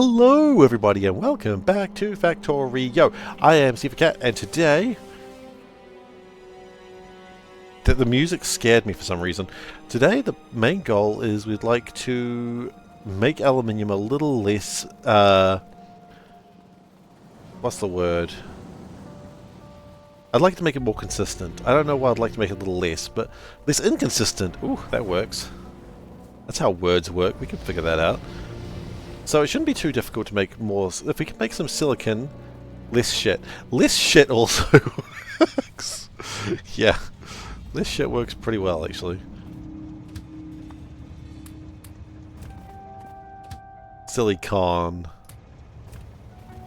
Hello everybody and welcome back to Factorio. I am SeiferKatt and today... The music scared me for some reason. Today the main goal is we'd like to make aluminium a little less... what's the word? I'd like to make it more consistent. I don't know why I'd like to make it a little less, but less inconsistent. Ooh, that works. That's how words work. We can figure that out. So it shouldn't be too difficult to make more. If we can make some silicon, less shit. Less shit also works. Yeah, less shit works pretty well actually. Silicon.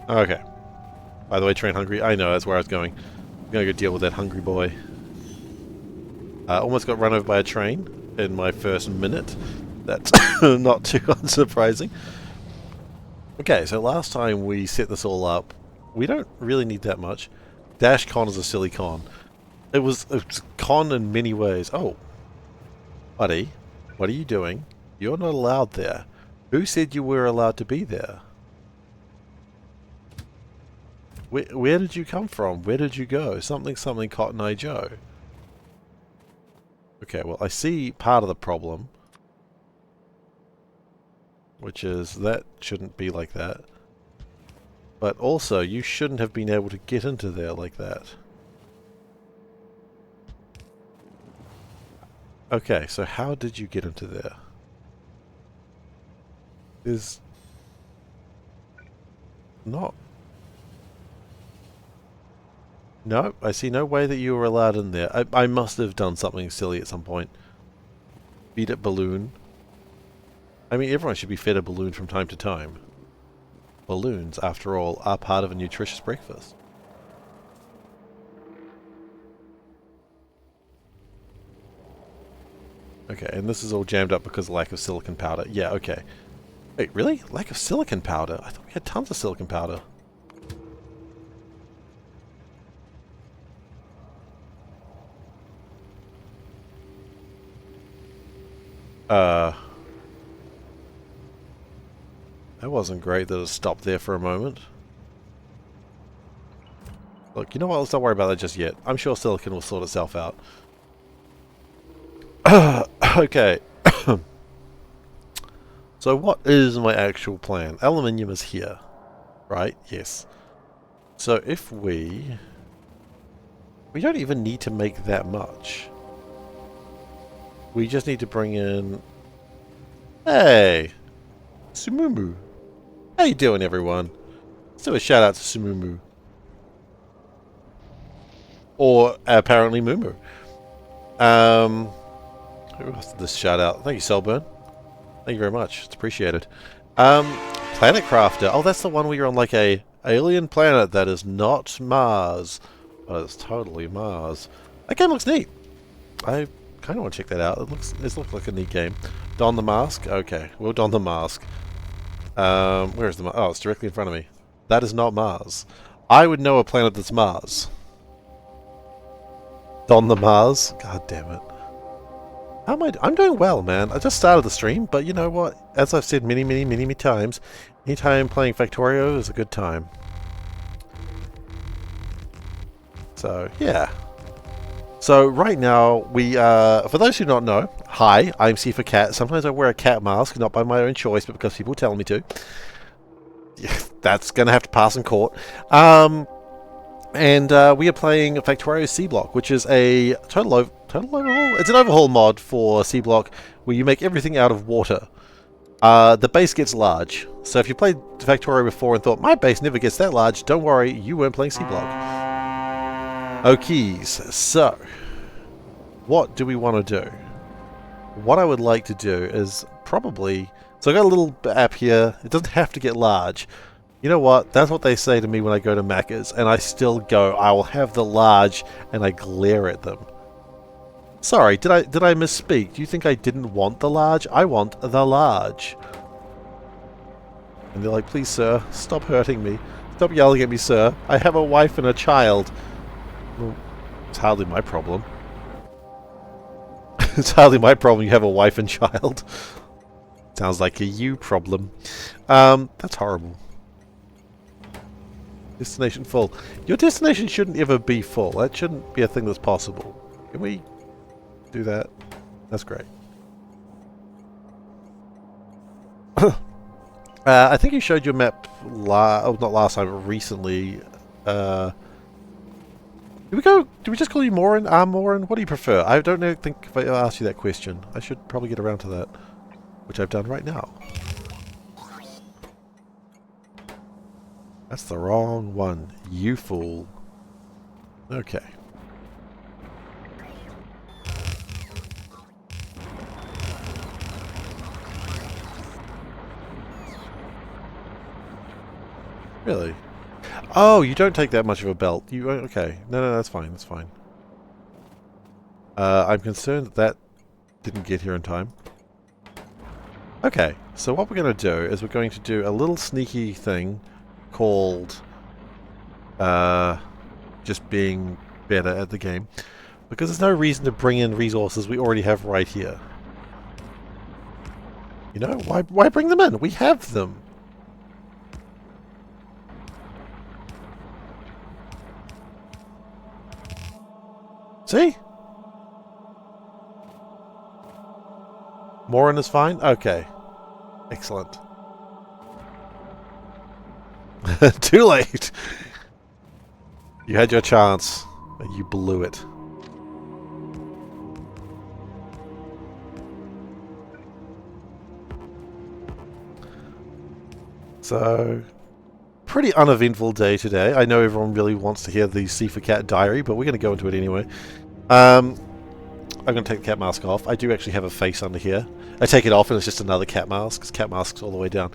Okay. By the way, train hungry. I know, that's where I was going. I'm gonna go deal with that hungry boy. Almost got run over by a train in my first minute. That's not too unsurprising. Okay, so last time we set this all up, we don't really need that much. Dash con is a silly con. It was con in many ways. Oh, buddy, what are you doing? You're not allowed there. Who said you were allowed to be there? Where did you come from? Where did you go? Something Cotton Eye Joe. Okay, well I see part of the problem. Which is, that shouldn't be like that. But also, you shouldn't have been able to get into there like that. Okay, so how did you get into there? There's... not... No, I see no way that you were allowed in there. I must have done something silly at some point. Feed it balloon. I mean, everyone should be fed a balloon from time to time. Balloons, after all, are part of a nutritious breakfast. Okay, and this is all jammed up because of lack of silicon powder. Yeah, okay. Wait, really? Lack of silicon powder? I thought we had tons of silicon powder. That wasn't great that it stopped there for a moment. Look, you know what? Let's not worry about that just yet. I'm sure silicon will sort itself out. Okay. So what is my actual plan? Aluminium is here. Right? Yes. So if we... we don't even need to make that much. We just need to bring in... Hey! Sumumu! How you doing, everyone? Let's do a shout out to Sumumu. Or apparently Mumu. Who else did this shout out? Thank you, Selburn. Thank you very much. It's appreciated. Planet Crafter. Oh, that's the one where you're on like a alien planet that is not Mars. But it's totally Mars. That game looks neat. I kind of want to check that out. It looks like a neat game. Don the mask? Okay, we'll don the mask. Where is the Mars? Oh, it's directly in front of me. That is not Mars. I would know a planet that's Mars. Don the Mars? God damn it. How am I? I'm doing well, man. I just started the stream, but you know what? As I've said many times, anytime playing Factorio is a good time. So, yeah. So, right now, we, for those who don't know, hi, I'm SeiferKatt. Sometimes I wear a cat mask, not by my own choice, but because people tell me to. Yeah, that's going to have to pass in court. And we are playing Factorio Seablock, which is a total overhaul? It's an overhaul mod for Seablock, where you make everything out of water. The base gets large. So if you played Factorio before and thought, my base never gets that large, don't worry, you weren't playing Seablock. Okies, so what do we want to do? What I would like to do is probably... so I got a little app here. It doesn't have to get large. You know what? That's what they say to me when I go to Macca's, and I still go, I will have the large, and I glare at them. Sorry, did I misspeak? Do you think I didn't want the large? I want the large. And they're like, please sir, stop hurting me. Stop yelling at me, sir. I have a wife and a child. Well, it's hardly my problem. It's hardly my problem you have a wife and child. It's Sounds like a you problem. That's horrible. Destination full. Your destination shouldn't ever be full. That shouldn't be a thing that's possible. Can we do that? That's great. I think you showed your map not last time, but recently. Did we just call you Morin? Morin? What do you prefer? I don't know. Think if I asked you that question. I should probably get around to that, which I've done right now. That's the wrong one. You fool. Okay. Really? Oh, you don't take that much of a belt. You okay? No, that's fine. That's fine. I'm concerned that didn't get here in time. Okay, so what we're going to do is we're going to do a little sneaky thing called just being better at the game, because there's no reason to bring in resources we already have right here. You know, why bring them in? We have them. See? Morin is fine? Okay. Excellent. Too late! You had your chance, but you blew it. So, pretty uneventful day today. I know everyone really wants to hear the SeiferKatt diary, but we're going to go into it anyway. I'm going to take the cat mask off. I do actually have a face under here. I take it off and it's just another cat mask, because cat mask's all the way down.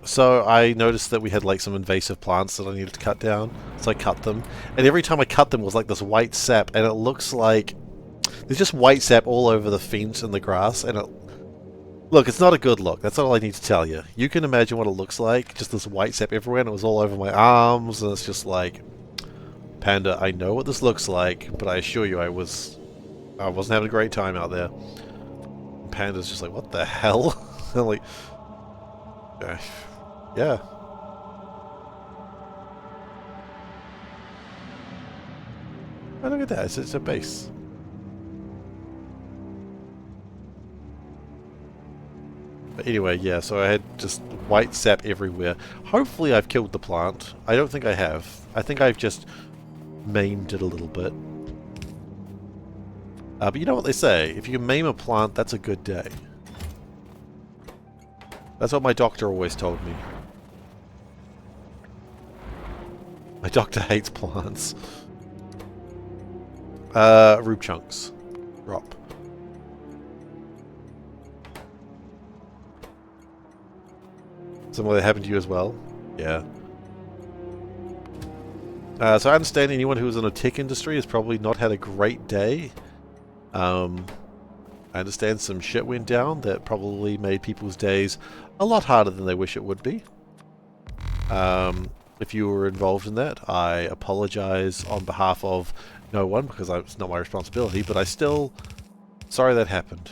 So I noticed that we had like some invasive plants that I needed to cut down, so I cut them. And every time I cut them was like this white sap, and it looks like there's just white sap all over the fence and the grass, and look, it's not a good look. That's all I need to tell you. You can imagine what it looks like, just this white sap everywhere, and it was all over my arms, and it's just like, Panda, I know what this looks like, but I assure you I wasn't having a great time out there. And Panda's just like, what the hell? I'm like, yeah. Oh, look at that. It's a base. But anyway, yeah, so I had just white sap everywhere. Hopefully I've killed the plant. I don't think I have. I think I've just maimed it a little bit. But you know what they say, if you can maim a plant, that's a good day. That's what my doctor always told me. My doctor hates plants. Rube chunks. Drop. Something that happened to you as well? Yeah. So I understand anyone who was in the tech industry has probably not had a great day. I understand some shit went down that probably made people's days a lot harder than they wish it would be. If you were involved in that, I apologize on behalf of no one, because it's not my responsibility, but sorry that happened.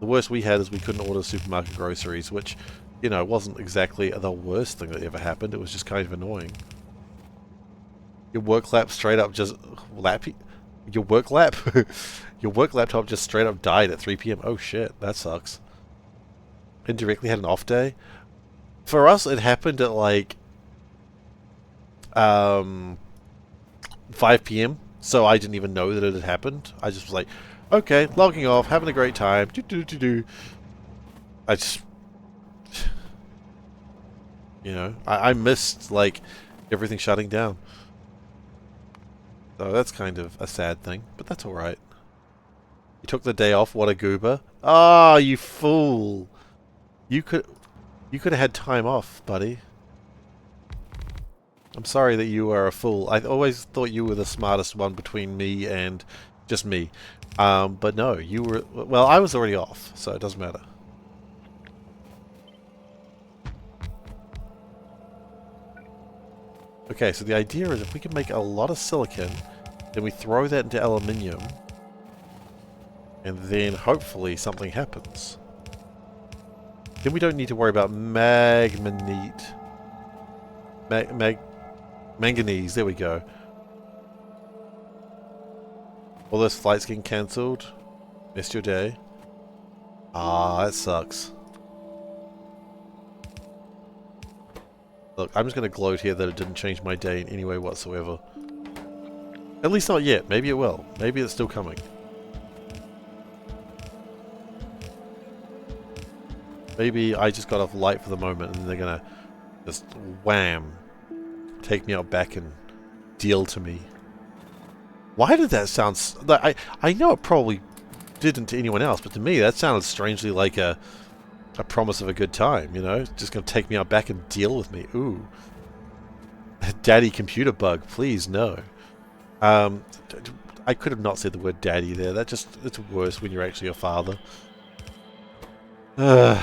The worst we had is we couldn't order supermarket groceries, which, you know, wasn't exactly the worst thing that ever happened. It was just kind of annoying. Your work lap straight up just... Your work lap? Your work laptop just straight up died at 3 PM. Oh shit, that sucks. Indirectly had an off day. For us, it happened at like 5 PM, so I didn't even know that it had happened. I just was like, okay, logging off, having a great time. I just... You know, I missed, like, everything shutting down. So that's kind of a sad thing, but that's alright. You took the day off, what a goober. Ah, you fool! You could have had time off, buddy. I'm sorry that you are a fool. I always thought you were the smartest one between me and just me. But no, you were... Well, I was already off, so it doesn't matter. Okay, so the idea is if we can make a lot of silicon, then we throw that into aluminium. And then hopefully something happens. Then we don't need to worry about manganese. Manganese, there we go. All those flights getting cancelled. Missed your day. Ah, that sucks. Look, I'm just going to gloat here that it didn't change my day in any way whatsoever. At least not yet. Maybe it will. Maybe it's still coming. Maybe I just got off light for the moment and they're going to just wham, take me out back and deal to me. Why did that sound... I know it probably didn't to anyone else, but to me that sounded strangely like a promise of a good time, you know? Just going to take me out back and deal with me. Ooh. Daddy computer bug, please, no. I could have not said the word daddy there. It's worse when you're actually a father. Fine.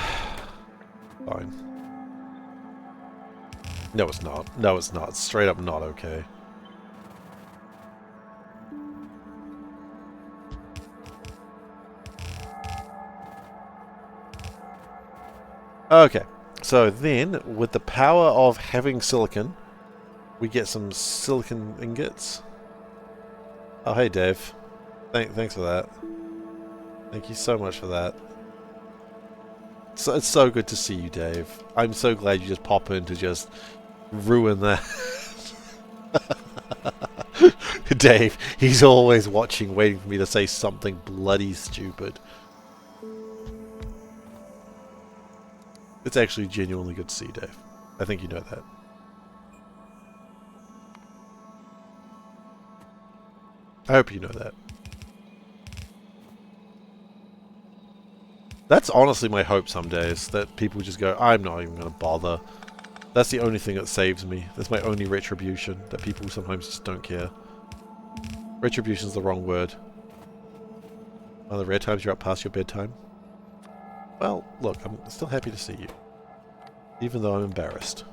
No, it's not. No, it's not. It's straight up not okay. Okay, so then, with the power of having silicon, we get some silicon ingots. Oh, hey, Dave. Thanks for that. Thank you so much for that. So, it's so good to see you, Dave. I'm so glad you just pop in to just ruin that. Dave, he's always watching, waiting for me to say something bloody stupid. It's actually genuinely good to see you, Dave. I think you know that. I hope you know that. That's honestly my hope some days, that people just go, I'm not even going to bother. That's the only thing that saves me. That's my only retribution, that people sometimes just don't care. Retribution's the wrong word. One of the rare times you're up past your bedtime. Well, look, I'm still happy to see you. Even though I'm embarrassed.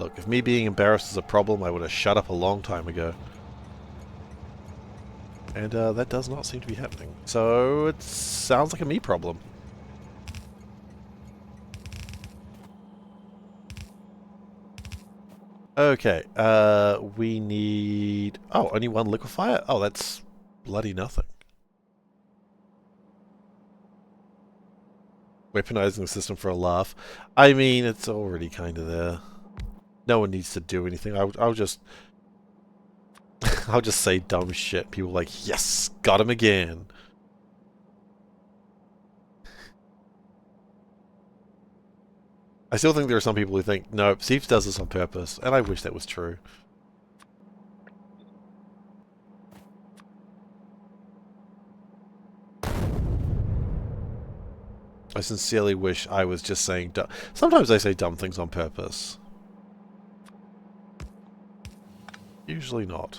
Look, if me being embarrassed is a problem, I would have shut up a long time ago. And that does not seem to be happening. So it sounds like a me problem. Okay, we need... Oh, only one liquefier? Oh, that's bloody nothing. Weaponizing the system for a laugh. I mean, it's already kind of there. No one needs to do anything. I'll just... I'll just say dumb shit. People are like, yes, got him again. I still think there are some people who think, no, Seeps does this on purpose, and I wish that was true. I sincerely wish I was just saying dumb... Sometimes I say dumb things on purpose. Usually not.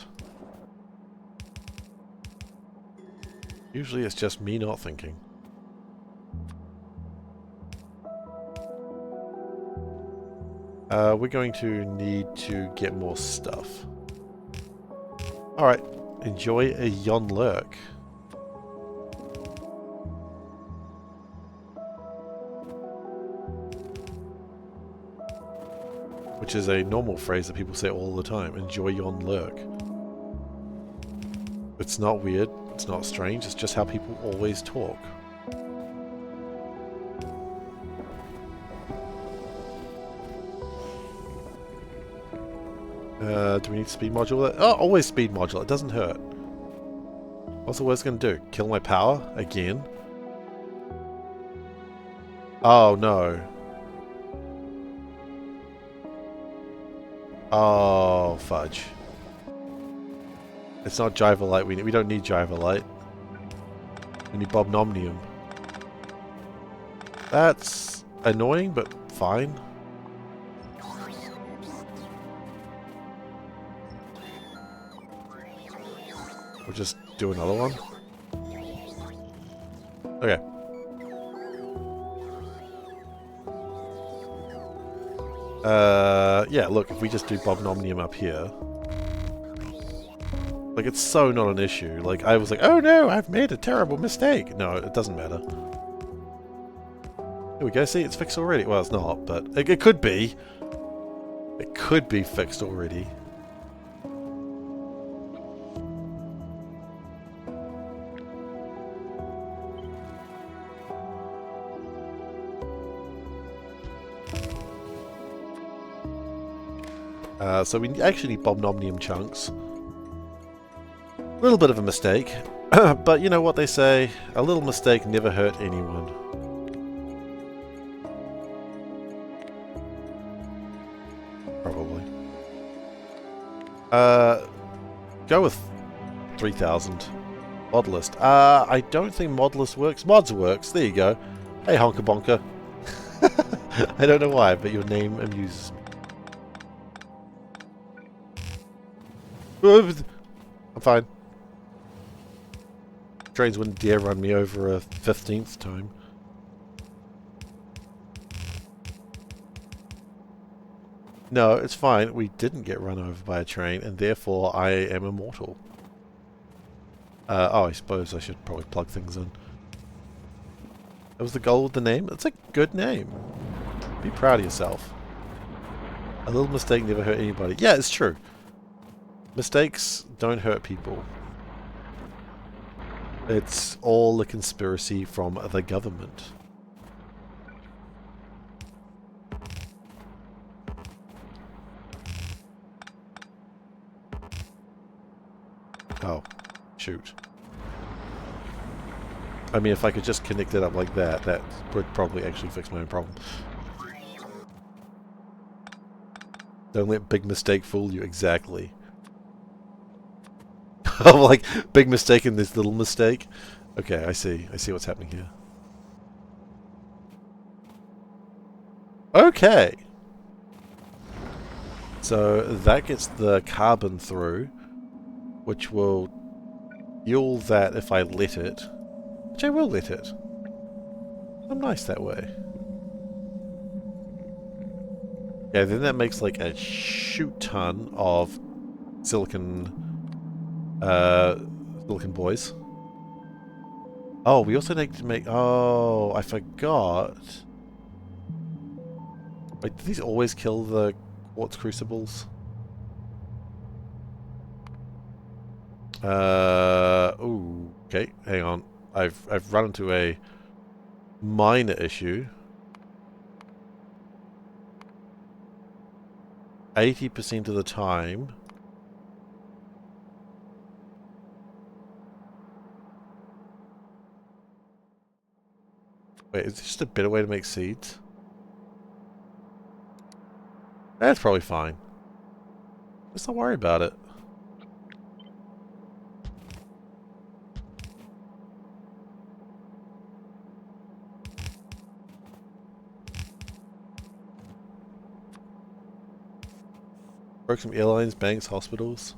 Usually it's just me not thinking. We're going to need to get more stuff. Alright, enjoy a yon lurk. Which is a normal phrase that people say all the time. Enjoy yon lurk. It's not weird, it's not strange, it's just how people always talk. Do we need speed module? Oh, always speed module. It doesn't hurt. What's the worst going to do? Kill my power? Again? Oh, no. Oh, fudge. It's not Jiva Light. We don't need Jiva Light. We need Bobnomnium. That's annoying, but fine. We'll just do another one. Okay. Yeah, look, if we just do Bobnomnium up here... Like, it's so not an issue. Like, I was like, oh no, I've made a terrible mistake. No, it doesn't matter. Here we go, see, it's fixed already. Well, it's not, but it could be. It could be fixed already. So we actually need Bobnomnium chunks. A little bit of a mistake. But you know what they say, a little mistake never hurt anyone. Probably. Go with 3,000. Modlist. I don't think Modlist works. Mods works. There you go. Hey, Honka Bonka. I don't know why, but your name amuses me. I'm fine. Trains wouldn't dare run me over a 15th time. No, it's fine. We didn't get run over by a train, and therefore I am immortal. Oh, I suppose I should probably plug things in. That was the goal with the name? That's a good name. Be proud of yourself. A little mistake never hurt anybody. Yeah, it's true. Mistakes don't hurt people. It's all a conspiracy from the government. Oh, shoot. I mean, if I could just connect it up like that, that would probably actually fix my own problem. Don't let big mistake fool you. Exactly. Like, big mistake in this little mistake. Okay, I see. I see what's happening here. Okay. So that gets the carbon through, which will fuel that if I let it. Which I will let it. I'm nice that way. Yeah, then that makes like a shoot ton of silicon boys. Oh, we also need to make... Oh, I forgot. Wait, do these always kill the quartz crucibles? Ooh, okay, hang on. I've run into a minor issue. 80% of the time. Wait, is this just a better way to make seeds? That's probably fine. Let's not worry about it. Broke some airlines, banks, hospitals.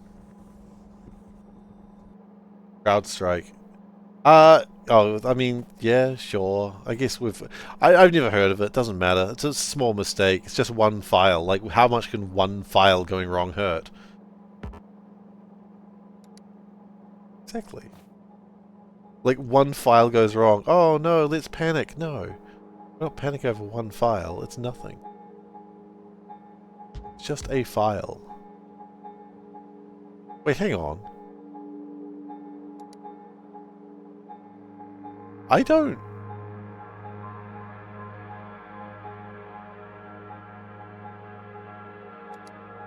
CrowdStrike. Oh, I mean, yeah, sure. I guess I've never heard of it. Doesn't matter. It's a small mistake. It's just one file. Like, how much can one file going wrong hurt? Exactly. Like, one file goes wrong. Oh, no, let's panic. No. We're not panic over one file. It's nothing. It's just a file. Wait, hang on. I don't...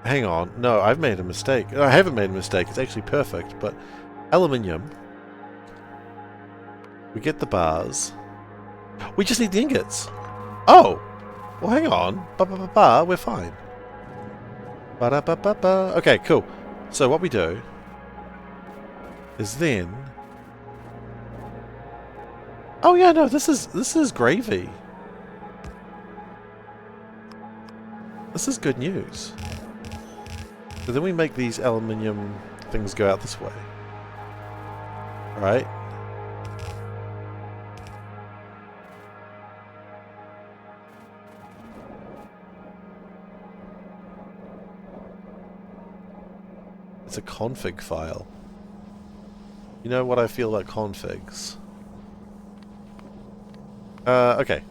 Hang on. No, I've made a mistake. I haven't made a mistake. It's actually perfect, but... Aluminium. We get the bars. We just need the ingots. Oh! Well, hang on. Ba-ba-ba-ba, we're fine. Ba-da-ba-ba-ba. Okay, cool. So what we do is then... Oh yeah, no, this is gravy. This is good news. So then we make these aluminium things go out this way. Right? It's a config file. You know what I feel about configs? Okay.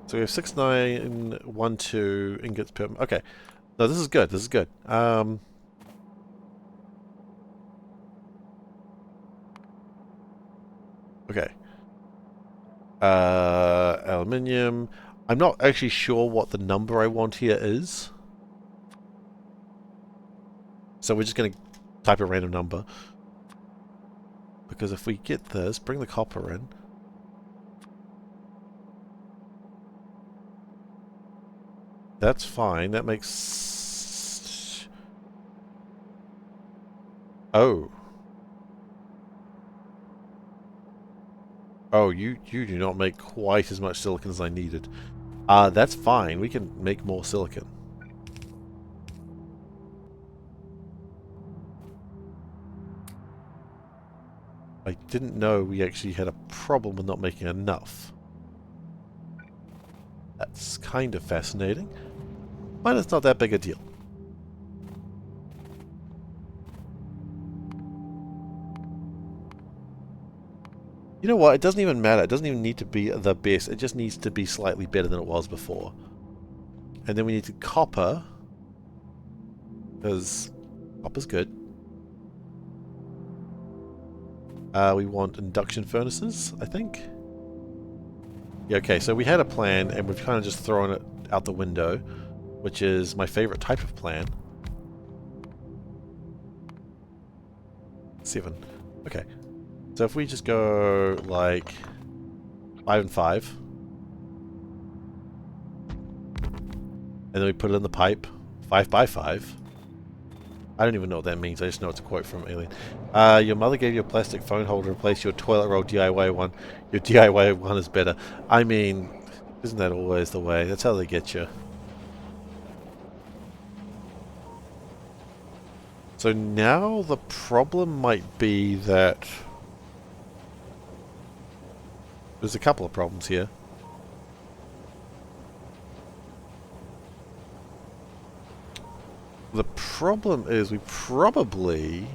So we have 6912 ingots per... Okay. No, this is good. This is good. Okay. Aluminium. I'm not actually sure what the number I want here is. So we're just going to type a random number. Because if we get this, bring the copper in. That's fine. That makes... Oh. Oh, you do not make quite as much silicon as I needed. That's fine. We can make more silicon. I didn't know we actually had a problem with not making enough. That's kind of fascinating. But it's not that big a deal. You know what? It doesn't even matter. It doesn't even need to be the best. It just needs to be slightly better than it was before. And then we need to copper. Because copper's good. We want induction furnaces, I think. Yeah, okay, so we had a plan and we've kind of just thrown it out the window, which is my favorite type of plan. 7. Okay. So if we just go like 5 and 5. And then we put it in the pipe. 5 by 5. I don't even know what that means. I just know it's a quote from Alien. Your mother gave you a plastic phone holder to replace your toilet roll DIY one. Your DIY one is better. I mean, isn't that always the way? That's how they get you. So now the problem might be that there's a couple of problems here. The problem is we probably...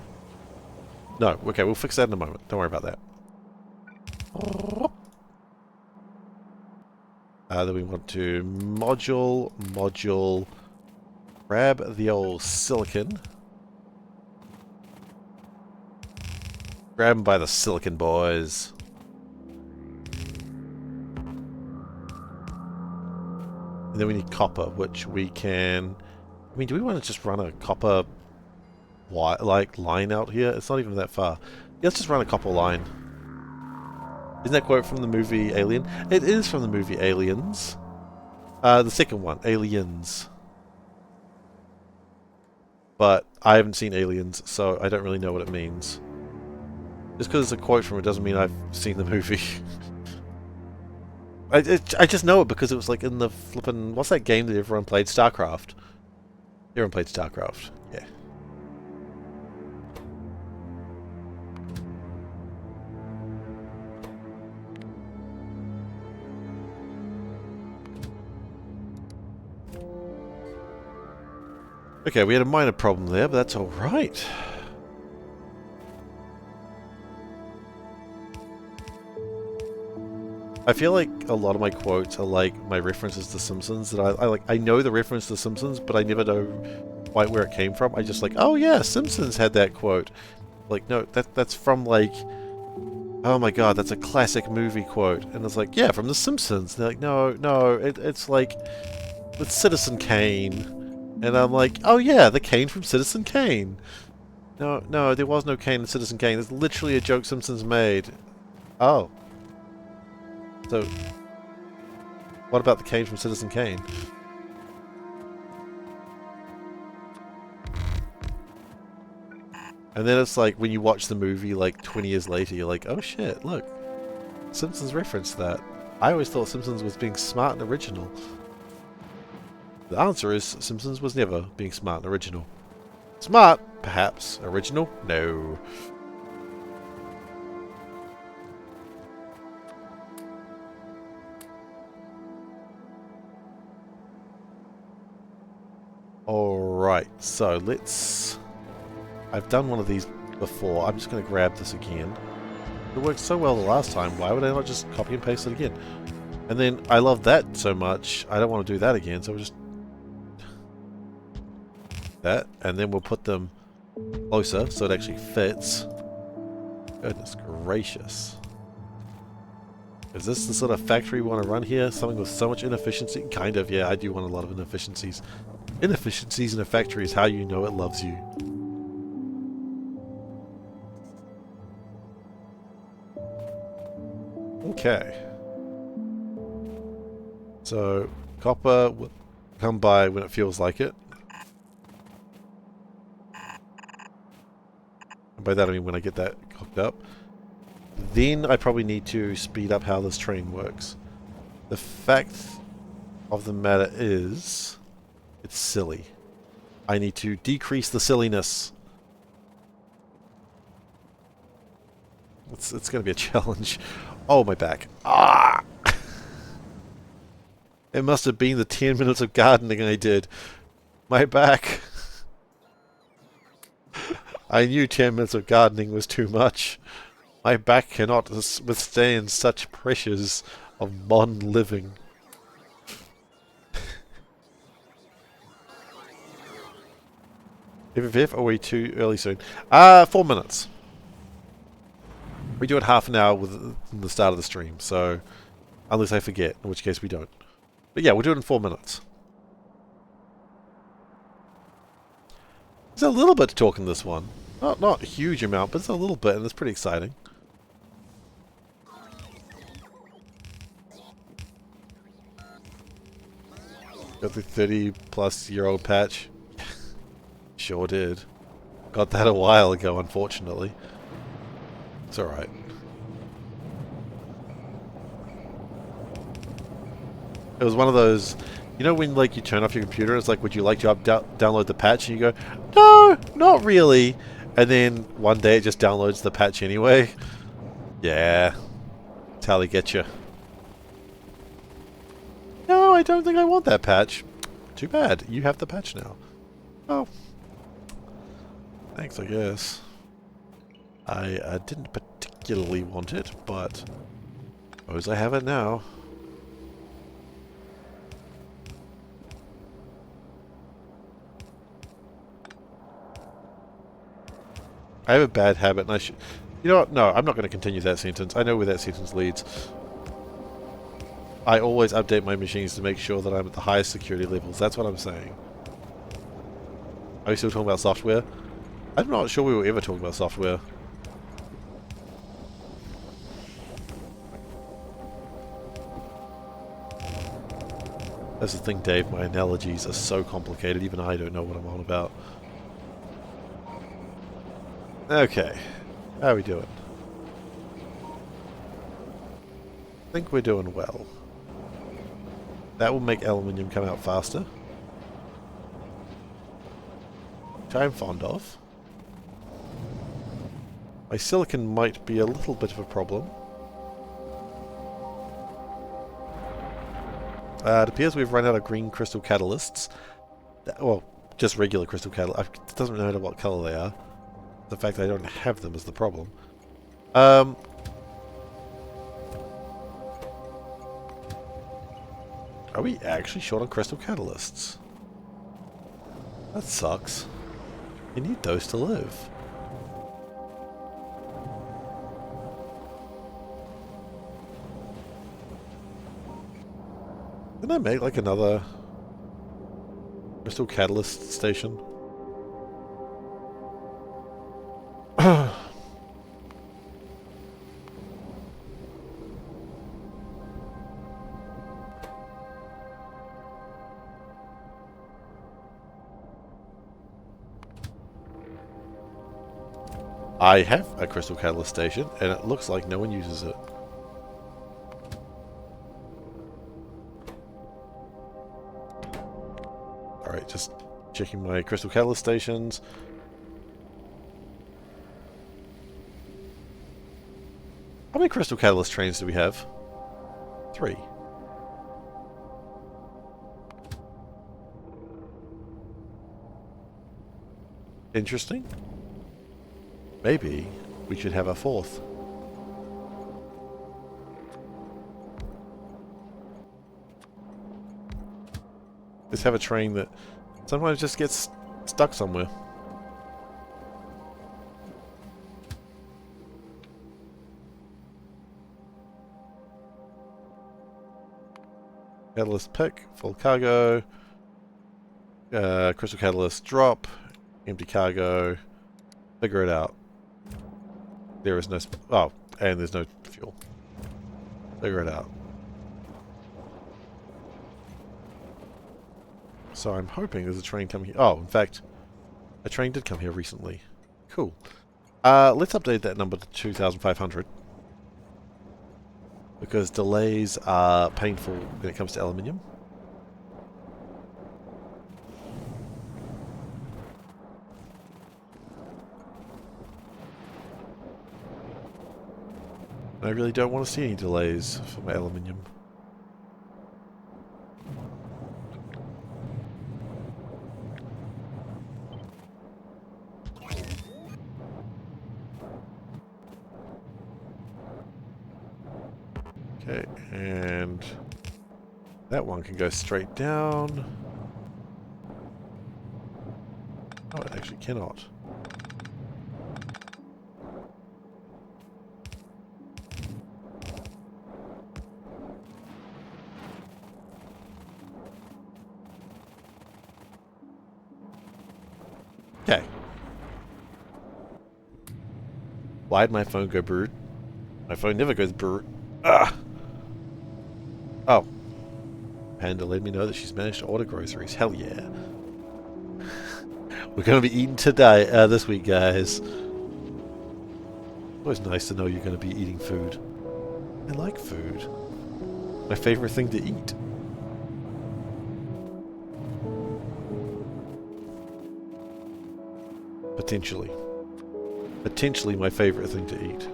No, okay, we'll fix that in a moment. Don't worry about that. Then we want to module, grab the old silicon. Grab them by the silicon, boys. And then we need copper, which we can... I mean, do we want to just run a copper line out here? It's not even that far. Yeah, let's just run a copper line. Isn't that quote from the movie Alien? It is from the movie Aliens. The second one, Aliens. But I haven't seen Aliens, so I don't really know what it means. Just because it's a quote from it doesn't mean I've seen the movie. I just know it because it was like in the flippin'... What's that game that everyone played? StarCraft. Everyone played StarCraft. Yeah. Okay, we had a minor problem there, but that's alright. I feel like a lot of my quotes are like my references to Simpsons. That I know the reference to Simpsons, but I never know quite where it came from. I just like, oh yeah, Simpsons had that quote. Like, no, that's from like, oh my god, that's a classic movie quote. And it's like, yeah, from The Simpsons. And they're like, no, it's like, it's Citizen Kane. And I'm like, oh yeah, the Kane from Citizen Kane. No, there was no Kane in Citizen Kane. It's literally a joke Simpsons made. Oh. So, what about the Kane from Citizen Kane? And then it's like, when you watch the movie like 20 years later, you're like, oh shit, look. Simpsons referenced that. I always thought Simpsons was being smart and original. The answer is, Simpsons was never being smart and original. Smart, perhaps. Original? No. Alright, so let's I've done one of these before. I'm just going to grab this again. It worked so well the last time. Why would I not just copy and paste it again? And then I love that so much. I don't want to do that again. So we'll just that, and then we'll put them closer so it actually fits. Goodness gracious. Is this the sort of factory we want to run here? Something with so much inefficiency? Kind of, yeah, I do want a lot of inefficiencies. Inefficiencies in a factory is how you know it loves you. Okay. So, copper will come by when it feels like it. And by that I mean when I get that cooked up. Then I probably need to speed up how this train works. The fact of the matter is, it's silly. I need to decrease the silliness. It's going to be a challenge. Oh, my back. Ah! It must have been the 10 minutes of gardening I did. My back. I knew 10 minutes of gardening was too much. My back cannot withstand such pressures of modern living. If are we too early soon? 4 minutes. We do it half an hour with the start of the stream, so unless I forget, in which case we don't. But yeah, we'll do it in 4 minutes. There's a little bit to talk in this one. Not a huge amount, but it's a little bit, and it's pretty exciting. Got the 30-plus-year-old patch. Sure did. Got that a while ago, unfortunately. It's alright. It was one of those, you know when like you turn off your computer and it's like, would you like to download the patch? And you go, no, not really. And then one day it just downloads the patch anyway. Yeah. That's how they get you. No, I don't think I want that patch. Too bad. You have the patch now. Oh. Thanks, I guess. I didn't particularly want it, but suppose I have it now. I have a bad habit, and I should... You know what? No, I'm not going to continue that sentence. I know where that sentence leads. I always update my machines to make sure that I'm at the highest security levels. That's what I'm saying. Are we still talking about software? I'm not sure we were ever talking about software. That's the thing, Dave. My analogies are so complicated, even I don't know what I'm on about. Okay. How are we doing? I think we're doing well. That will make aluminium come out faster. Which I'm fond of. My silicon might be a little bit of a problem. It appears we've run out of green crystal catalysts. Well, just regular crystal catalysts. It doesn't matter what color they are. The fact that I don't have them is the problem. Are we actually short on crystal catalysts? That sucks. You need those to live. Can I make like another crystal catalyst station? I have a crystal catalyst station, and it looks like no one uses it. Alright, just checking my crystal catalyst stations. How many crystal catalyst trains do we have? 3. Interesting. Maybe we should have a fourth. Let's have a train that sometimes just gets stuck somewhere. Catalyst pick, full cargo. Crystal catalyst drop, empty cargo. Figure it out. There is no oh, and there's no fuel. Figure it out. So I'm hoping there's a train coming here. Oh, in fact, a train did come here recently. Cool. Let's update that number to 2,500. Because delays are painful when it comes to aluminium. I really don't want to see any delays for my aluminium. Okay, and that one can go straight down. Oh, it actually cannot. Okay. Why'd my phone go brrrt? My phone never goes brrrt. Ah! Oh. Panda let me know that she's managed to order groceries. Hell yeah. We're going to be eating today, this week, guys. Always nice to know you're going to be eating food. I like food. My favorite thing to eat. Potentially. Potentially my favorite thing to eat.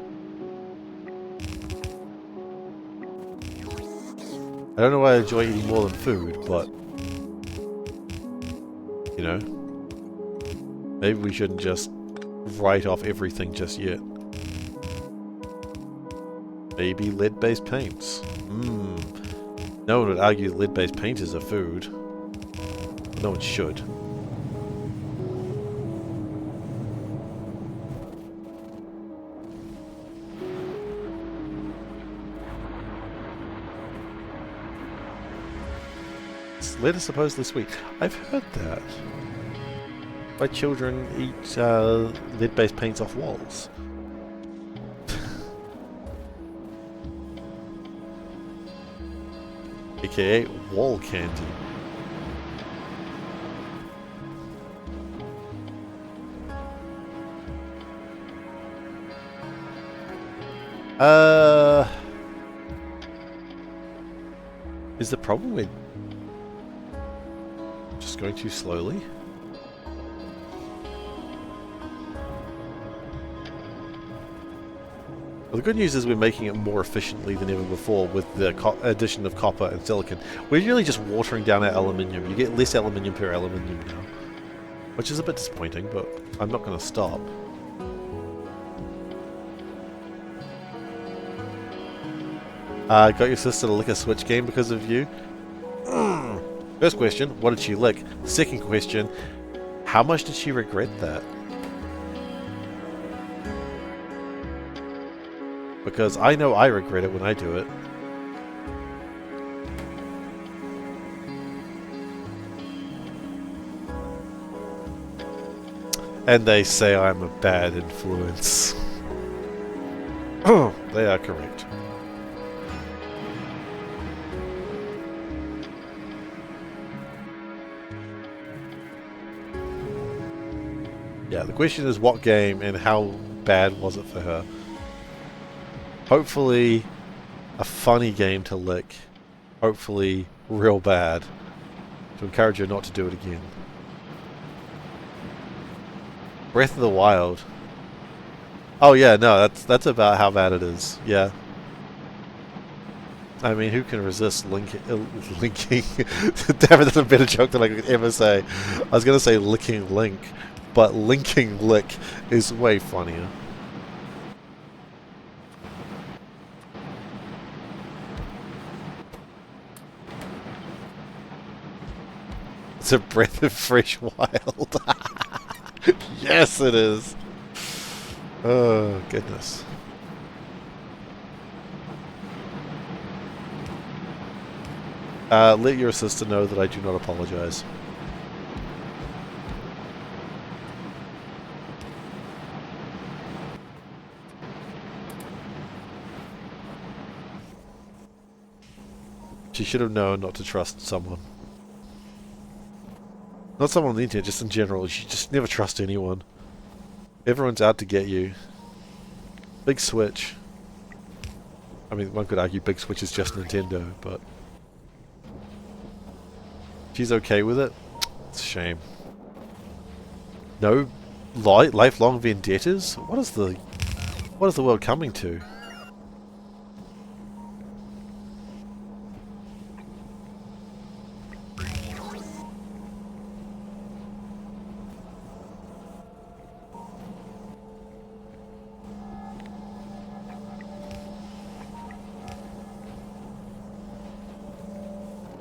I don't know why I enjoy eating more than food, but... You know? Maybe we shouldn't just write off everything just yet. Maybe lead-based paints. No one would argue lead-based paint is a food. No one should. Lead is supposedly sweet. I've heard that. My children eat lead-based paints off walls. AKA wall candy. Is the problem with just going too slowly? Well, the good news is we're making it more efficiently than ever before with the addition of copper and silicon. We're really just watering down our aluminium. You get less aluminium per aluminium now, which is a bit disappointing, but I'm not going to stop. Got your sister to lick a Switch game because of you? First question, what did she lick? Second question, how much did she regret that? Because I know I regret it when I do it. And they say I'm a bad influence. They are correct. Yeah, the question is what game and how bad was it for her? Hopefully a funny game to lick. Hopefully real bad. To encourage her not to do it again. Breath of the Wild. Oh yeah, no, that's about how bad it is. Yeah. I mean, who can resist linking? Damn it, that's a better joke than I could ever say. I was going to say licking Link, but linking lick is way funnier. It's a breath of fresh wild. Yes, it is. Oh, goodness. Let your assistant know that I do not apologize. She should have known not to trust someone. Not someone on the internet, just in general. You should just never trust anyone. Everyone's out to get you. Big Switch. I mean, one could argue Big Switch is just Nintendo, but... she's okay with it? It's a shame. No lifelong vendettas? What is the world coming to?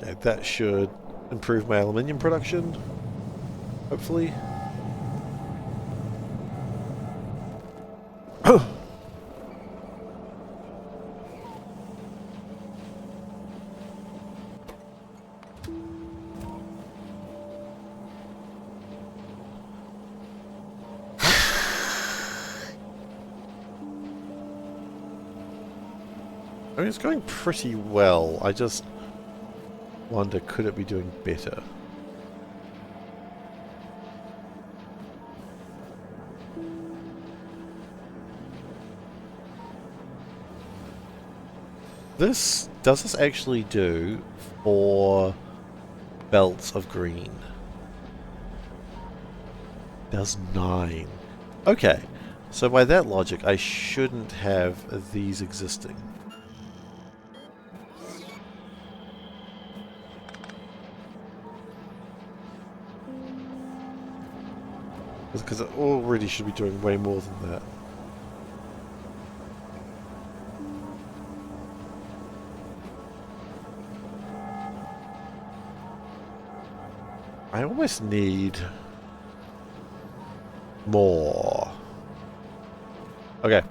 Okay, that should improve my aluminium production, hopefully. I mean, it's going pretty well. I just wonder, could it be doing better? Does this actually do 4 belts of green? Does 9. Okay, so by that logic, I shouldn't have these existing. Because it already should be doing way more than that. I almost need more. Okay.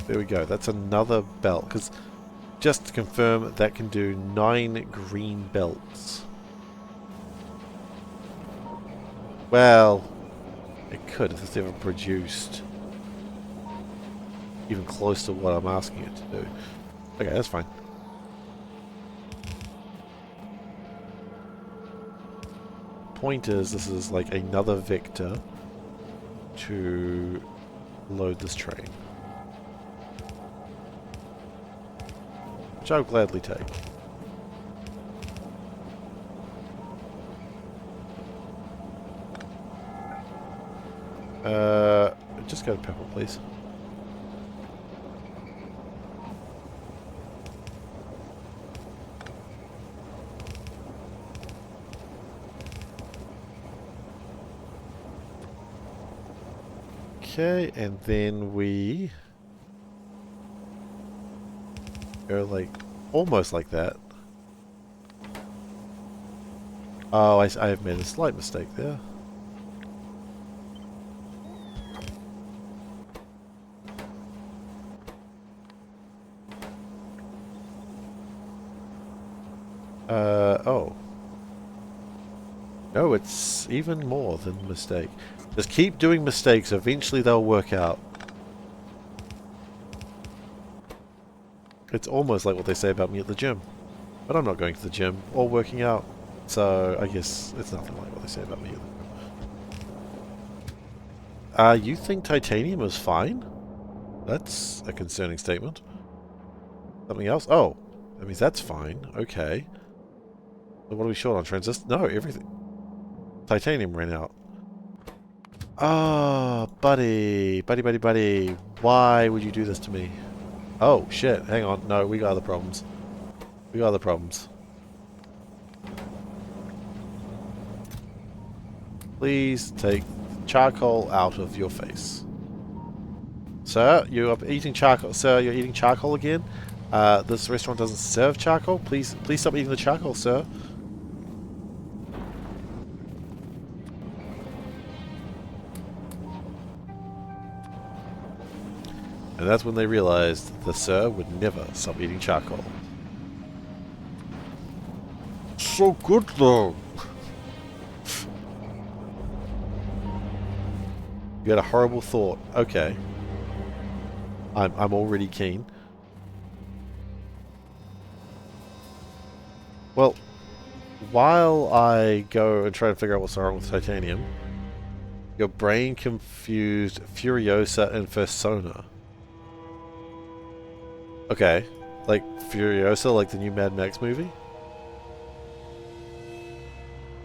There we go. That's another belt. Because just to confirm, that can do 9 green belts. Well, it could if it's ever produced even close to what I'm asking it to do. Okay, that's fine. Point is, this is like another vector to load this train. Which I'll gladly take. Just go to purple, please. Okay, and then we go like almost like that. Oh, I have made a slight mistake there. Oh. No, it's even more than a mistake. Just keep doing mistakes, eventually they'll work out. It's almost like what they say about me at the gym. But I'm not going to the gym or working out, so I guess it's nothing like what they say about me at the gym. You think titanium is fine? That's a concerning statement. Something else? Oh, that means that's fine. Okay. So what are we short on? Transistor? No, everything. Titanium ran out. Ah, buddy. Buddy. Why would you do this to me? Oh, shit. Hang on. No, we got other problems. We got other problems. Please take charcoal out of your face. Sir, you are eating charcoal. Sir, you're eating charcoal again? This restaurant doesn't serve charcoal. Please stop eating the charcoal, sir. And that's when they realized the sir would never stop eating charcoal. So good, though. You had a horrible thought. Okay. I'm already keen. Well, while I go and try to figure out what's wrong with titanium, your brain confused Furiosa and Persona. Okay. Like Furiosa, like the new Mad Max movie?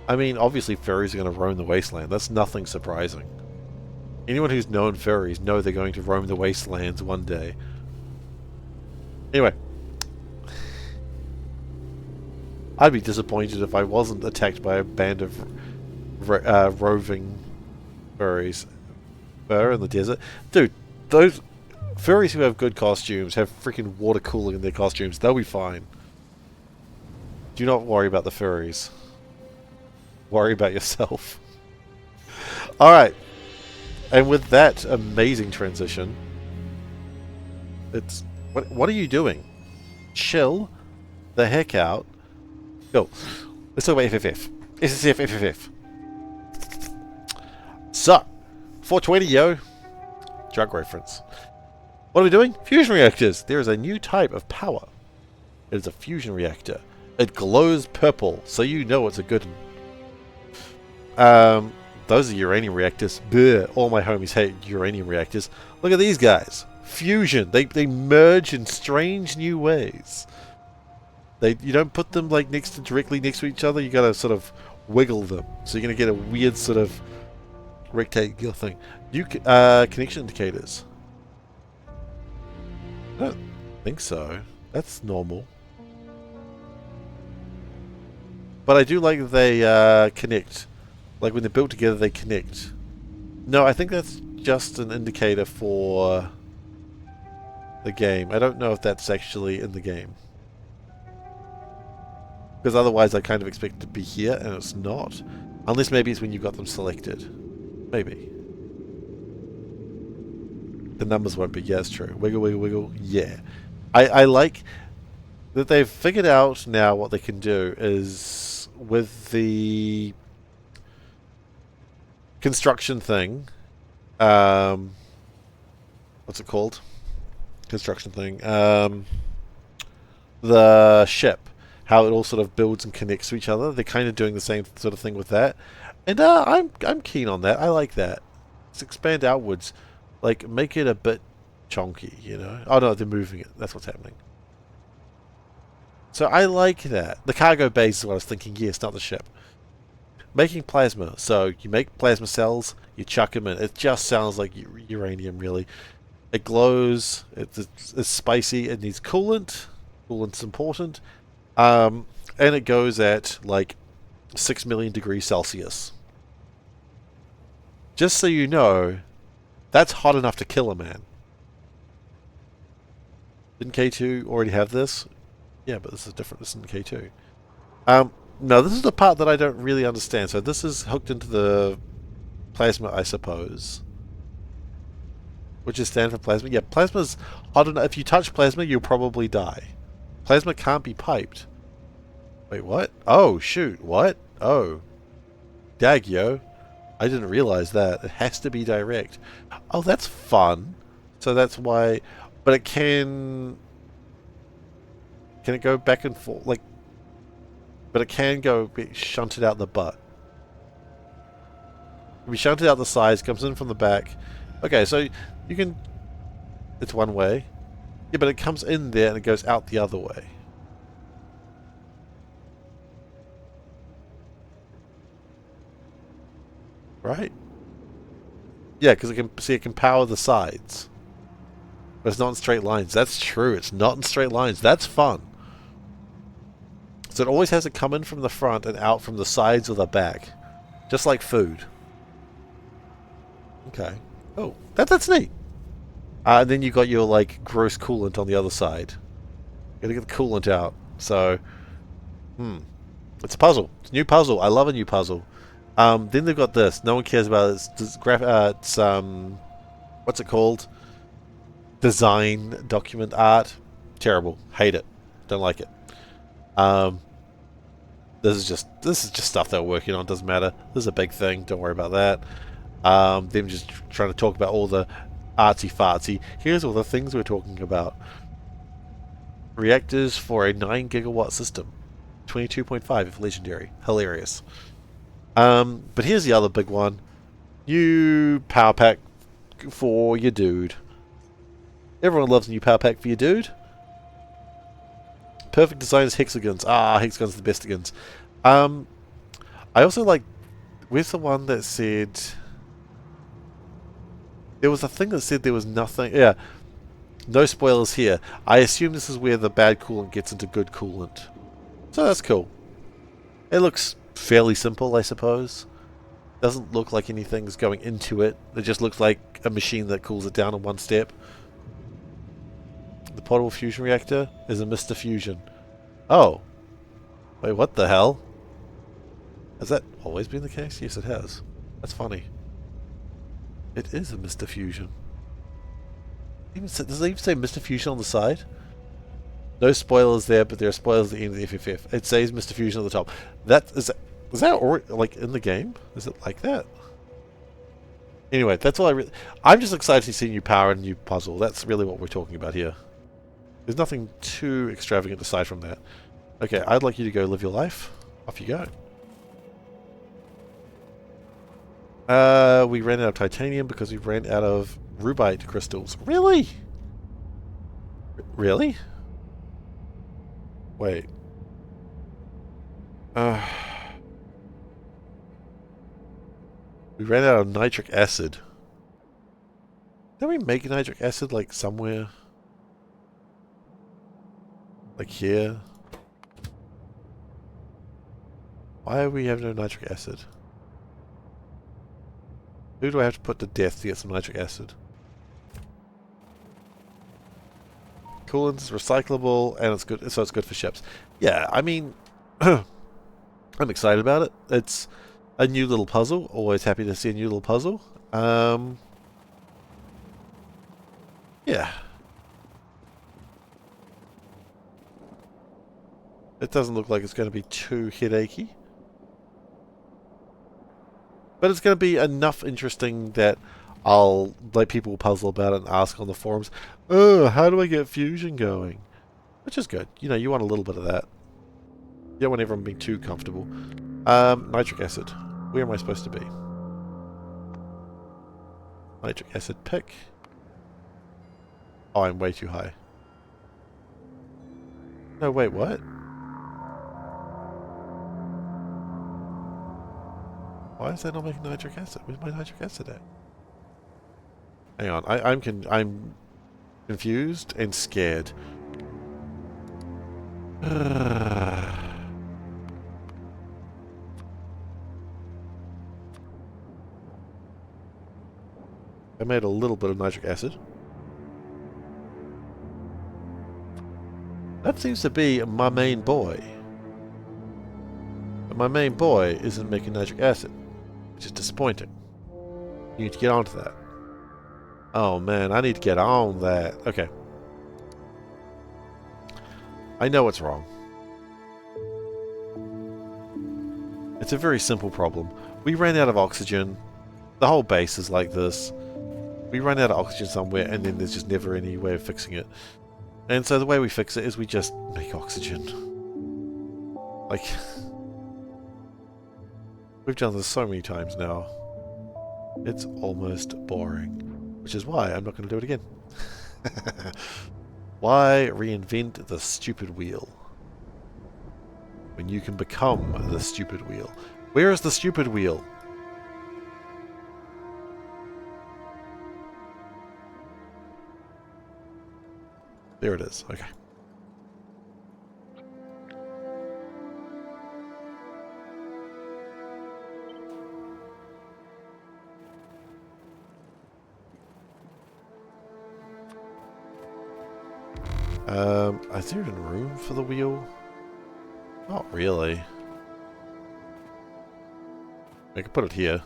I mean, obviously furries are going to roam the wasteland. That's nothing surprising. Anyone who's known furries know they're going to roam the wastelands one day. Anyway. I'd be disappointed if I wasn't attacked by a band of roving furries. Fur in the desert. Dude, those furries who have good costumes have freaking water cooling in their costumes. They'll be fine. Do not worry about the furries. Worry about yourself. Alright. And with that amazing transition, it's... What are you doing? Chill the heck out. Go. Let's talk about FFF. SSF. So, 420, yo. Drug reference. What are we doing? Fusion reactors. There is a new type of power. It is a fusion reactor. It glows purple, so you know it's a good one. Those are uranium reactors. Bleh. All my homies hate uranium reactors. Look at these guys. Fusion. They merge in strange new ways. You don't put them like directly next to each other. You gotta sort of wiggle them. So you're gonna get a weird sort of rectangular thing. New connection indicators. I don't think so. That's normal. But I do like that they connect. Like when they're built together, they connect. No, I think that's just an indicator for the game. I don't know if that's actually in the game. Because otherwise I kind of expect it to be here, and it's not. Unless maybe it's when you got them selected. Maybe. The numbers won't be. Yeah, it's true. Wiggle, wiggle, wiggle. Yeah. I like that they've figured out now what they can do is with the construction thing. What's it called? Construction thing. The ship. How it all sort of builds and connects to each other. They're kind of doing the same sort of thing with that. And I'm keen on that. I like that. Let's expand outwards. Like, make it a bit chonky, you know? Oh no, they're moving it. That's what's happening. So I like that. The cargo base is what I was thinking. Yes, not the ship. Making plasma. So you make plasma cells, you chuck them in. It just sounds like uranium, really. It glows. It's spicy. It needs coolant. Coolant's important. And it goes at like 6 million degrees Celsius. Just so you know, that's hot enough to kill a man. Didn't K2 already have this? Yeah, but this is different. This isn't K2. No, this is the part that I don't really understand. So this is hooked into the plasma, I suppose. Which is standard for plasma. Yeah, plasma's hot enough. If you touch plasma, you'll probably die. Plasma can't be piped. Wait, what? Oh, shoot. What? Oh. Dag, yo. I didn't realize that. It has to be direct. Oh, that's fun. So that's why... But it can... Can it go back and forth? Like... But it can go be shunted out the butt. It can be shunted out the sides, comes in from the back. Okay, so you can... It's one way. Yeah, but it comes in there and it goes out the other way. Right? Yeah, because it can power the sides. But it's not in straight lines. That's true. It's not in straight lines. That's fun. So it always has to come in from the front and out from the sides or the back. Just like food. Okay. Oh, that's neat. And then you got your, like, gross coolant on the other side. You gotta get the coolant out. So, it's a puzzle. It's a new puzzle. I love a new puzzle. Then they've got this. No one cares about it. It's what's it called? Design document art. Terrible. Hate it. Don't like it. This is just stuff they're working on. Doesn't matter. This is a big thing. Don't worry about that. Them just trying to talk about all the artsy fartsy. Here's all the things we're talking about. Reactors for a 9 gigawatt system. 22.5 if legendary. Hilarious. But here's the other big one. New power pack for your dude. Everyone loves a new power pack for your dude. Perfect design is hexagons. Hexagons are the bestigons. I also like... Where's the one that said... There was a thing that said there was nothing... Yeah. No spoilers here. I assume this is where the bad coolant gets into good coolant. So that's cool. It looks fairly simple, I suppose. Doesn't look like anything's going into it. It just looks like a machine that cools it down in one step. The portable fusion reactor is a Mr. Fusion. Oh. Wait, what the hell? Has that always been the case? Yes, it has. That's funny. It is a Mr. Fusion. Does it even say Mr. Fusion on the side? No spoilers there, but there are spoilers at the end of the FFF. It says Mr. Fusion at the top. Is that already, like, in the game? Is it like that? Anyway, that's all I'm just excited to see new power and new puzzle. That's really what we're talking about here. There's nothing too extravagant aside from that. Okay, I'd like you to go live your life. Off you go. We ran out of titanium because we ran out of rubite crystals. Really? Really? Wait. We ran out of nitric acid. Did we make nitric acid, like, somewhere? Like here? Why do we have no nitric acid? Who do I have to put to death to get some nitric acid? Coolant is recyclable and it's good, so it's good for ships. Yeah, I mean, I'm excited about it. It's a new little puzzle. Always happy to see a new little puzzle. Yeah. It doesn't look like it's going to be too headachy. But it's going to be enough interesting that I'll let people puzzle about it and ask on the forums, oh, how do I get fusion going? Which is good. You know, you want a little bit of that. You don't want everyone being too comfortable. Nitric acid. Where am I supposed to be? Nitric acid pick. Oh, I'm way too high. No, wait, what? Why is that not making nitric acid? Where's my nitric acid at? Hang on, I'm confused and scared. I made a little bit of nitric acid. That seems to be my main boy. But my main boy isn't making nitric acid, which is disappointing. You need to get onto that. Oh man, I need to get on that. Okay. I know what's wrong. It's a very simple problem. We ran out of oxygen. The whole base is like this. We run out of oxygen somewhere and then there's just never any way of fixing it. And so the way we fix it is we just make oxygen. Like... We've done this so many times now. It's almost boring. Which is why I'm not going to do it again. Why reinvent the stupid wheel? When you can become the stupid wheel. Where is the stupid wheel? There it is. Okay. Is there even room for the wheel? Not really. I could put it here.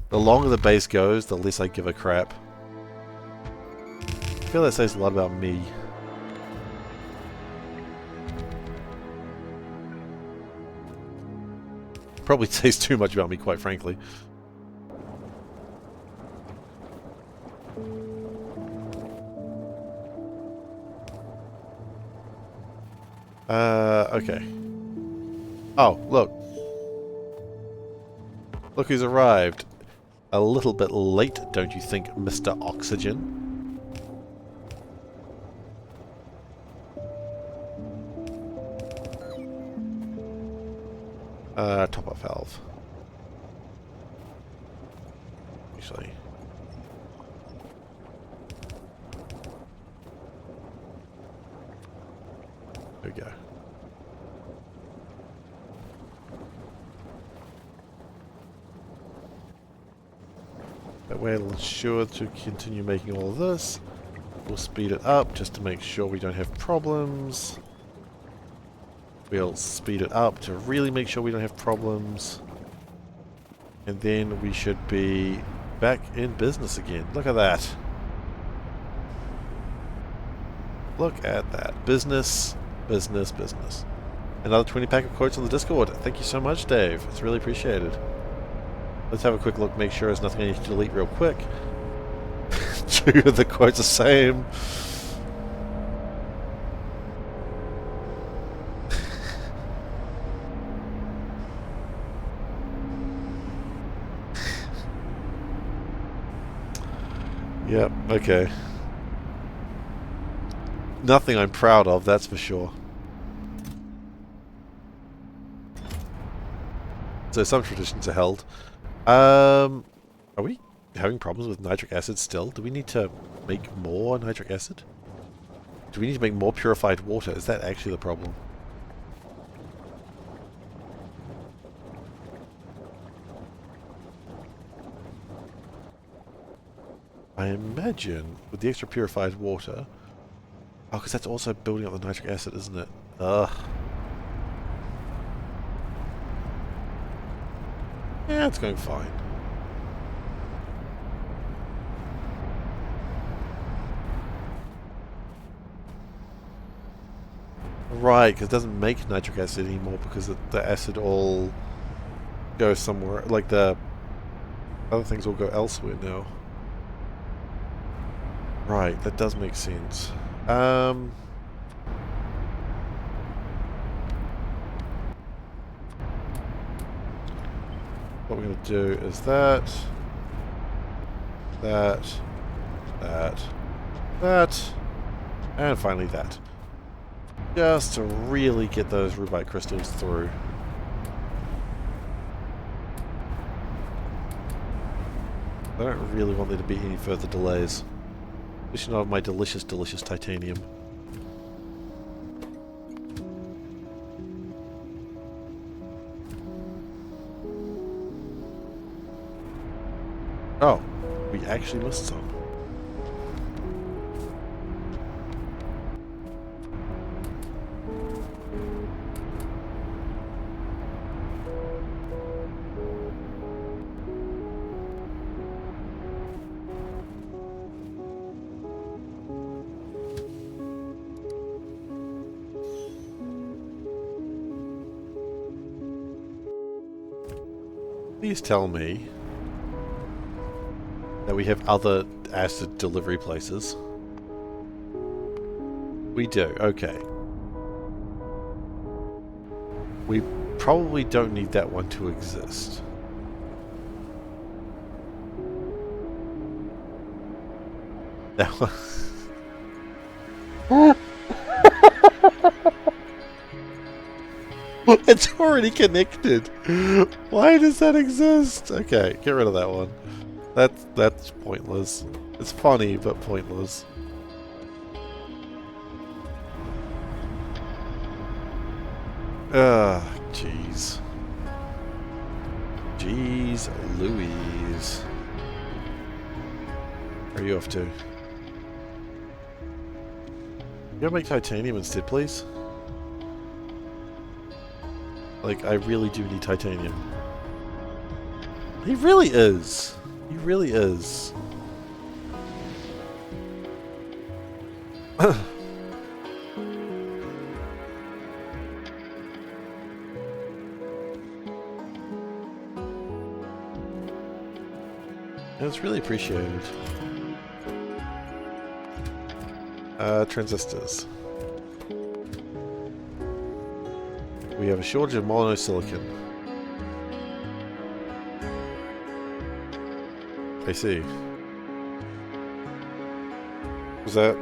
The longer the base goes, the less I give a crap. I feel that says a lot about me. Probably says too much about me, quite frankly. Okay. Oh, look. Look who's arrived. A little bit late, don't you think, Mr. Oxygen? Top-up valve. Actually. There we go. That way it'll ensure to continue making all of this. We'll speed it up just to make sure we don't have problems. We'll speed it up to really make sure we don't have problems. And then we should be back in business again. Look at that. Look at that. Business, business, business. Another 20 pack of quotes on the Discord. Thank you so much, Dave. It's really appreciated. Let's have a quick look, make sure there's nothing I need to delete real quick. Two of the quotes the same. Yep, okay. Nothing I'm proud of, that's for sure. So some traditions are held. Are we having problems with nitric acid still? Do we need to make more nitric acid? Do we need to make more purified water? Is that actually the problem? I imagine with the extra purified water... Oh, because that's also building up the nitric acid, isn't it? Ugh. Yeah, it's going fine. Right, because it doesn't make nitric acid anymore because the acid all goes somewhere. Like the other things all go elsewhere now. Right, that does make sense. What we're going to do is that, and finally that. Just to really get those rubite crystals through. I don't really want there to be any further delays. Especially not of my delicious, delicious titanium. Oh, we actually missed some. Please tell me that we have other acid delivery places. We do, okay. We probably don't need that one to exist. That one... It's already connected. Why does that exist? Okay, get rid of that one. That's pointless. It's funny, but pointless. Jeez. Jeez Louise. Where are you off to? You gotta make titanium instead, please? Like, I really do need titanium. He really is. He really is. It's really appreciated. Transistors. We have a shortage of monosilicon. I see. Is that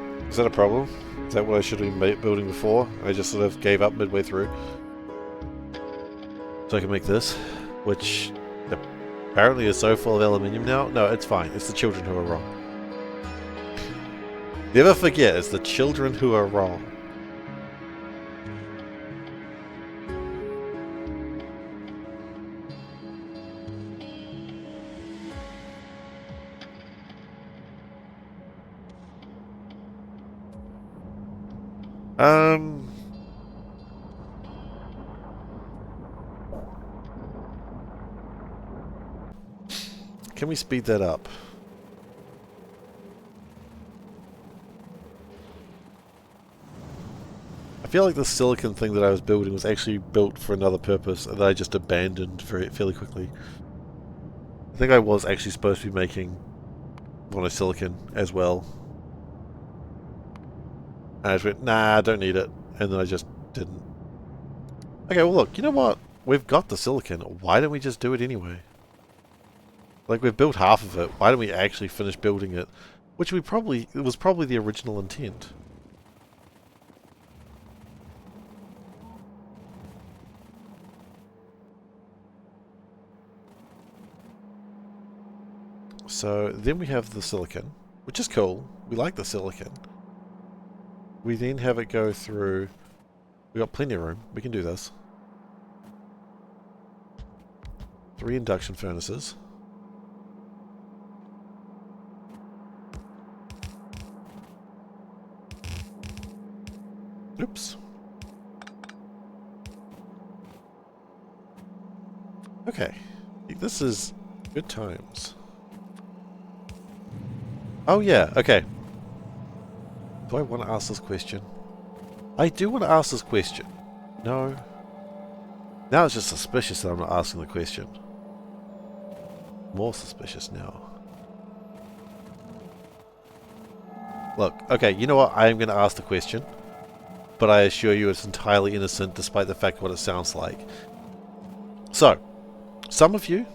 a problem? Is that what I should have been building before? I just sort of gave up midway through. So I can make this, which apparently is so full of aluminium now. No, it's fine. It's the children who are wrong. Never forget, it's the children who are wrong. Can we speed that up? I feel like the silicon thing that I was building was actually built for another purpose and that I just abandoned fairly quickly. I think I was actually supposed to be making monosilicon as well. And I just went, nah, I don't need it. And then I just didn't. Okay, well look, you know what? We've got the silicon. Why don't we just do it anyway? Like, we've built half of it. Why don't we actually finish building it? Which it was probably the original intent. So then we have the silicon, which is cool. We like the silicon. We then have it go through. We got plenty of room. We can do this. 3 induction furnaces. Oops. Okay. This is good times. Oh yeah, okay. Do I want to ask this question? I do want to ask this question. No. Now it's just suspicious that I'm not asking the question. More suspicious now. Look, okay, you know what? I am going to ask the question. But I assure you it's entirely innocent despite the fact of what it sounds like. So, some of you,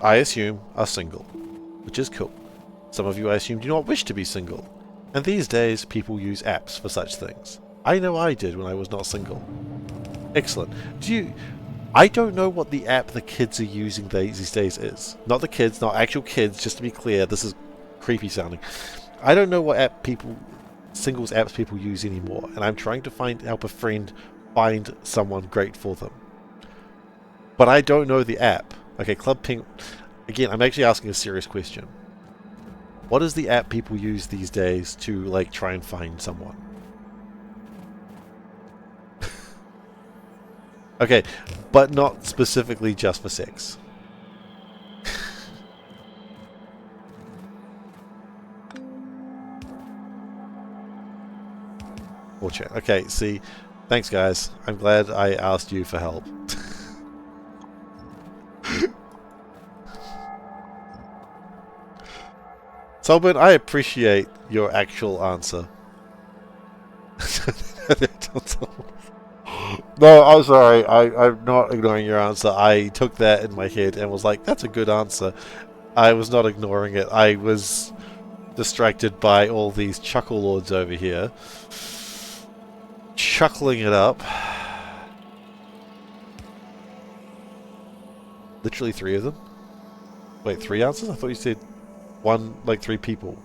I assume, are single, which is cool. Some of you, I assume, do not wish to be single. And these days, people use apps for such things. I know I did when I was not single. Excellent. I don't know what the app the kids are using these days is. Not the kids, not actual kids, just to be clear, this is creepy sounding. I don't know what app singles apps people use anymore, and I'm trying to help a friend find someone great for them. But I don't know the app. Okay, Club Ping... Again, I'm actually asking a serious question. What is the app people use these days to, like, try and find someone? Okay, but not specifically just for sex. Or chat. Okay, see, thanks guys. I'm glad I asked you for help. Solbert, I appreciate your actual answer. No, I'm sorry. I'm not ignoring your answer. I took that in my head and was like, that's a good answer. I was not ignoring it. I was distracted by all these chuckle lords over here. Chuckling it up. Literally 3 of them? Wait, 3 answers? I thought you said 1, like 3 people.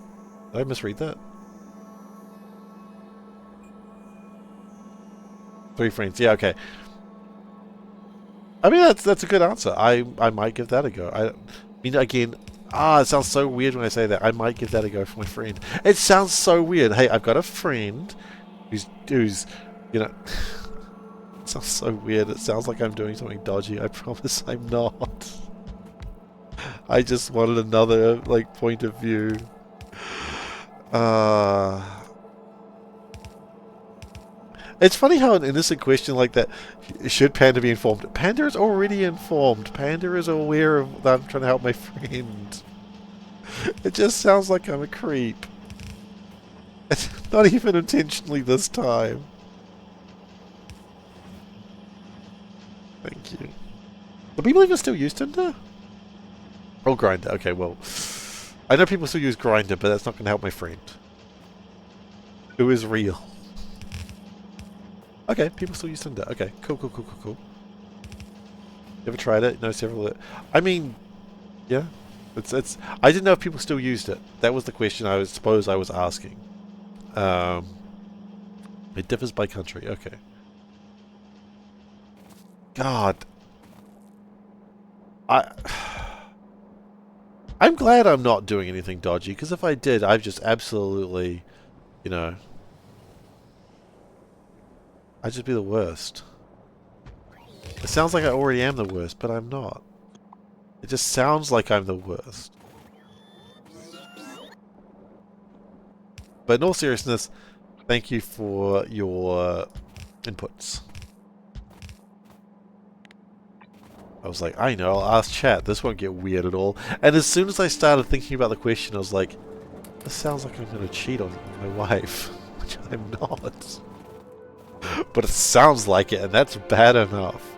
Did I misread that? 3 friends. Yeah, okay. I mean, that's a good answer. I might give that a go. I mean, again, it sounds so weird when I say that. I might give that a go for my friend. It sounds so weird. Hey, I've got a friend who's you know, it sounds so weird. It sounds like I'm doing something dodgy. I promise I'm not. I just wanted another like point of view. It's funny how an innocent question like that, should Panda be informed? Panda is already informed. Panda is aware of that I'm trying to help my friend. It just sounds like I'm a creep. It's not even intentionally this time. Thank you. Do people even still use Tinder? Oh, Grindr. Okay, well, I know people still use Grindr, but that's not going to help my friend. Who is real. Okay, people still use Tinder. Okay, cool. You ever tried it? No, several. I mean, yeah, it's. I didn't know if people still used it. That was the question I suppose I was asking. It differs by country. Okay. God, I'm glad I'm not doing anything dodgy, because if I did, I've just absolutely, you know, I'd just be the worst. It sounds like I already am the worst, but I'm not. It just sounds like I'm the worst. But in all seriousness, thank you for your inputs. I was like, I know, I'll ask chat. This won't get weird at all. And as soon as I started thinking about the question, I was like, this sounds like I'm going to cheat on my wife. Which I'm not. But it sounds like it, and that's bad enough.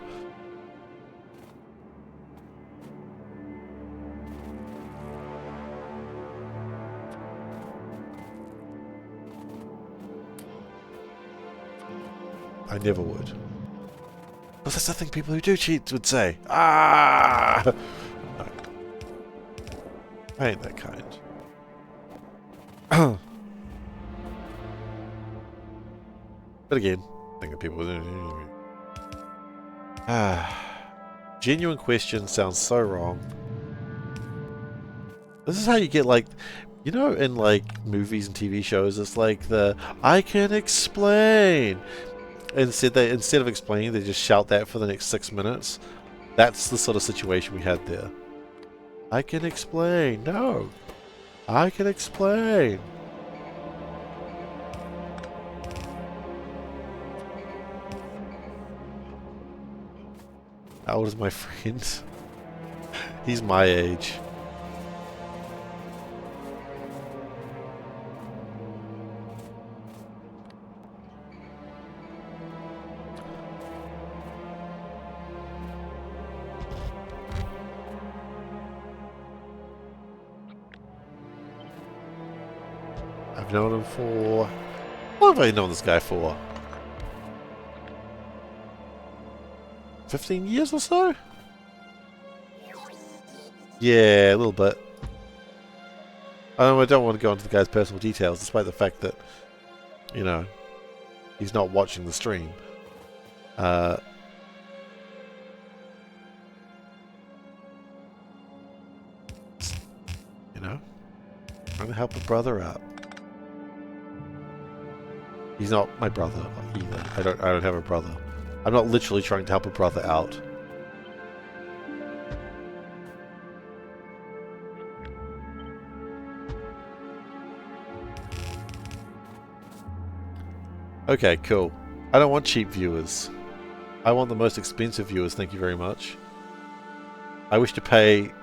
I never would. Because that's the thing people who do cheat would say. Ah! No. I ain't that kind. But again, I think that people... Genuine question sounds so wrong. This is how you get, like... You know, in, like, movies and TV shows, it's like the... I can explain! Instead of explaining, they just shout that for the next 6 minutes. That's the sort of situation we had there. I can explain. No. I can explain. How old is my friend? He's my age. I've known him for... What have I known this guy for? 15 years or so? Yeah, a little bit. I don't want to go into the guy's personal details, despite the fact that, you know, he's not watching the stream. You know, trying to help a brother out. He's not my brother either. I don't have a brother. I'm not literally trying to help a brother out. Okay, cool. I don't want cheap viewers. I want the most expensive viewers, thank you very much. I wish to pay... Can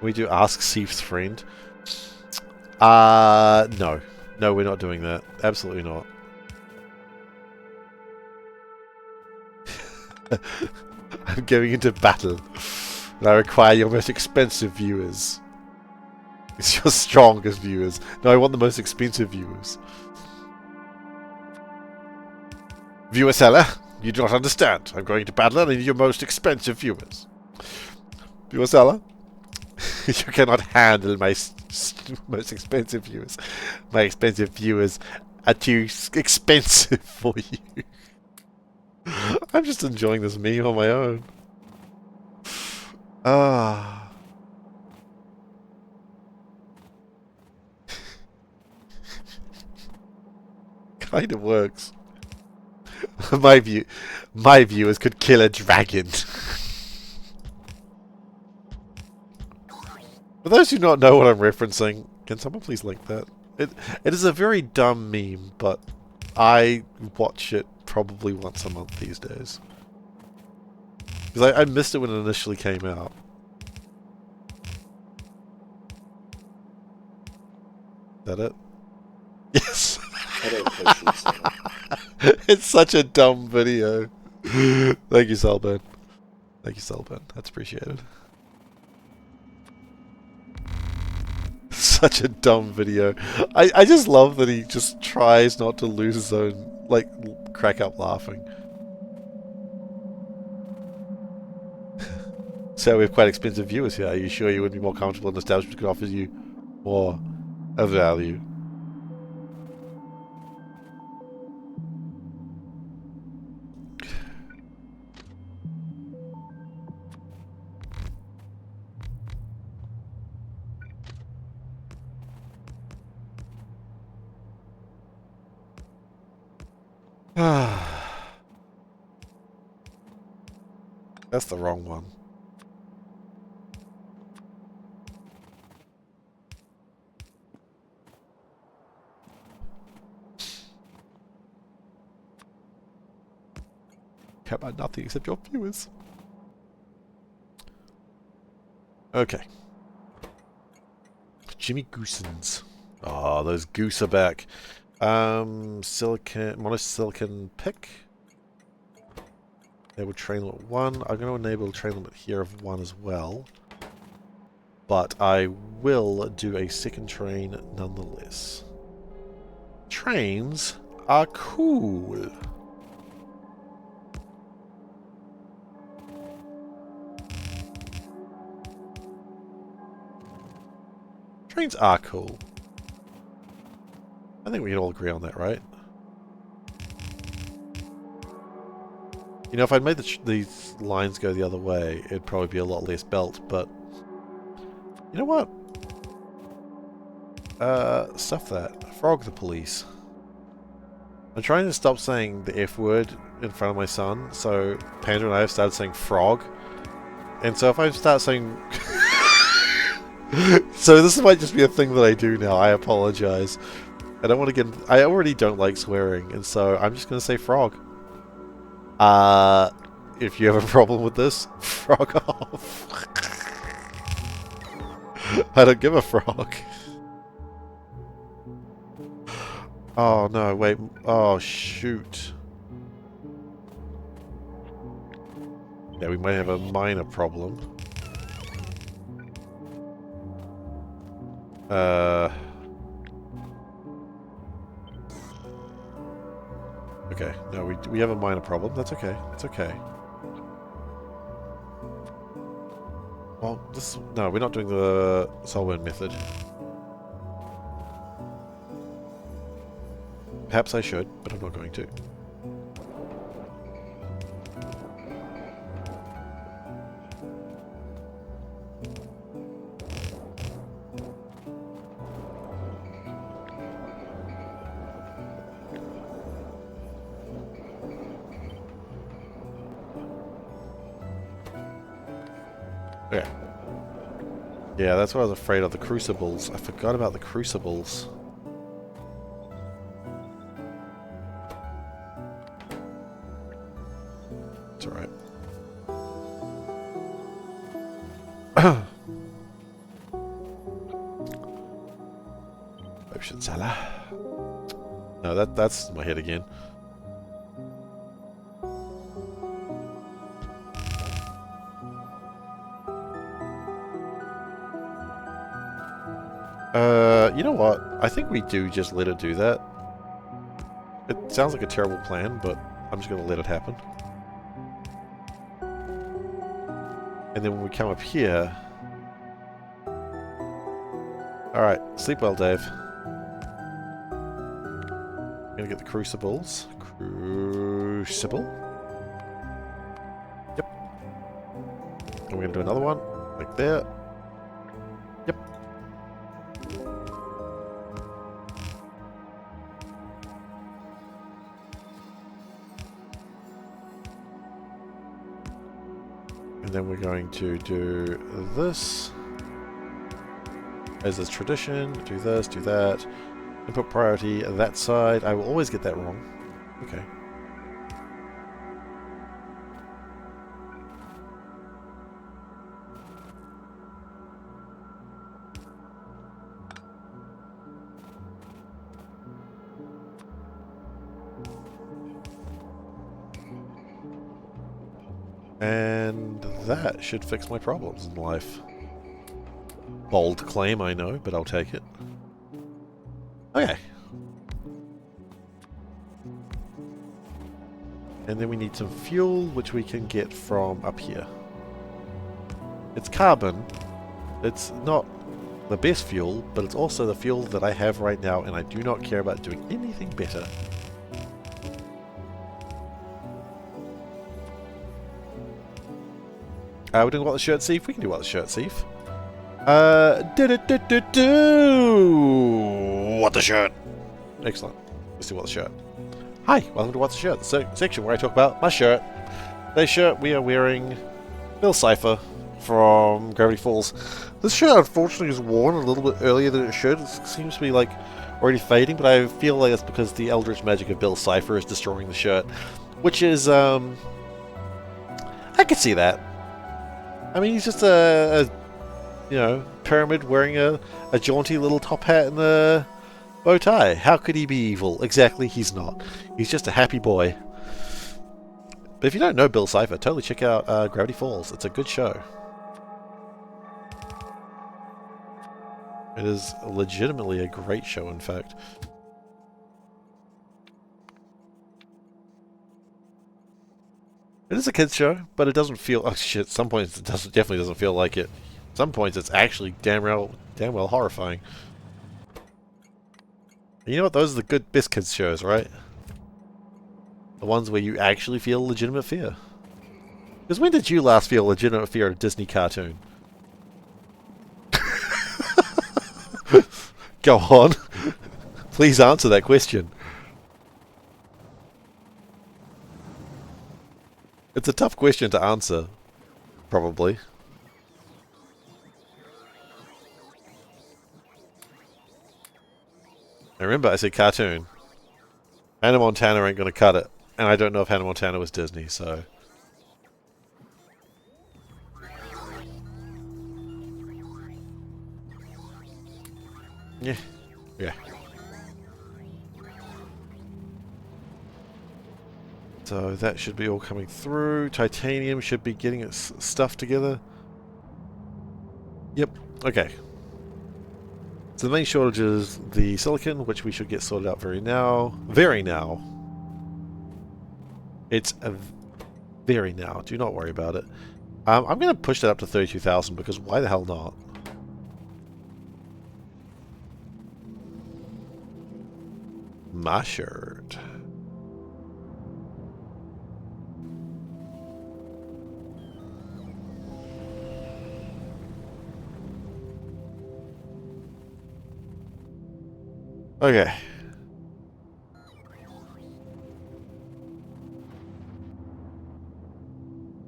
we do Ask Seif's friend? No. No, we're not doing that. Absolutely not. I'm going into battle. And I require your most expensive viewers. It's your strongest viewers. No, I want the most expensive viewers. Viewer seller, you do not understand. I'm going to battle and I need your most expensive viewers. Viewer seller, you cannot handle my most expensive viewers. My expensive viewers are too expensive for you. I'm just enjoying this meme on my own. Ah. Kind of works. my viewers could kill a dragon. For those who not know what I'm referencing, can someone please link that? It is a very dumb meme, but I watch it probably once a month these days. Because I missed it when it initially came out. Is that it? Yes! I don't think so. It's such a dumb video. Thank you, Salban. Thank you, Salban. That's appreciated. Such a dumb video. I just love that he just tries not to lose his own, like, crack up laughing. So we have quite expensive viewers here. Are you sure you wouldn't be more comfortable in an establishment that could offer you more of value? That's the wrong one. Care about nothing except your viewers. Okay. Jimmy Goosens. Oh, those goose are back. Silicon, monosilicon pick. Enable train limit 1. I'm going to enable train limit here of 1 as well. But I will do a second train nonetheless. Trains are cool. Trains are cool. I think we can all agree on that, right? You know, if I'd made these lines go the other way, it'd probably be a lot less belt, but... You know what? Stuff that. Frog the police. I'm trying to stop saying the F word in front of my son, so Panda and I have started saying frog. And so if I start saying... So this might just be a thing that I do now, I apologize. I don't want to get... I already don't like swearing, and so I'm just going to say frog. If you have a problem with this, frog off. I don't give a frog. Oh no, wait. Oh shoot. Yeah, we might have a minor problem. Okay, no, we have a minor problem. That's okay. It's okay. Well, no, we're not doing the Solburn method. Perhaps I should, but I'm not going to. Yeah. Yeah, that's what I was afraid of, the crucibles. I forgot about the crucibles. It's alright. Ocean Salah. No, that's my head again. You know what? I think we do just let it do that. It sounds like a terrible plan, but I'm just going to let it happen. And then when we come up here... Alright, sleep well, Dave. I'm going to get the crucibles. Crucible. Yep. And we're going to do another one. Like that. Yep. And then we're going to do this. As is tradition, do this, do that. Input priority that side. I will always get that wrong. Okay. And that should fix my problems in life. Bold claim, I know, but I'll take it. Okay. And then we need some fuel, which we can get from up here. It's carbon. It's not the best fuel, but it's also the fuel that I have right now, and I do not care about doing anything better. We're doing what the shirt Seif? We can do what the shirt Seif. What the shirt? Excellent. Let's do what the shirt. Hi, welcome to What's the Shirt, the section where I talk about my shirt. Today's shirt we are wearing Bill Seifer from Gravity Falls. This shirt unfortunately is worn a little bit earlier than it should. It seems to be like already fading, but I feel like it's because the eldritch magic of Bill Seifer is destroying the shirt. Which is, I could see that. I mean, he's just a you know, pyramid wearing a jaunty little top hat and a bow tie. How could he be evil? Exactly, he's not. He's just a happy boy. But if you don't know Bill Seifer, totally check out Gravity Falls. It's a good show. It is legitimately a great show, in fact. It is a kids show, but it doesn't feel... Oh shit, some points it definitely doesn't feel like it. Some points it's actually damn well horrifying. And you know what? Those are the good best kids shows, right? The ones where you actually feel legitimate fear. Because when did you last feel legitimate fear of a Disney cartoon? Go on. Please answer that question. It's a tough question to answer, probably. And remember, I said cartoon. Hannah Montana ain't gonna cut it. And I don't know if Hannah Montana was Disney, so... Yeah. Yeah. So that should be all coming through. Titanium should be getting its stuff together. Yep. Okay. So the main shortage is the silicon, which we should get sorted out very now. It's a very now. Do not worry about it. I'm going to push that up to 32,000 because why the hell not? My shirt. Okay.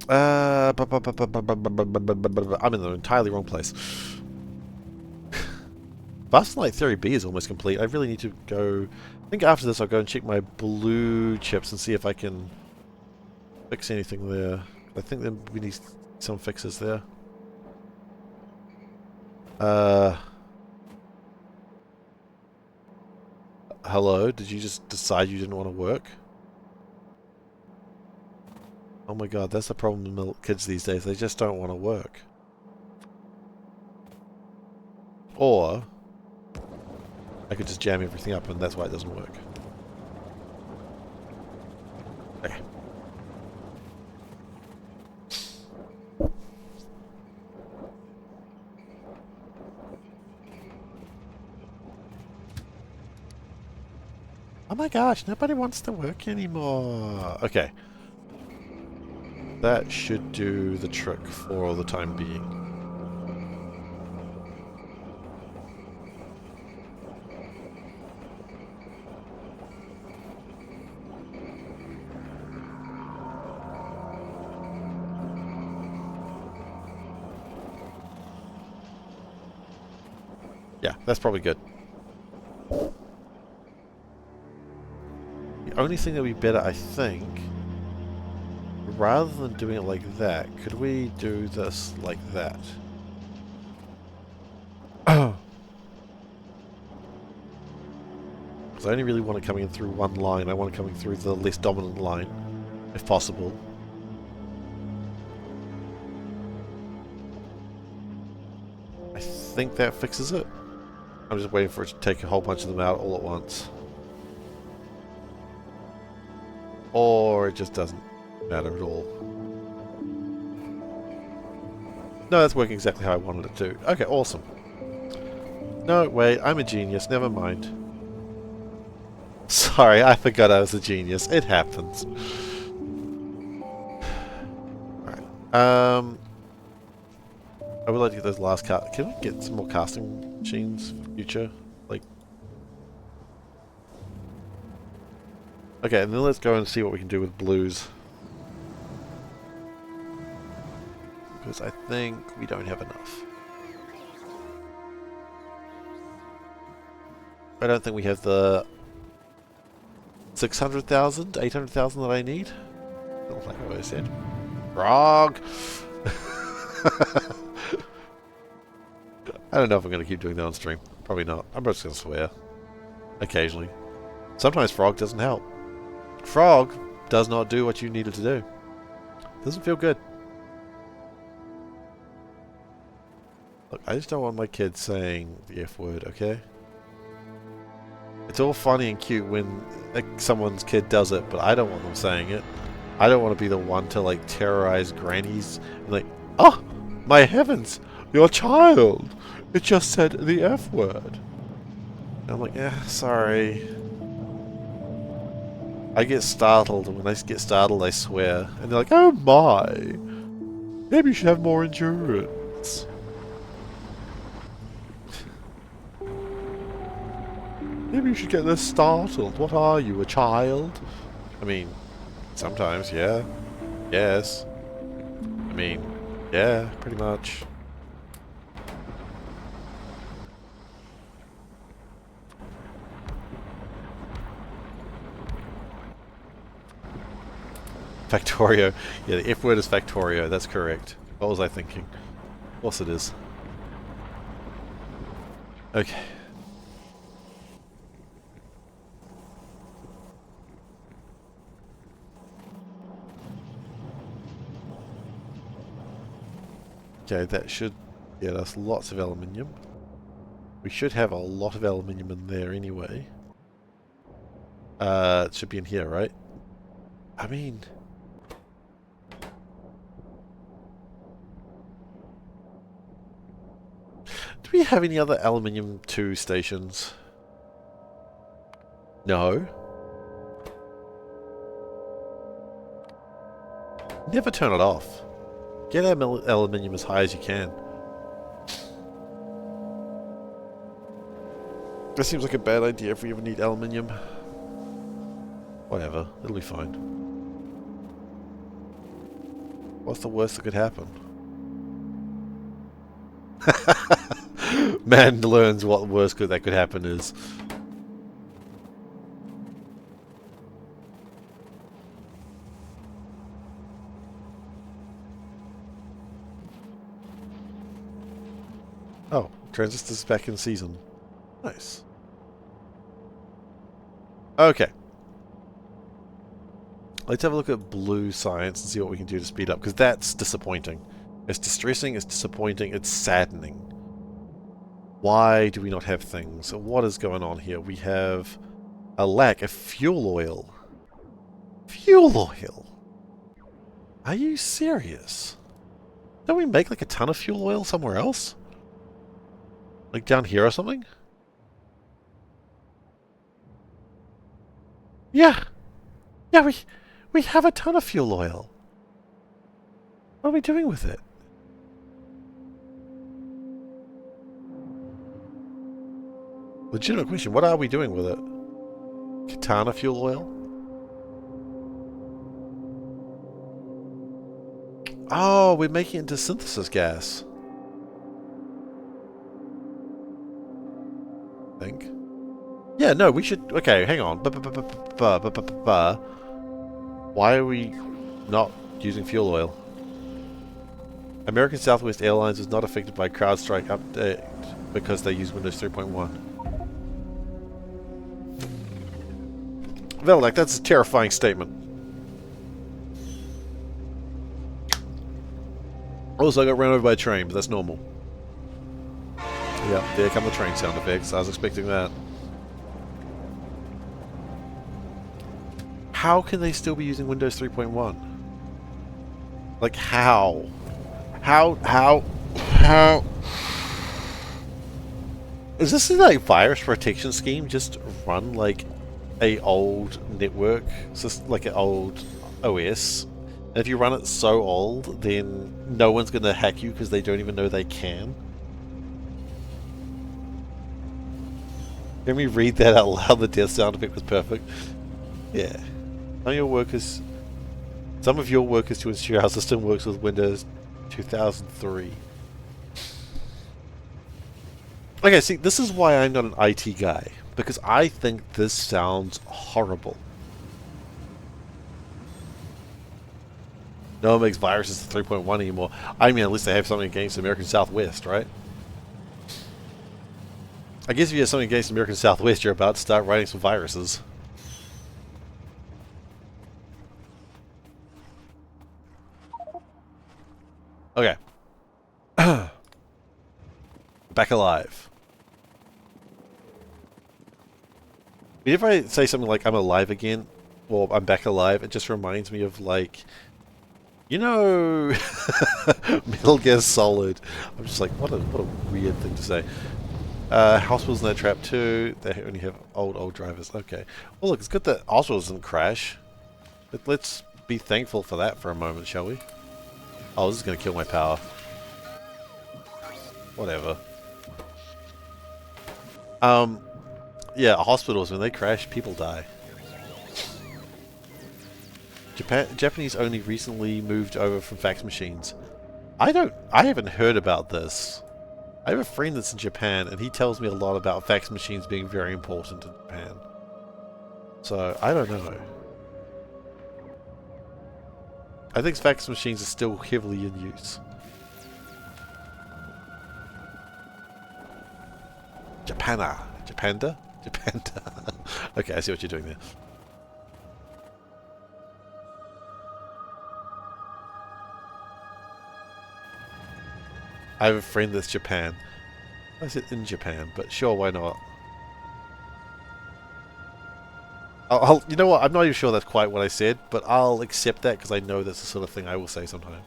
I'm in the entirely wrong place. Fast Light Theory B is almost complete. I really need to go... I think after this I'll go and check my blue chips and see if I can fix anything there. I think that we need some fixes there. Hello? Did you just decide you didn't want to work? Oh my god, that's the problem with kids these days. They just don't want to work. Or... I could just jam everything up and that's why it doesn't work. Okay. Oh my gosh, nobody wants to work anymore. Okay. That should do the trick for the time being. Yeah, that's probably good. The only thing that would be better, I think, rather than doing it like that, could we do this like that? Because I only really want it coming in through one line. I want it coming through the less dominant line, if possible. I think that fixes it. I'm just waiting for it to take a whole bunch of them out all at once. Or it just doesn't matter at all. No, that's working exactly how I wanted it to. Okay, awesome. No, wait, I'm a genius. Never mind. Sorry, I forgot I was a genius. It happens. Alright. I would like to get those last cast. Can we get some more casting machines for future? Like. Okay, and then let's go and see what we can do with blues. Because I think we don't have enough. I don't think we have the 600,000, 800,000 that I need. Like I always said. Frog! I don't know if I'm going to keep doing that on stream. Probably not. I'm just going to swear. Occasionally. Sometimes frog doesn't help. Frog does not do what you need it to do. Doesn't feel good. Look, I just don't want my kids saying the F word, okay? It's all funny and cute when someone's kid does it, but I don't want them saying it. I don't want to be the one to like terrorize grannies and like, oh, my heavens, your child! It just said the F word. And I'm like, yeah, sorry. I get startled, and when I get startled, I swear. And they're like, oh my! Maybe you should have more endurance. Maybe you should get this startled. What are you, a child? I mean, sometimes, yeah. Yes. I mean, yeah, pretty much. Factorio. Yeah, the F word is Factorio, that's correct. What was I thinking? Of course it is. Okay. Okay, that should get us lots of aluminium. We should have a lot of aluminium in there anyway. It should be in here, right? I mean... do we have any other aluminium 2 stations? No. Never turn it off. Get aluminium as high as you can. That seems like a bad idea if we ever need aluminium. Whatever, it'll be fine. What's the worst that could happen? Man learns what the worst that could happen is. Oh, transistors back in season. Nice. Okay. Let's have a look at blue science and see what we can do to speed up, because that's disappointing. It's distressing, it's disappointing, it's saddening. Why do we not have things? What is going on here? We have a lack of fuel oil. Fuel oil? Are you serious? Don't we make like a ton of fuel oil somewhere else? Like down here or something? Yeah. Yeah, we have a ton of fuel oil. What are we doing with it? Legitimate question. What are we doing with it? Katana fuel oil? Oh, we're making it into synthesis gas. I think. Yeah, no, we should... Okay, hang on. Why are we not using fuel oil? American Southwest Airlines is not affected by CrowdStrike update because they use Windows 3.1. Veldak, that's a terrifying statement. Also, I got run over by a train, but that's normal. Yeah, there come the train sound effects. I was expecting that. How can they still be using Windows 3.1? Like, how? How? Is this like virus protection scheme just run like a old network? It's just like an old OS. And if you run it so old, then no one's going to hack you because they don't even know they can. Can we read that out loud? The death sound effect was perfect. Yeah. Some of your work is to ensure our system works with Windows 2003. Okay, see, this is why I'm not an IT guy. Because I think this sounds horrible. No one makes viruses to 3.1 anymore. I mean, at least they have something against American Southwest, right? I guess if you have something against American Southwest, you're about to start writing some viruses. Okay. Back alive. Whenever I say something like I'm alive again, or I'm back alive, it just reminds me of like, you know, Metal Gear Solid. I'm just like, what a weird thing to say. Hospital's in that trap too. They only have old drivers. Okay. Well, look, it's good that Hospital doesn't crash. Let's be thankful for that for a moment, shall we? Oh, this is going to kill my power. Whatever. Yeah, hospitals, when they crash, people die. Japanese only recently moved over from fax machines. I haven't heard about this. I have a friend that's in Japan, and he tells me a lot about fax machines being very important in Japan. So, I don't know. I think fax machines are still heavily in use. Japana. Japanda? Japanda. Okay, I see what you're doing there. I have a friend that's Japan. I said in Japan, but sure, why not? You know what? I'm not even sure that's quite what I said, but I'll accept that because I know that's the sort of thing I will say sometime.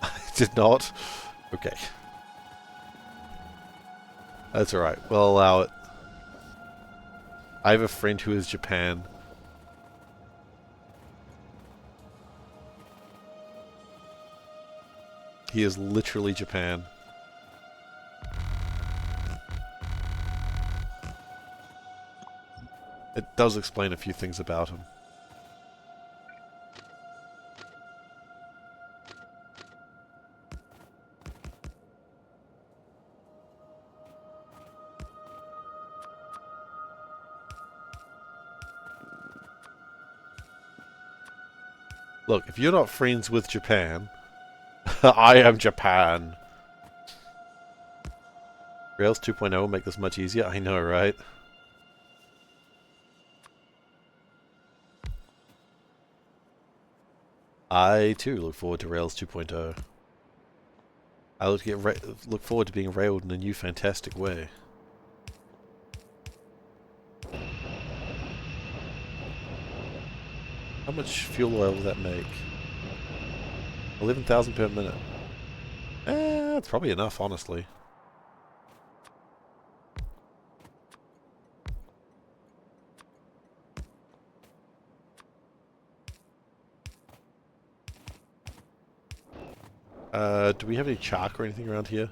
I did not? Okay. That's alright. We'll allow it. I have a friend who is Japan. He is literally Japan. It does explain a few things about him. Look, if you're not friends with Japan, I am Japan. Rails 2.0 will make this much easier. I know, right? I too look forward to Rails 2.0. I look forward to being railed in a new fantastic way. How much fuel oil will that make? 11,000 per minute. That's probably enough, honestly. Do we have any chalk or anything around here?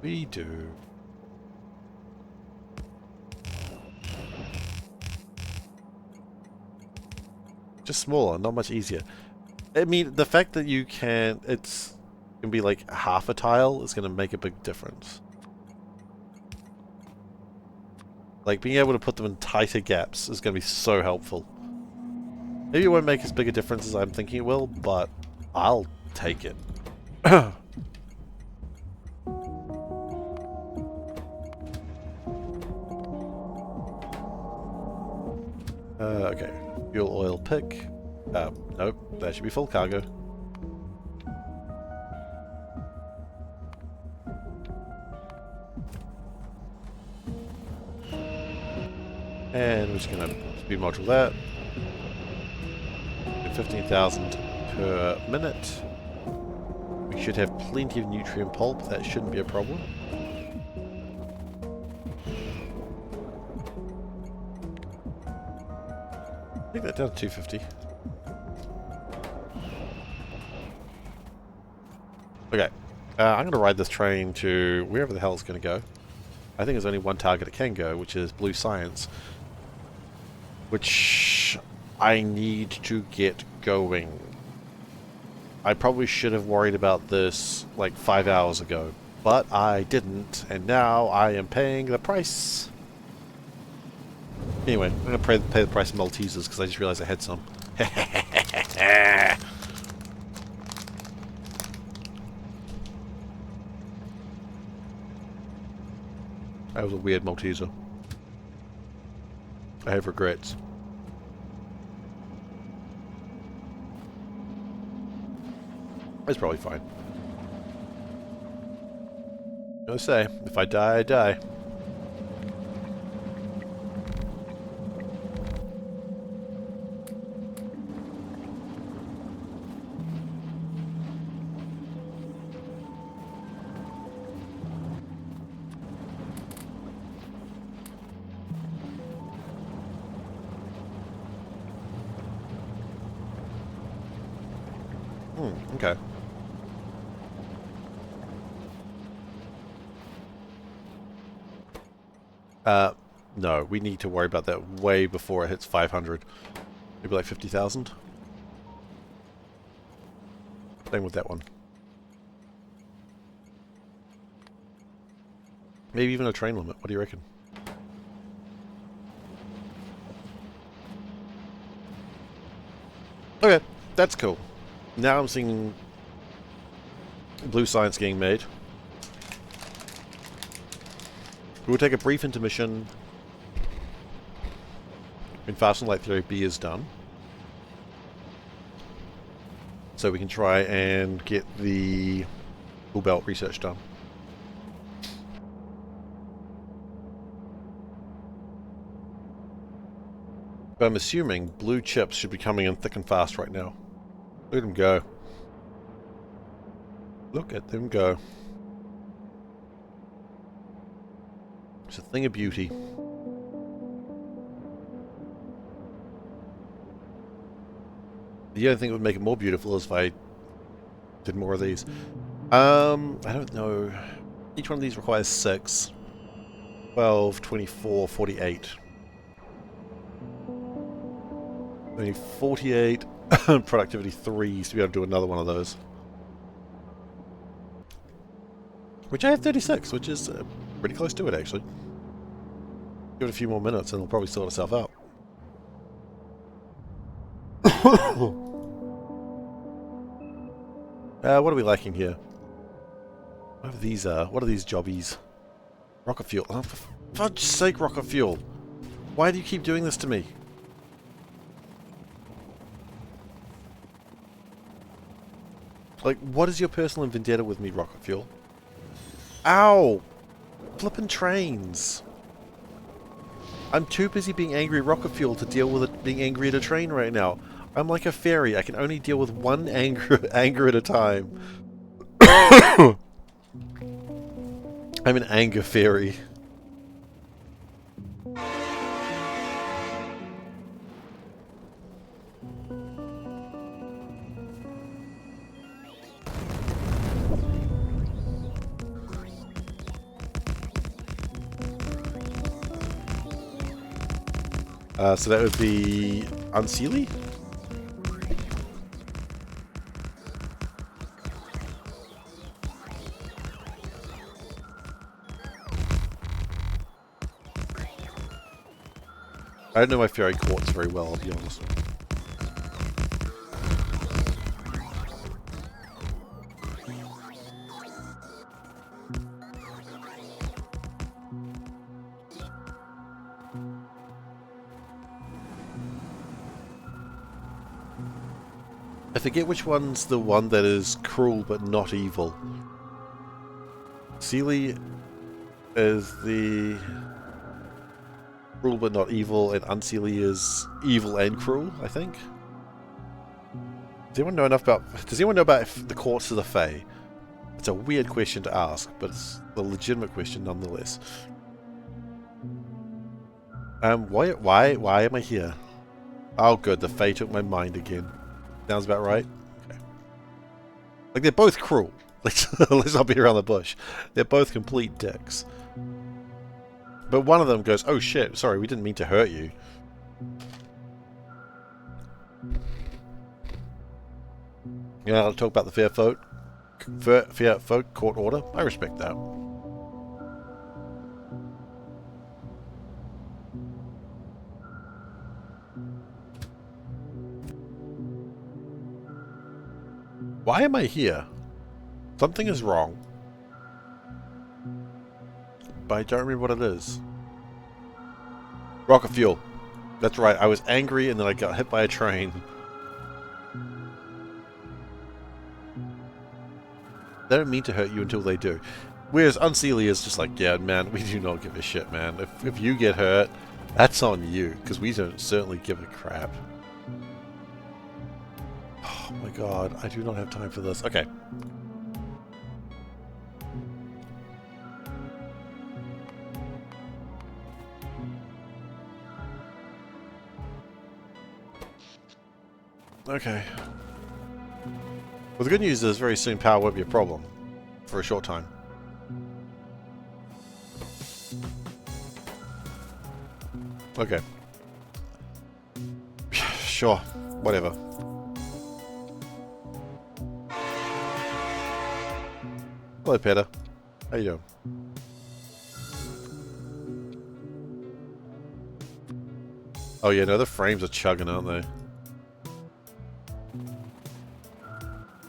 We do. Just smaller, not much easier. I mean, the fact that you can be like half a tile is going to make a big difference. Like, being able to put them in tighter gaps is going to be so helpful. Maybe it won't make as big a difference as I'm thinking it will, but I'll take it. Okay. Fuel oil pick. Nope, that should be full cargo. And we're just going to speed module that. 15,000 per minute. We should have plenty of nutrient pulp. That shouldn't be a problem. Take that down to 250. Okay. I'm going to ride this train to wherever the hell it's going to go. I think there's only one target it can go, which is Blue Science. Which I need to get going. I probably should have worried about this like 5 hours ago, but I didn't, and now I am paying the price. Anyway, I'm going to pay the price of Maltesers because I just realized I had some. That was a weird Malteser. I have regrets. It's probably fine. I was gonna say, if I die, I die. Okay. No, we need to worry about that way before it hits 500. Maybe like 50,000. Same with that one. Maybe even a train limit. What do you reckon? Okay, that's cool. Now I'm seeing Blue Science getting made. We'll take a brief intermission when Fast and Light Theory B is done. So we can try and get the Full Belt research done. But I'm assuming blue chips should be coming in thick and fast right now. Look at them go. Look at them go. It's a thing of beauty. The only thing that would make it more beautiful is if I did more of these. I don't know. Each one of these requires 6. 12, 24, 48. Only 48 productivity 3s to be able to do another one of those. Which I have 36, which is pretty close to it actually. Give it a few more minutes and it'll probably sort itself out. What are we liking here? What are these jobbies? Rocket fuel. Oh, for fudge's sake, rocket fuel. Why do you keep doing this to me? Like, what is your personal vendetta with me, rocket fuel? Ow! Flippin' trains. I'm too busy being angry at rocket fuel to deal with it being angry at a train right now. I'm like a fairy. I can only deal with one anger at a time. I'm an anger fairy. So that would be Unseelie? I don't know my fairy courts very well, I'll be honest. I forget which one's the one that is cruel but not evil. Sealy is the cruel but not evil, and Unseelie is evil and cruel, I think. Does anyone know about the courts of the Fae? It's a weird question to ask, but it's a legitimate question nonetheless. Why am I here? Oh good, the Fae took my mind again. Sounds about right. Okay. Like, they're both cruel. Let's not beat around the bush. They're both complete dicks. But one of them goes, oh shit, sorry, we didn't mean to hurt you. You know how to talk about the fair folk court order? I respect that. Why am I here? Something is wrong. But I don't remember what it is. Rocket fuel. That's right, I was angry and then I got hit by a train. They don't mean to hurt you until they do. Whereas Unseelie is just like, yeah, man, we do not give a shit, man. If you get hurt, that's on you, because we don't certainly give a crap. Oh my god, I do not have time for this. Okay. Okay. Well, the good news is very soon power won't be a problem. For a short time. Okay. Sure. Whatever. Hello, Peter. How you doing? Oh yeah, no, the frames are chugging, aren't they?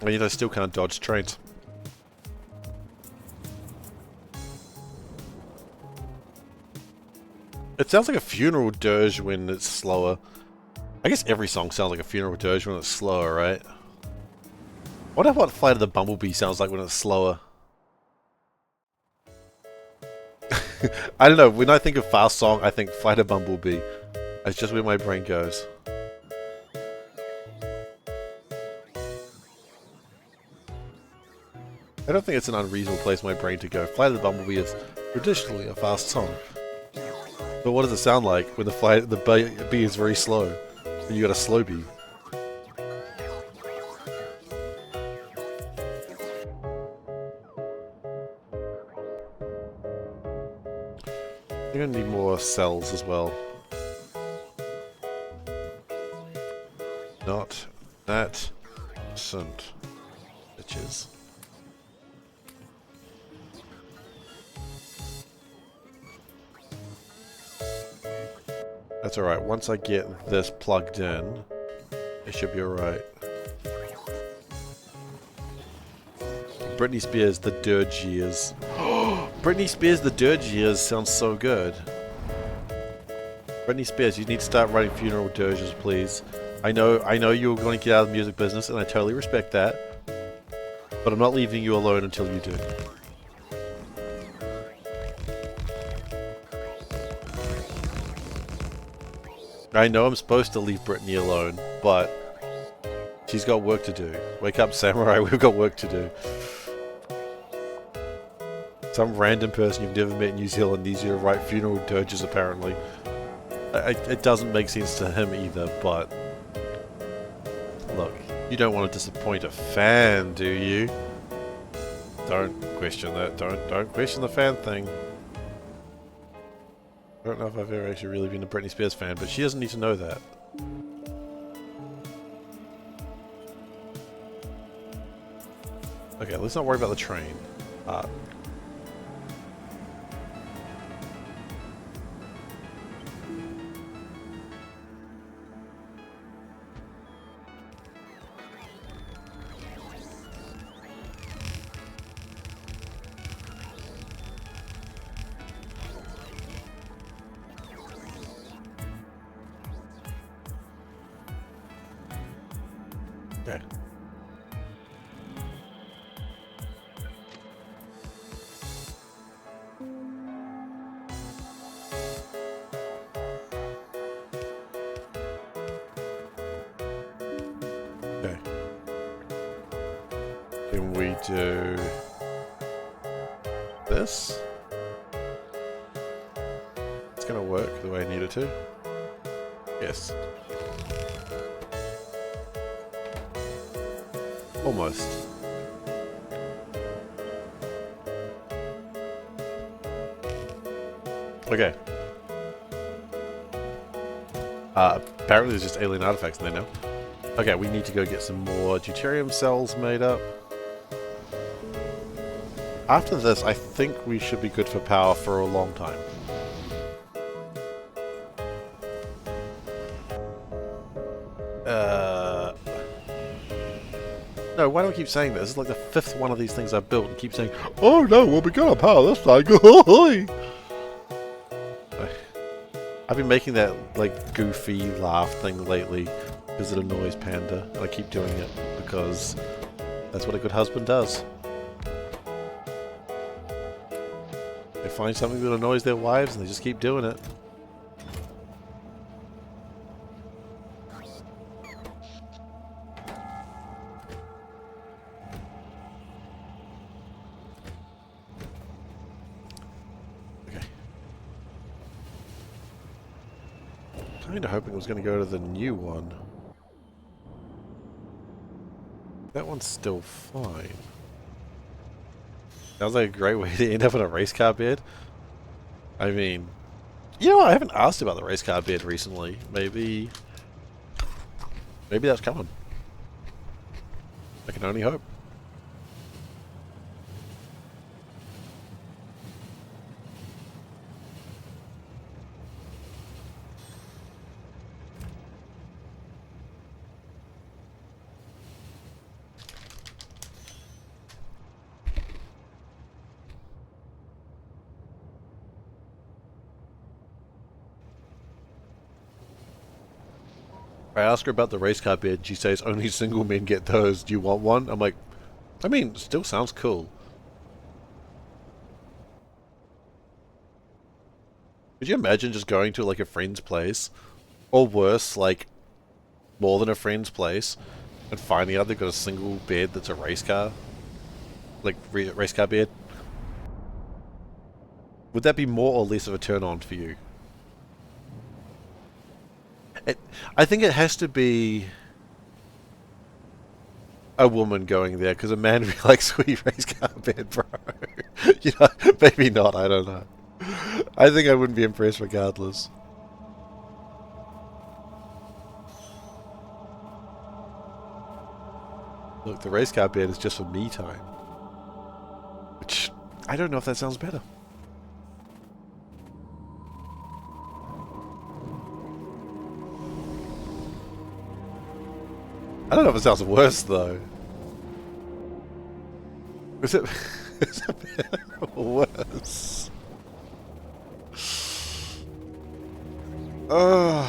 And yet I still can't dodge trains. It sounds like a funeral dirge when it's slower. I guess every song sounds like a funeral dirge when it's slower, right? I wonder what Flight of the Bumblebee sounds like when it's slower. I don't know, when I think of fast song, I think Flight of Bumblebee. That's just where my brain goes. I don't think it's an unreasonable place for my brain to go. Flight of the Bumblebee is traditionally a fast song. But what does it sound like when the bee is very slow? And you got a slow bee. You're gonna need more cells as well. Not that sunt, bitches. That's alright, once I get this plugged in, it should be alright. Britney Spears, The Dirge Years. Britney Spears, The Dirge Years sounds so good. Britney Spears, you need to start writing funeral dirges, please. I know you're going to get out of the music business, and I totally respect that. But I'm not leaving you alone until you do. I know I'm supposed to leave Brittany alone, but she's got work to do. Wake up, Samurai, we've got work to do. Some random person you've never met in New Zealand needs you to write funeral dirges, apparently. It doesn't make sense to him either, but... Look, you don't want to disappoint a fan, do you? Don't question that. Don't question the fan thing. I don't know if I've ever actually really been a Britney Spears fan, but she doesn't need to know that. Okay, let's not worry about the train. Okay. Okay. Can we do this? It's gonna work the way I need it to. Yes. Almost. Okay. Apparently there's just alien artifacts in there now. Okay, we need to go get some more deuterium cells made up. After this, I think we should be good for power for a long time. No, why do I keep saying this? This is like the 5th one of these things I've built and keep saying, oh no, we'll be good on power this time. I've been making that like goofy laugh thing lately because it annoys Panda, and I keep doing it because that's what a good husband does. They find something that annoys their wives and they just keep doing it. Kind of hoping it was going to go to the new one. That one's still fine. Sounds like a great way to end up in a race car bed. I mean, you know what? I haven't asked about the race car bed recently. Maybe that's coming. I can only hope. I ask her about the race car bed. She says only single men get those. Do you want one? I'm like, I mean, still sounds cool. Could you imagine just going to like a friend's place, or worse, like more than a friend's place, and finding out they've got a single bed that's a race car, like race car bed? Would that be more or less of a turn on for you? I think it has to be a woman going there, because a man would be like, sweet race car bed, bro. You know, maybe not, I don't know. I think I wouldn't be impressed regardless. Look, the race car bed is just for me time. Which, I don't know if that sounds better. I don't know if it sounds worse, though. Is it better or worse? The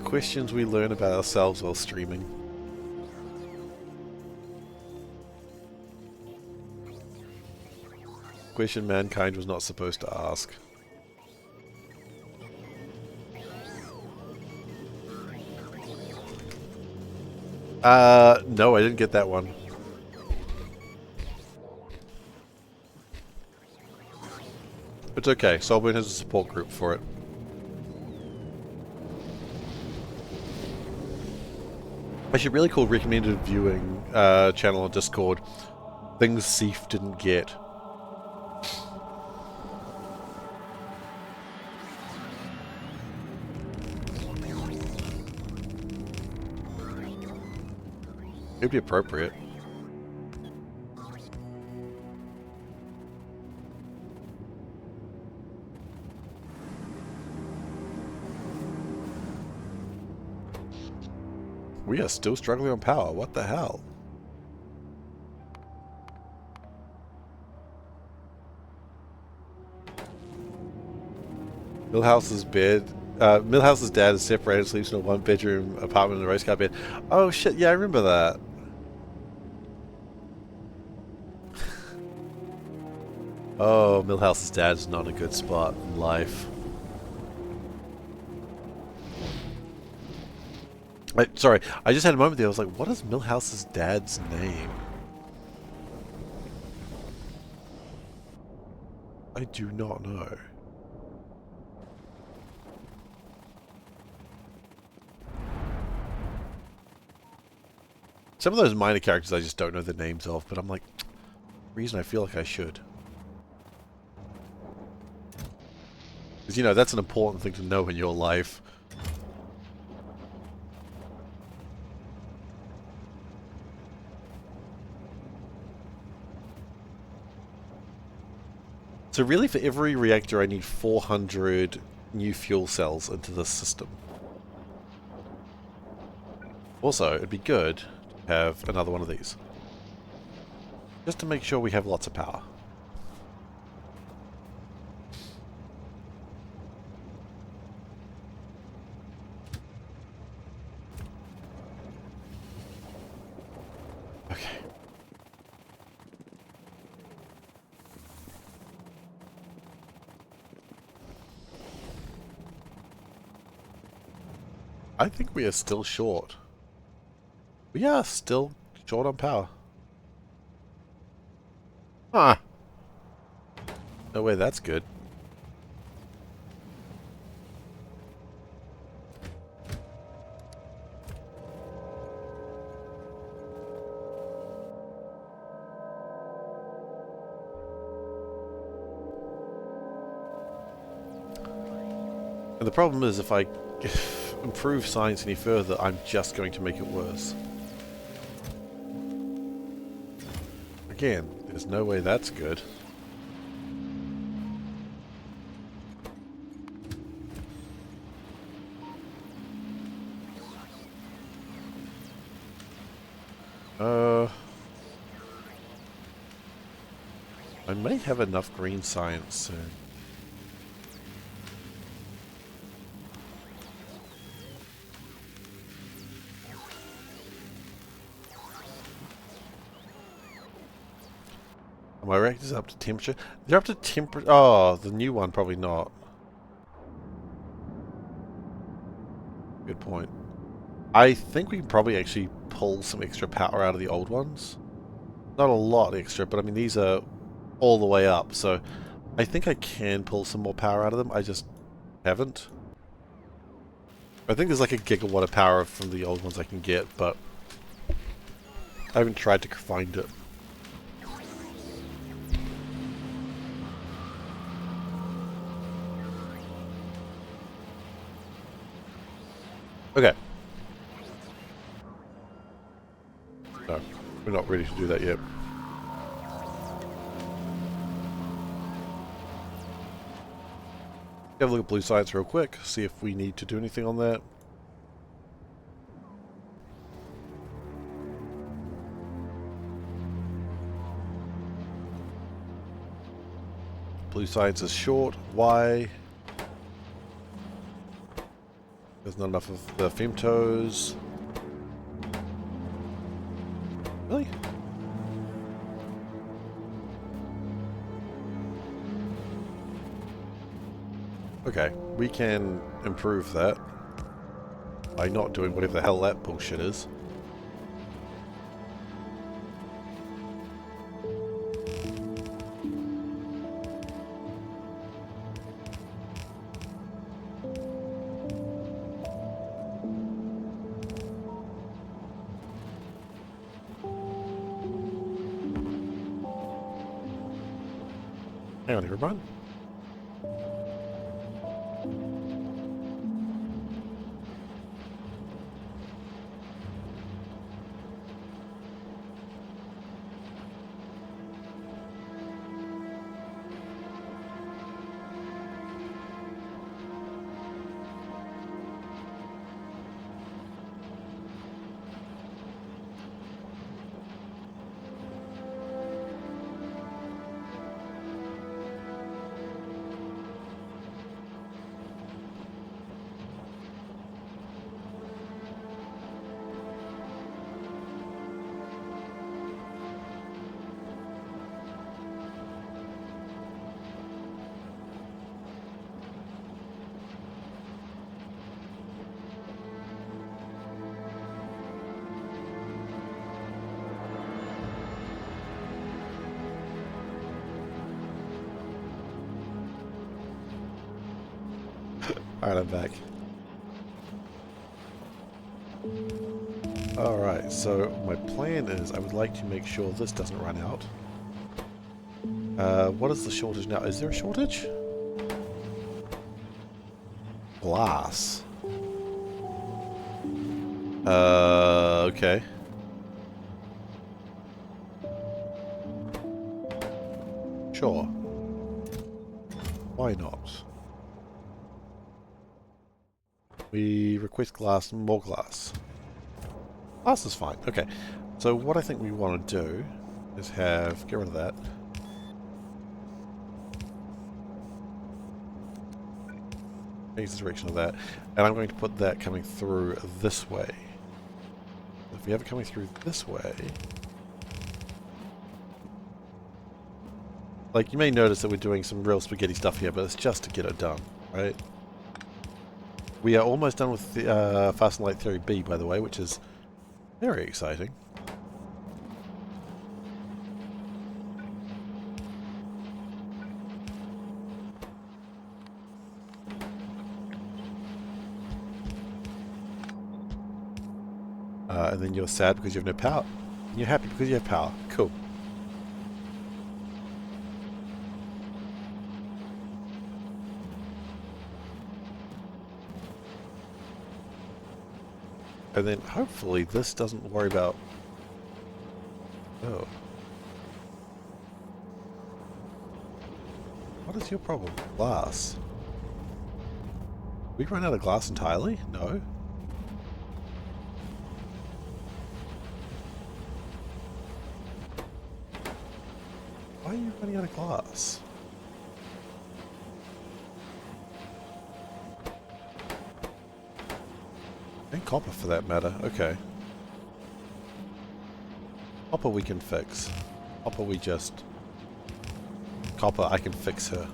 questions we learn about ourselves while streaming. Question mankind was not supposed to ask. No, I didn't get that one. It's okay, Solburn has a support group for it. Actually, really cool recommended viewing channel on Discord. Things Seif didn't get. It'd be appropriate. We are still struggling on power. What the hell? Millhouse's bed Milhouse's dad is separated, sleeps in a one-bedroom apartment in a race car bed. Oh shit! Yeah, I remember that. Oh, Milhouse's dad's not a good spot in life. Sorry, I just had a moment there. I was like, what is Milhouse's dad's name? I do not know. Some of those minor characters I just don't know the names of, but I'm like, reason I feel like I should. Because, you know, that's an important thing to know in your life. So really, for every reactor, I need 400 new fuel cells into this system. Also, it'd be good to have another one of these. Just to make sure we have lots of power. Okay. I think we are still short. We are still short on power. Huh. No way that's good. And the problem is if I improve science any further, I'm just going to make it worse. Again, there's no way that's good. I may have enough green science soon. Are my reactors up to temperature? They're up to temperature. Oh, the new one probably not. Good point. I think we can probably actually pull some extra power out of the old ones. Not a lot extra, but I mean these are all the way up, so I think I can pull some more power out of them. I just haven't. I think there's like a gigawatt of power from the old ones I can get, but I haven't tried to find it. Okay. No, we're not ready to do that yet. Have a look at blue science real quick, see if we need to do anything on that. Blue science is short. Why? There's not enough of the femtos. Really? Okay, we can improve that by not doing whatever the hell that bullshit is. Hang on, everyone. Alright, I'm back. Alright, so my plan is I would like to make sure this doesn't run out. What is the shortage now? Is there a shortage? Glass. Okay. Sure. Why not? We request glass, more glass. Glass is fine. Okay. So what I think we want to do is get rid of that. Change the direction of that. And I'm going to put that coming through this way. If we have it coming through this way... Like, you may notice that we're doing some real spaghetti stuff here, but it's just to get it done, right? We are almost done with the Fast and Light Theory B, by the way, which is very exciting. And then you're sad because you have no power. And you're happy because you have power. Cool. And then hopefully this doesn't worry about... Oh. What is your problem? Glass. We run out of glass entirely? No. Why are you running out of glass? And copper for that matter, okay. Copper we can fix. Copper we just... Copper, I can fix her.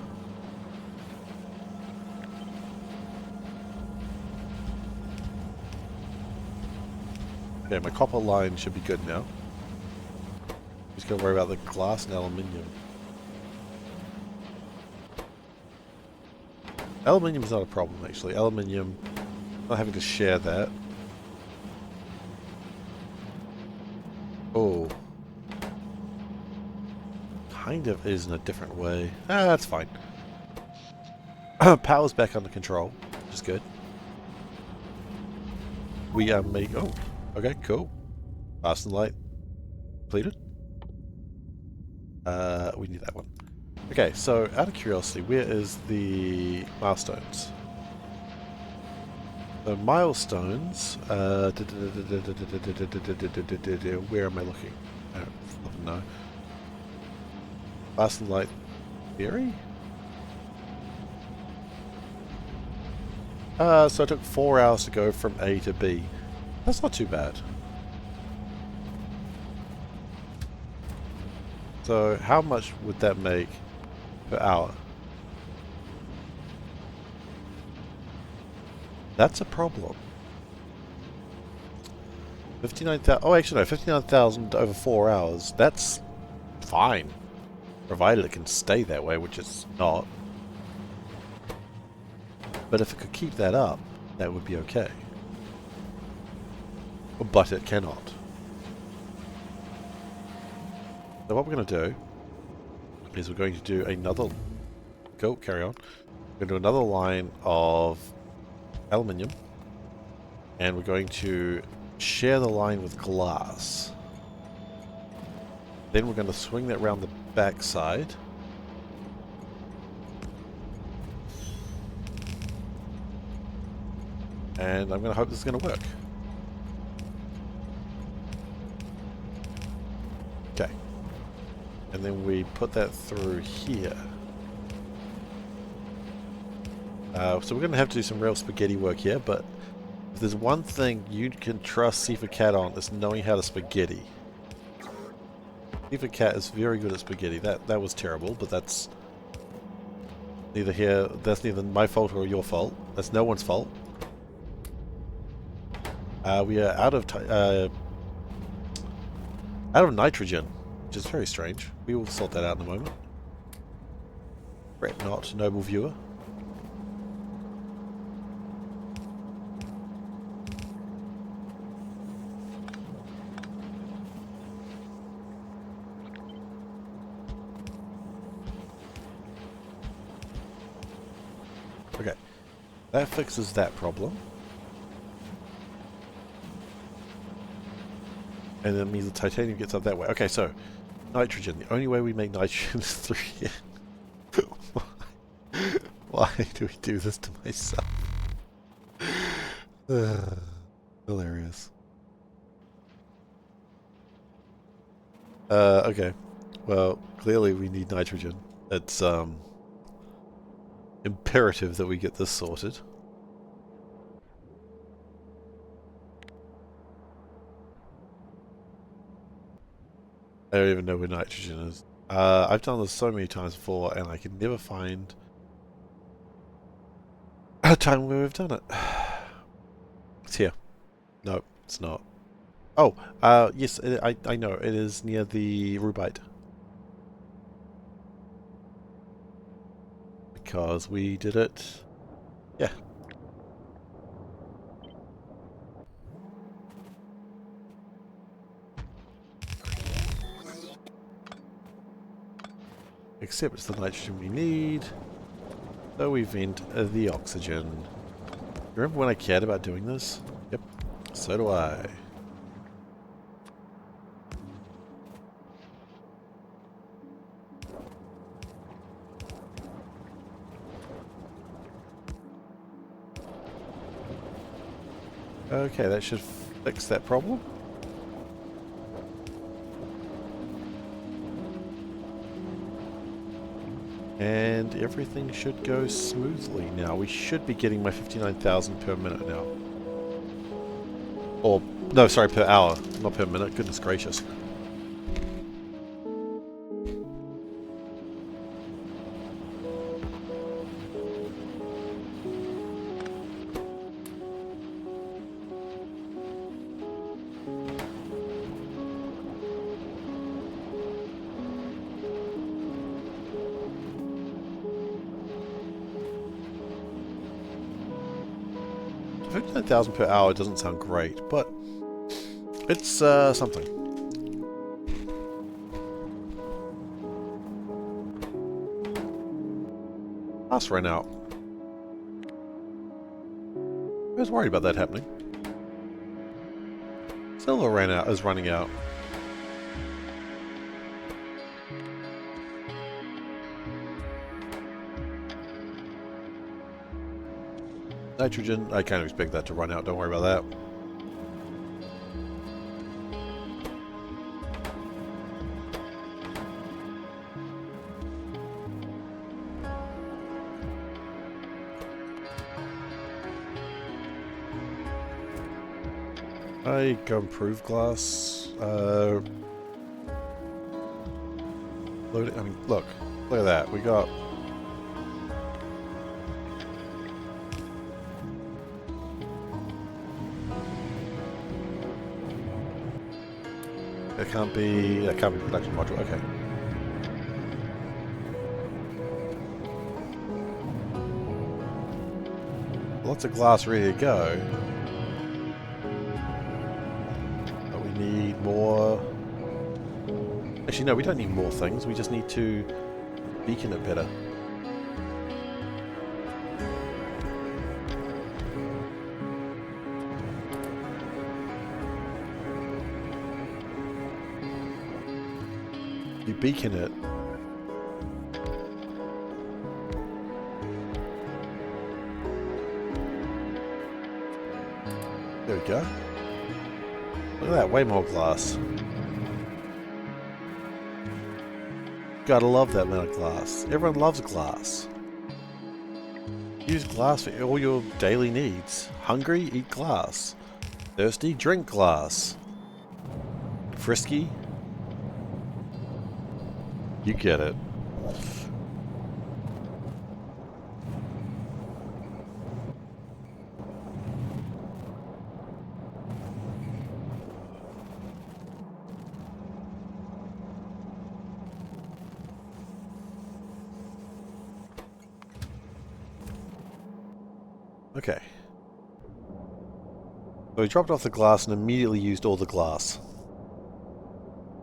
Okay, my copper line should be good now. Just gotta worry about the glass and aluminium. Aluminium's not a problem actually. Aluminium... Not having to share that. Oh. Kind of is in a different way. Ah, that's fine. Power's back under control, which is good. We make... Oh, okay, cool. Fast and Light completed. We need that one. Okay, so out of curiosity, where is the milestones? The milestones, where am I looking? I don't know. Fast and Light Theory? So it took 4 hours to go from A to B. That's not too bad. So how much would that make per hour? That's a problem. 59,000. Oh, actually, no. 59,000 over 4 hours. That's fine. Provided it can stay that way, which it's not. But if it could keep that up, that would be okay. But it cannot. So what we're going to do is we're going to do another... Go, carry on. We're going to do another line of aluminium, and we're going to share the line with glass. Then we're going to swing that around the back side. And I'm going to hope this is going to work. Okay. And then we put that through here. So we're going to have to do some real spaghetti work here, but if there's one thing you can trust SeiferKatt on, it's knowing how to spaghetti. SeiferKatt is very good at spaghetti. That was terrible, but that's neither here. That's neither my fault or your fault. That's no one's fault. We are out of nitrogen, which is very strange. We will sort that out in a moment. Fret not, noble viewer. Okay, that fixes that problem. And that means the titanium gets up that way. Okay, so nitrogen. The only way we make nitrogen is through here. Why do we do this to myself? Hilarious. Okay. Well, clearly we need nitrogen. It's imperative that we get this sorted. I don't even know where nitrogen is. I've done this so many times before, and I can never find a time where we've done it. It's here. No, it's not. Oh, yes, I know. It is near the rubite. Because we did it. Yeah. Except it's the nitrogen we need. So we vent the oxygen. Remember when I cared about doing this? Yep. So do I. Okay, that should fix that problem. And everything should go smoothly now. We should be getting my 59,000 per minute now. Or, no, sorry, per hour, not per minute. Goodness gracious. $59,000 per hour doesn't sound great, but it's something. Glass ran out. I was worried about that happening. Silver is running out. Nitrogen, I can't expect that to run out, don't worry about that. I go improve glass. Load it. I mean, look at that. We got. That can't be production module. Okay. Lots of glass ready to go. But we need more. Actually, no, we don't need more things. We just need to beacon it better. You beacon it. There we go. Look at that, way more glass. Gotta love that amount of glass. Everyone loves glass. Use glass for all your daily needs. Hungry? Eat glass. Thirsty? Drink glass. Frisky? You get it. Okay. So we dropped off the glass and immediately used all the glass.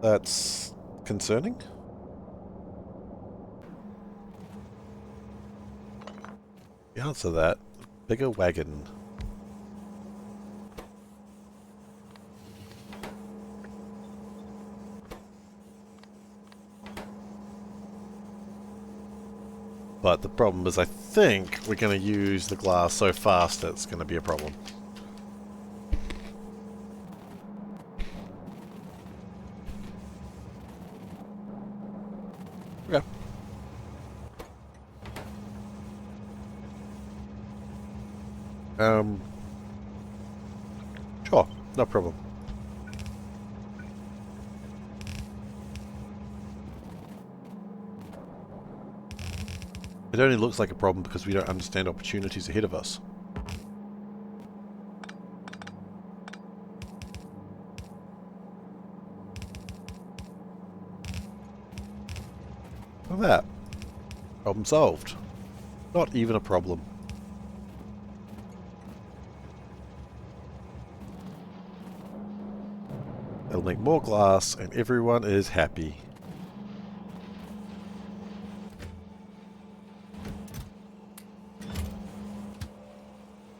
That's concerning. The answer to that, bigger wagon. But the problem is I think we're going to use the glass so fast that it's going to be a problem. Yeah. Sure, no problem. It only looks like a problem because we don't understand opportunities ahead of us. Look at that. Problem solved. Not even a problem. It'll make more glass and everyone is happy.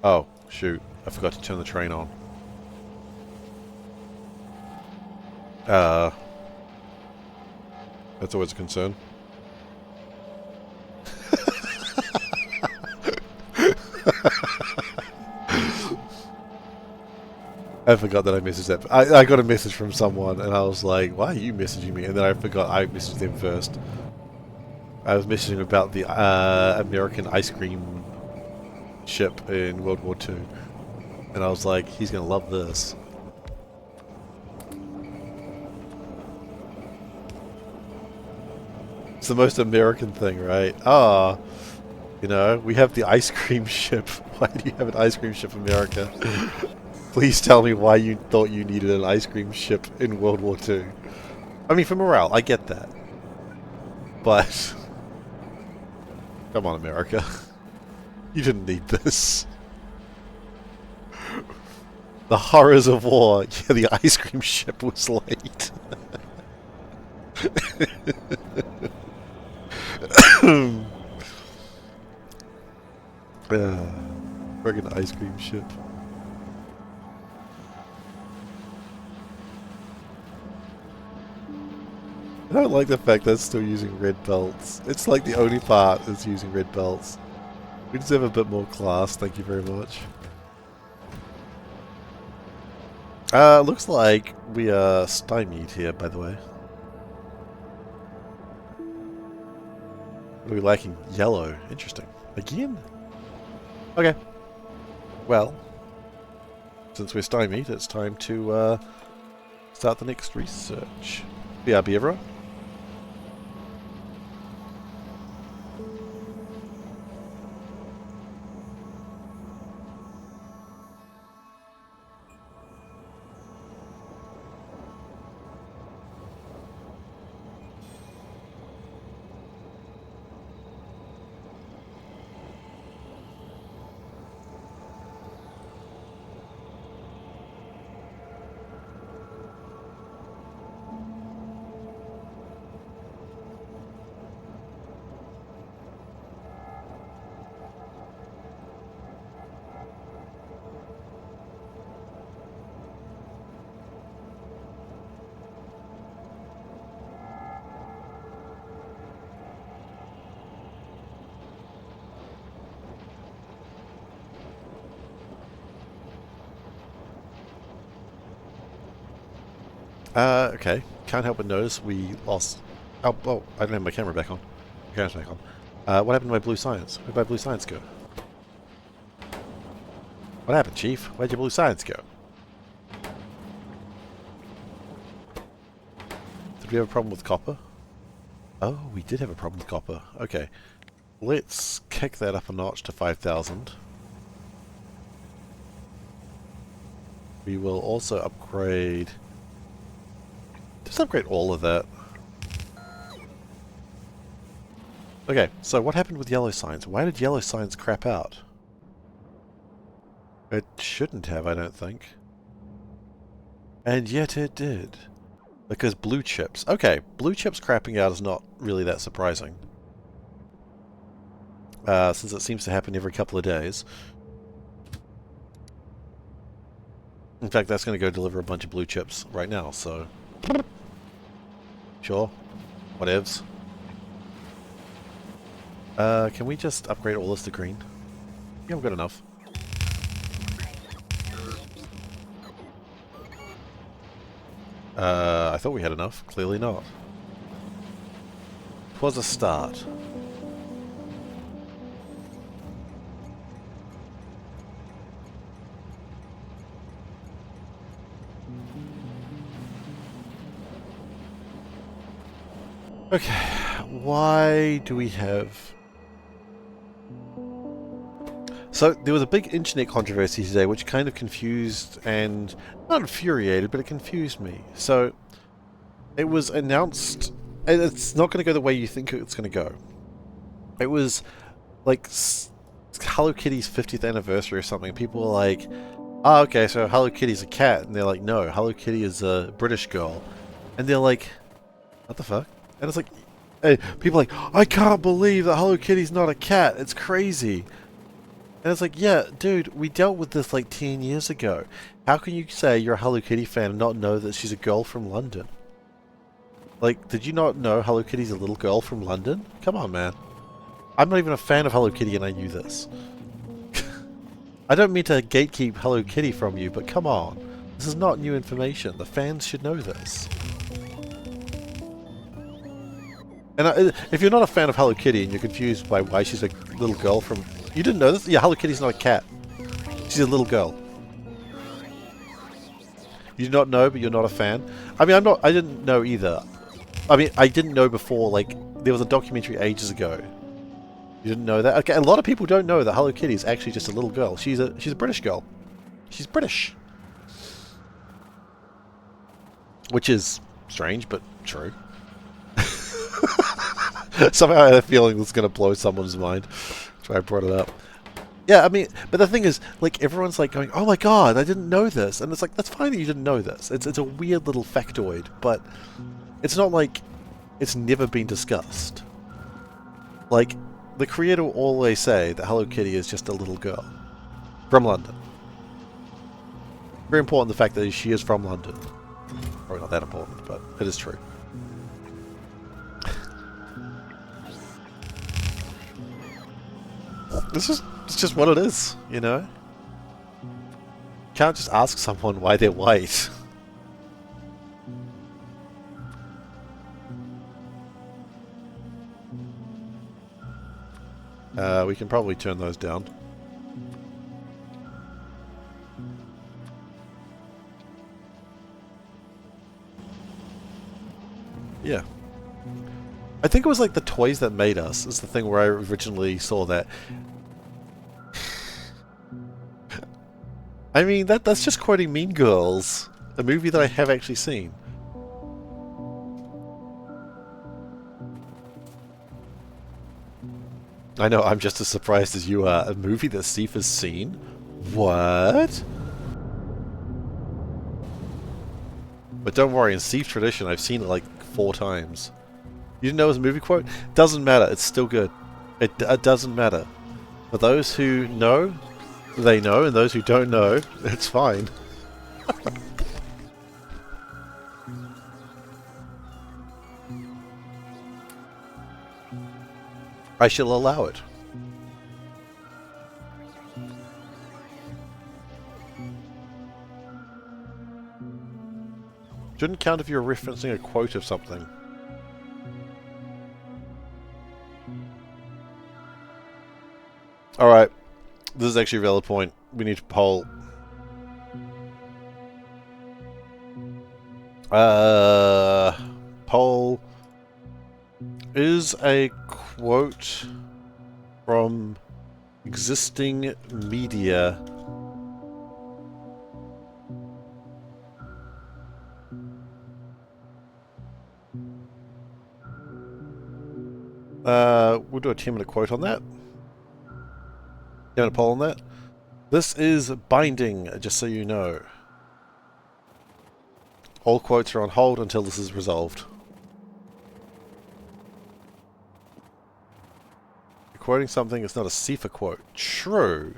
Oh, shoot. I forgot to turn the train on. That's always a concern. I forgot that I messaged that. I got a message from someone and I was like, why are you messaging me? And then I forgot I messaged them first. I was messaging about the American ice cream ship in World War II. And I was like, he's going to love this. It's the most American thing, right? Ah, you know, we have the ice cream ship. Why do you have an ice cream ship, America? Please tell me why you thought you needed an ice cream ship in World War II. I mean, for morale, I get that. But... come on, America. You didn't need this. The horrors of war. Yeah, the ice cream ship was late. Friggin' ice cream ship. I don't like the fact that it's still using red belts. It's like the only part that's using red belts. We deserve a bit more class, thank you very much. Looks like we are stymied here, by the way. We're lacking yellow. Interesting. Again? Okay. Well, since we're stymied, it's time to start the next research. BRB, everyone. Okay. Can't help but notice we lost... Oh, I don't have my camera back on. Camera's back on. What happened to my blue science? Where'd my blue science go? What happened, Chief? Where'd your blue science go? Did we have a problem with copper? Oh, we did have a problem with copper. Okay. Let's kick that up a notch to 5,000. We will also upgrade... Just upgrade all of that. Okay, so what happened with yellow signs? Why did yellow signs crap out? It shouldn't have, I don't think. And yet it did. Because blue chips. Okay, blue chips crapping out is not really that surprising. since it seems to happen every couple of days. In fact, that's going to go deliver a bunch of blue chips right now, so... Sure. Whatevs. Can we just upgrade all this to green? Yeah, we've got enough. I thought we had enough. Clearly not. It was a start. Okay, why do we have... So, there was a big internet controversy today which kind of confused and... not infuriated, but it confused me. So, it was announced... and it's not going to go the way you think it's going to go. It was, like, Hello Kitty's 50th anniversary or something. People were like, oh, okay, so Hello Kitty's a cat. And they're like, no, Hello Kitty is a British girl. And they're like, what the fuck? And it's like, hey, people are like, I can't believe that Hello Kitty's not a cat. It's crazy. And it's like, yeah, dude, we dealt with this like 10 years ago. How can you say you're a Hello Kitty fan and not know that she's a girl from London? Like, did you not know Hello Kitty's a little girl from London? Come on, man. I'm not even a fan of Hello Kitty and I knew this. I don't mean to gatekeep Hello Kitty from you, but come on. This is not new information. The fans should know this. And if you're not a fan of Hello Kitty and you're confused by why she's a little girl from... You didn't know this? Yeah, Hello Kitty's not a cat. She's a little girl. You do not know, but you're not a fan? I mean, I didn't know either. I mean, I didn't know before, like, there was a documentary ages ago. You didn't know that? Okay, a lot of people don't know that Hello Kitty is actually just a little girl. She's a British girl. She's British. Which is strange, but true. Somehow I had a feeling this was going to blow someone's mind. That's why I brought it up. Yeah, I mean, but the thing is, like, everyone's like going, oh my god, I didn't know this. And it's like, that's fine that you didn't know this. It's a weird little factoid, but it's not like it's never been discussed. Like, the creator will always say that Hello Kitty is just a little girl. From London. Very important, the fact that she is from London. Probably not that important, but it is true. It's just what it is, you know? Can't just ask someone why they're white. We can probably turn those down. Yeah. I think it was like the toys that made us is the thing where I originally saw that. I mean, that's just quoting Mean Girls, a movie that I have actually seen. I know, I'm just as surprised as you are. A movie that Steve has seen? What? But don't worry, in Steve tradition, I've seen it like 4 times. You didn't know it was a movie quote? Doesn't matter, it's still good. It doesn't matter. For those who know, they know, and those who don't know, it's fine. I shall allow it. Shouldn't count if you're referencing a quote of something. Alright. This is actually a valid point. We need to poll. Poll. Is a quote from existing media we'll do a 10-minute quote on that. 10-minute poll on that. This is binding, just so you know. All quotes are on hold until this is resolved. quoting something. It's not a Seifer quote. True.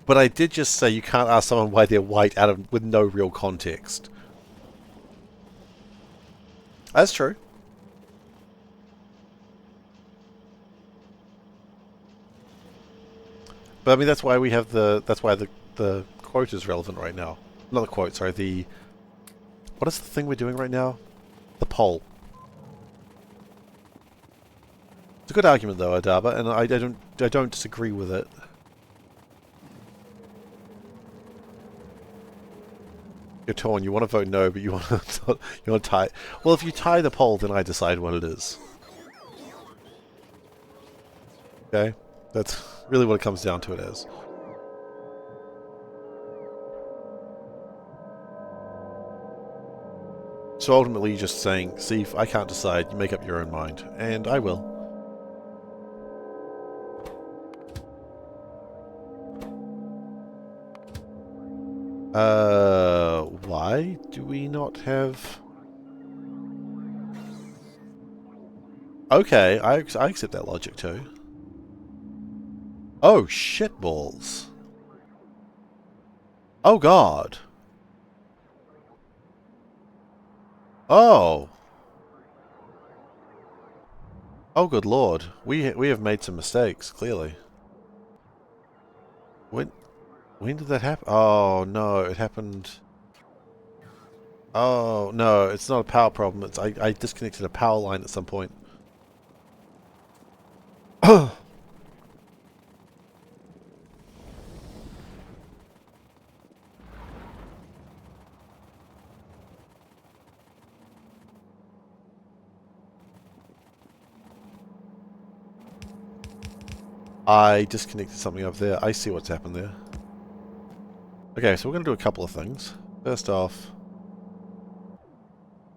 But I did just say you can't ask someone why they're white with no real context. That's true. But I mean, that's why we have that's why the quote is relevant right now. Not the quote, sorry, what is the thing we're doing right now? The poll. It's a good argument though, Adaba, and I don't disagree with it. You're torn. You want to vote no, but you want to tie. Well, if you tie the poll, then I decide what it is. Okay, that's really what it comes down to. It as. So ultimately, you're just saying, "See, I can't decide. You make up your own mind," and I will. Why do we not have... Okay, I accept that logic too. Oh, shitballs. Oh, God. Oh. Oh, good lord. We have made some mistakes, clearly. When did that happen? Oh, no, it happened... Oh, no, it's not a power problem. It's I disconnected a power line at some point. I disconnected something up there. I see what's happened there. Okay, so we're going to do a couple of things. First off...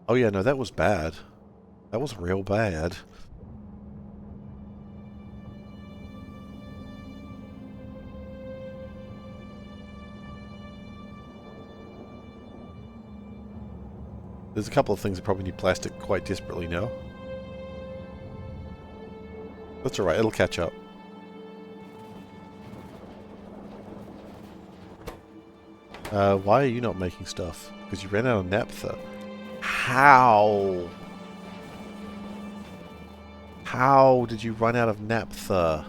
Oh yeah, no, that was bad. That was real bad. There's a couple of things that probably need plastic quite desperately now. That's alright, it'll catch up. Why are you not making stuff? Because you ran out of naphtha. How? How did you run out of naphtha?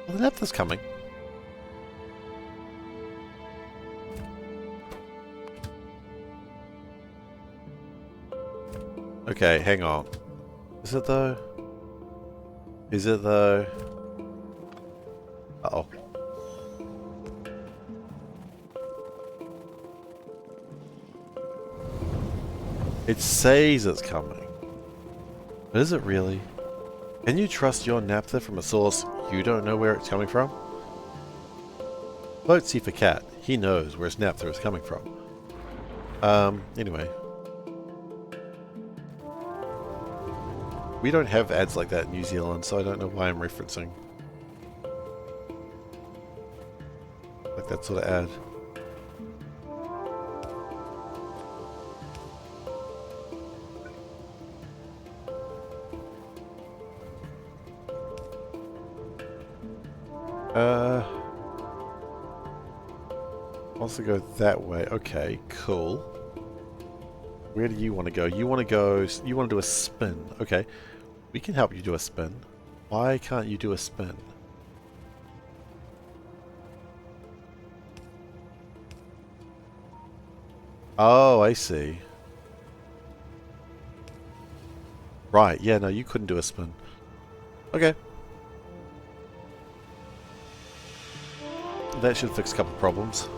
Well, the naphtha's coming. Okay, hang on. Is it though? Is it though? Uh-oh. It says it's coming. But is it really? Can you trust your naphtha from a source you don't know where it's coming from? Vote SeiferKatt. He knows where his naphtha is coming from. Anyway. We don't have ads like that in New Zealand, so I don't know why I'm referencing like that sort of ad. Wants to go that way. Okay, cool. Where do you want to go? You want to do a spin. Okay. We can help you do a spin. Why can't you do a spin? Oh, I see. Right, yeah, no, you couldn't do a spin. Okay. That should fix a couple problems.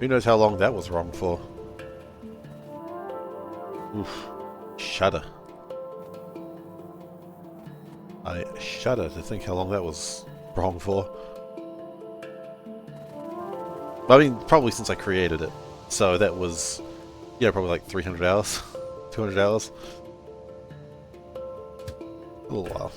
Who knows how long that was wrong for? Oof. Shudder. I shudder to think how long that was wrong for. I mean, probably since I created it. So that was, yeah, probably like 300 hours. 200 hours. A little while.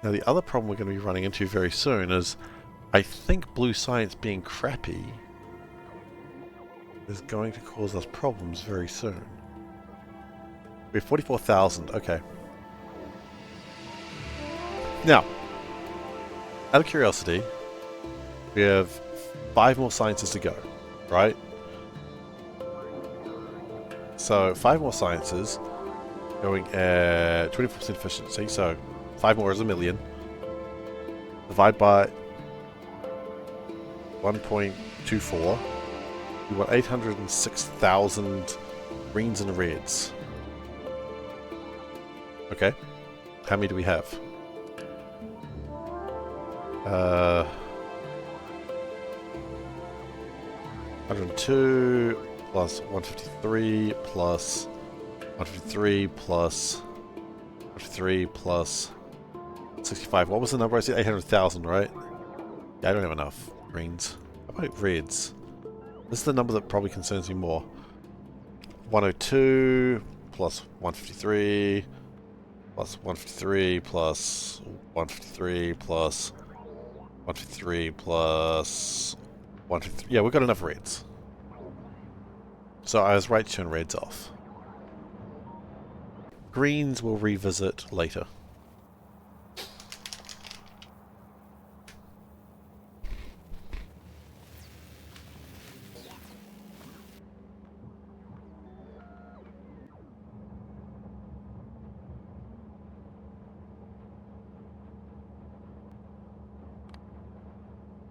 Now the other problem we're going to be running into very soon is I think blue science being crappy is going to cause us problems very soon. We have 44,000, okay. Now, out of curiosity, we have 5 more sciences to go, right? So 5 more sciences going at 24% efficiency, so 5 more is 1,000,000. Divide by 1.24. We want 806,000 greens and reds. Okay. How many do we have? 102 plus 153 plus 153 plus 153 plus 65. What was the number I said? 800,000, right? Yeah, I don't have enough greens. How about reds? This is the number that probably concerns me more. 102 plus 153 plus 153 plus 153 plus 153 plus 153. Yeah, we've got enough reds. So I was right to turn reds off. Greens we'll revisit later.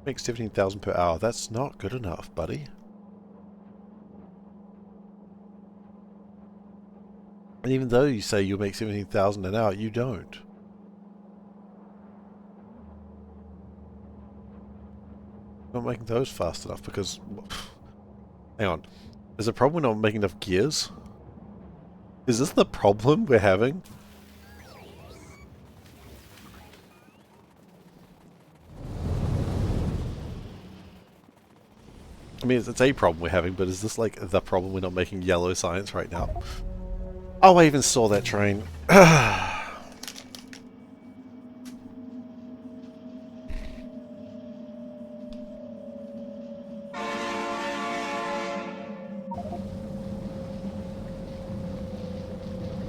Make 17,000 per hour. That's not good enough, buddy. And even though you say you'll make 17,000 an hour, you don't. Not making those fast enough because... Hang on. Is the problem we're not making enough gears? Is this the problem we're having? I mean, it's a problem we're having, but is this like the problem we're not making yellow science right now? Oh, I even saw that train.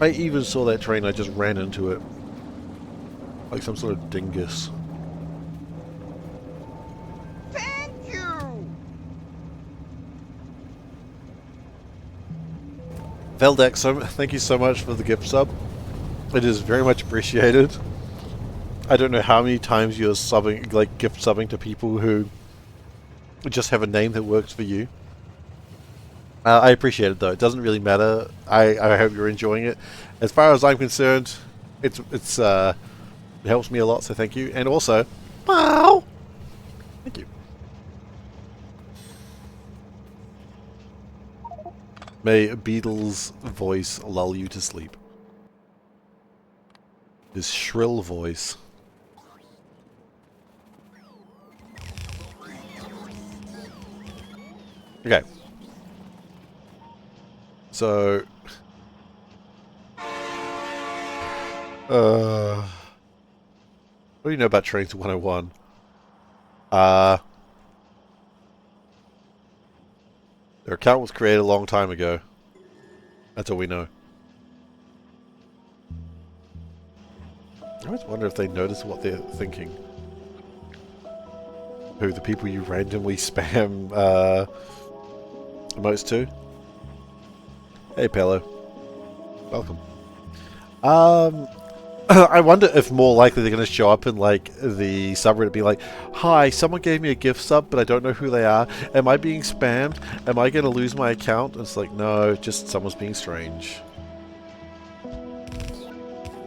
I even saw that train, I just ran into it. Like some sort of dingus. Thank you! Veldex, thank you so much for the gift sub. It is very much appreciated. I don't know how many times you're subbing, like gift subbing to people who just have a name that works for you. I appreciate it though. It doesn't really matter. I hope you're enjoying it. As far as I'm concerned, it helps me a lot. So thank you. And also, wow, thank you. May Beetle's voice lull you to sleep. His shrill voice. Okay. So, what do you know about Trains 101? Their account was created a long time ago. That's all we know. I always wonder if they notice what they're thinking. Who, the people you randomly spam emotes to? Hey, Pello. Welcome. I wonder if more likely they're going to show up in, like, the subreddit be like, hi, someone gave me a gift sub, but I don't know who they are. Am I being spammed? Am I going to lose my account? And it's like, no, just someone's being strange.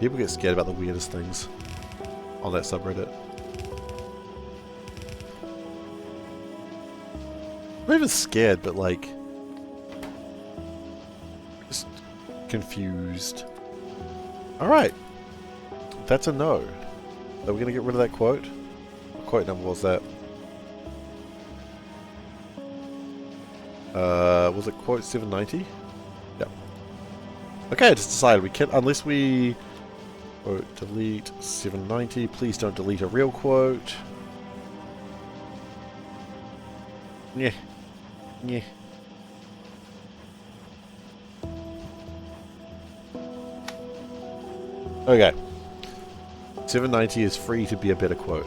People get scared about the weirdest things on that subreddit. I'm not even scared, but, like, just confused. Alright. That's a no. Are we going to get rid of that quote? What quote number was that? Was it quote 790? Yeah. Okay, I just decided we can't, unless we Quote delete 790. Please don't delete a real quote. Yeah. Yeah. Okay. 790 is free to be a better quote.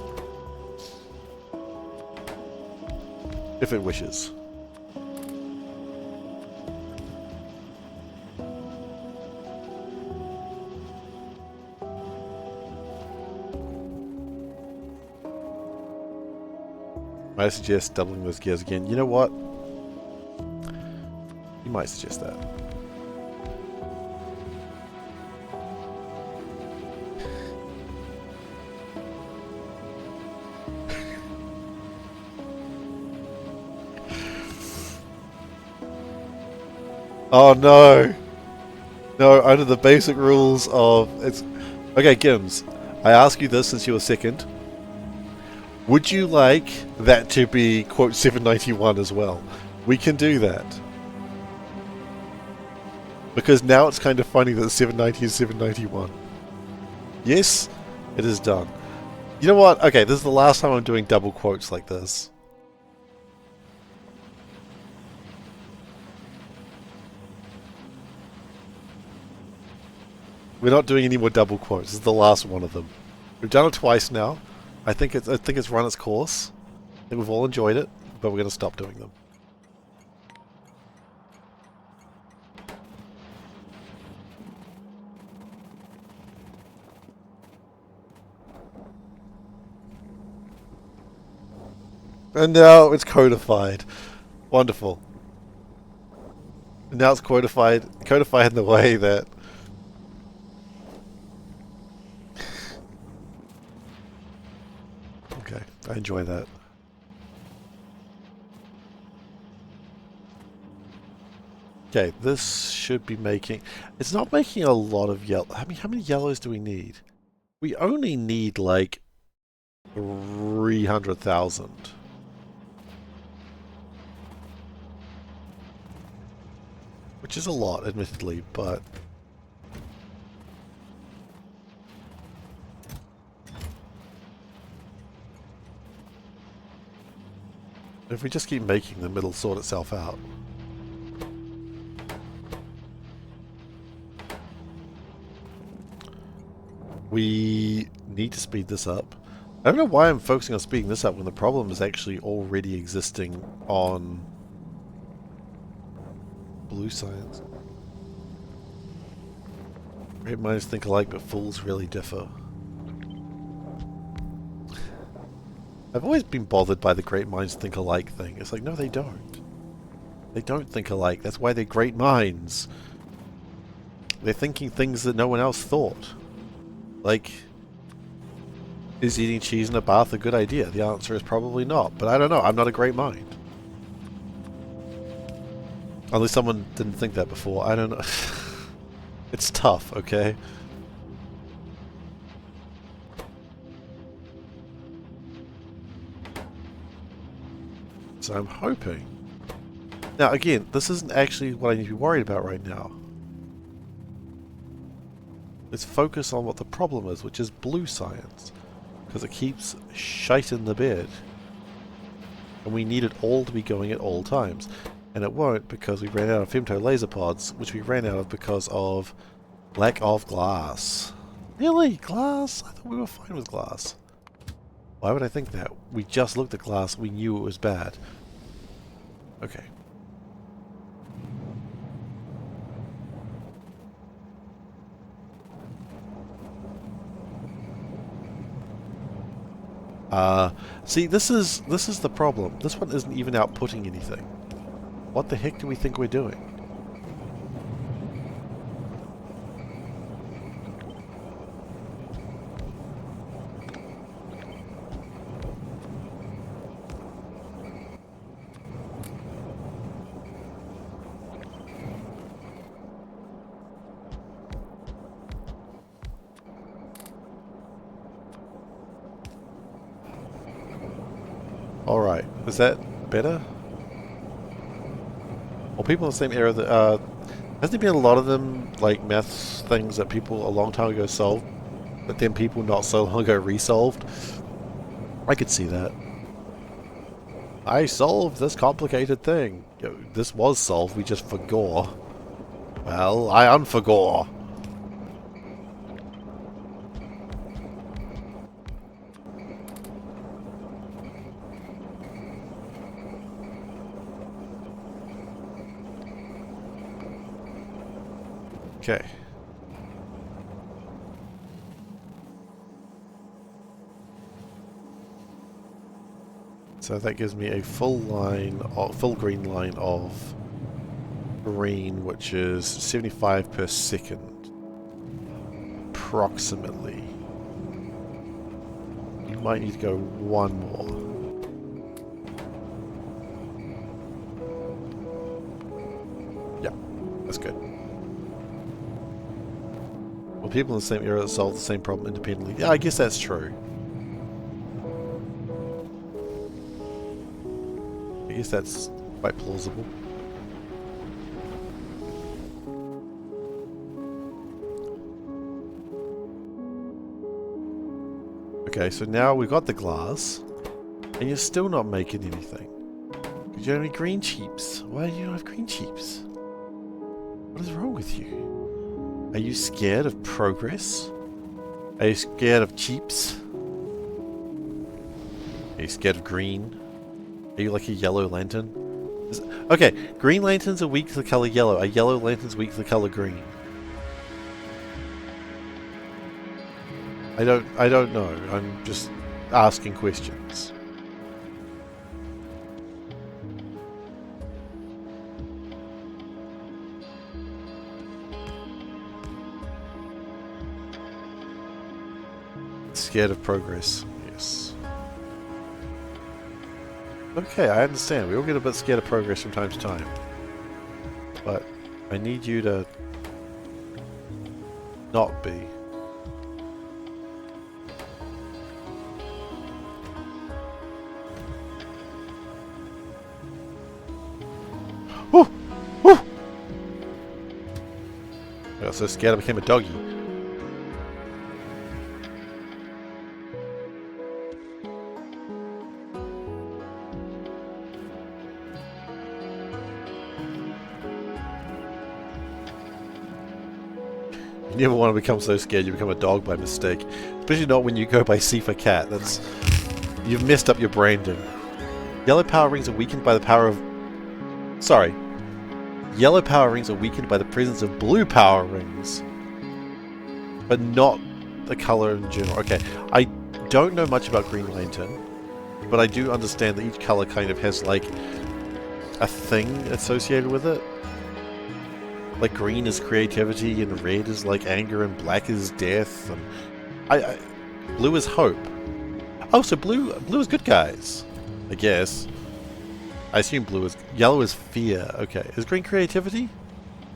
If it wishes. Might suggest doubling those gears again. You know what? You might suggest that. Oh no! No, under the basic rules of... it's okay, Gims. I ask you this since you were second. Would you like that to be quote 791 as well? We can do that. Because now it's kind of funny that 790 is 791. Yes, it is done. You know what? Okay, this is the last time I'm doing double quotes like this. We're not doing any more double quotes. This is the last one of them. We've done it twice now. I think it's run its course. I think we've all enjoyed it, but we're going to stop doing them. And now it's codified. Wonderful. And now it's codified in the way that... Okay, I enjoy that. Okay, this should be making... It's not making a lot of yellow. I mean, how many yellows do we need? We only need like 300,000. Which is a lot, admittedly, but... if we just keep making them, it'll sort itself out. We need to speed this up. I don't know why I'm focusing on speeding this up when the problem is actually already existing on blue science. Great minds think alike, but fools really differ. I've always been bothered by the great minds think alike thing. It's like, no, they don't. They don't think alike. That's why they're great minds. They're thinking things that no one else thought. Like, is eating cheese in a bath a good idea? The answer is probably not, but I don't know. I'm not a great mind. Unless someone didn't think that before. I don't know. It's tough, okay? So I'm hoping... Now again, this isn't actually what I need to be worried about right now. Let's focus on what the problem is, which is blue science. Because it keeps shite in the bed. And we need it all to be going at all times. And it won't because we ran out of femto laser pods, which we ran out of because of lack of glass. Really? Glass? I thought we were fine with glass. Why would I think that? We just looked at glass, we knew it was bad. Okay. See, this is the problem. This one isn't even outputting anything. What the heck do we think we're doing? Alright, is that better? Well, people in the same era that, hasn't there been a lot of them, like, maths things that people a long time ago solved but then people not so long ago resolved. I could see that. I solved this complicated thing. This was solved, we just forgot. Well, I unforgot. Okay. So that gives me a full green line of green, which is 75 per second. Approximately. You might need to go one more. Yeah, that's good. Well, people in the same area solve the same problem independently. Yeah, I guess that's true. I guess that's quite plausible. Okay, so now we've got the glass, and you're still not making anything. You don't have any green cheeps. Why do you not have green cheeps? What is wrong with you? Are you scared of progress? Are you scared of cheeps? Are you scared of green? Are you like a yellow lantern? Okay, green lanterns are weak to the color yellow. Are yellow lanterns weak to the color green? I don't know. I'm just asking questions. Scared of progress. Yes. Okay, I understand. We all get a bit scared of progress from time to time. But I need you to not be. Woo! Woo! I got so scared I became a doggy. You never want to become so scared you become a dog by mistake. Especially not when you go by SeiferKatt. That's... You've messed up your branding. Yellow power rings are weakened by the power of... Sorry. Yellow power rings are weakened by the presence of blue power rings. But not the color in general. Okay, I don't know much about Green Lantern. But I do understand that each color kind of has, like, a thing associated with it. Like, green is creativity, and red is, like, anger, and black is death, and... blue is hope. Oh, so blue is good guys, I guess. I assume blue is... Yellow is fear. Okay. Is green creativity?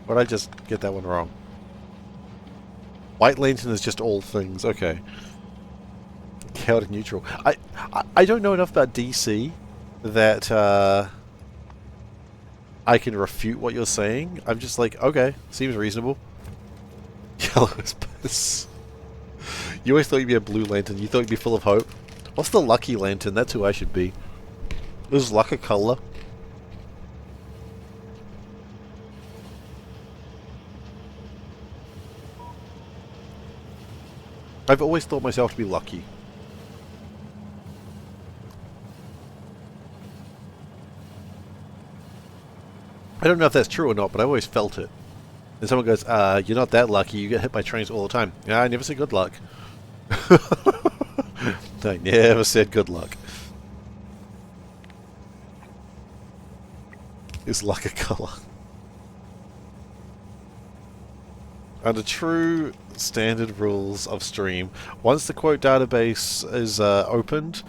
Or did I just get that one wrong? White Lantern is just all things. Okay. Chaotic neutral. I don't know enough about DC that, I can refute what you're saying. I'm just like, okay, seems reasonable. Yellow is piss. You always thought you'd be a blue lantern. You thought you'd be full of hope. What's the lucky lantern? That's who I should be. Is luck a color? I've always thought myself to be lucky. I don't know if that's true or not, but I always felt it. And someone goes, you're not that lucky, you get hit by trains all the time. Yeah, I never said good luck. I never said good luck. Is luck a colour? Under true standard rules of Stream, once the quote database is opened,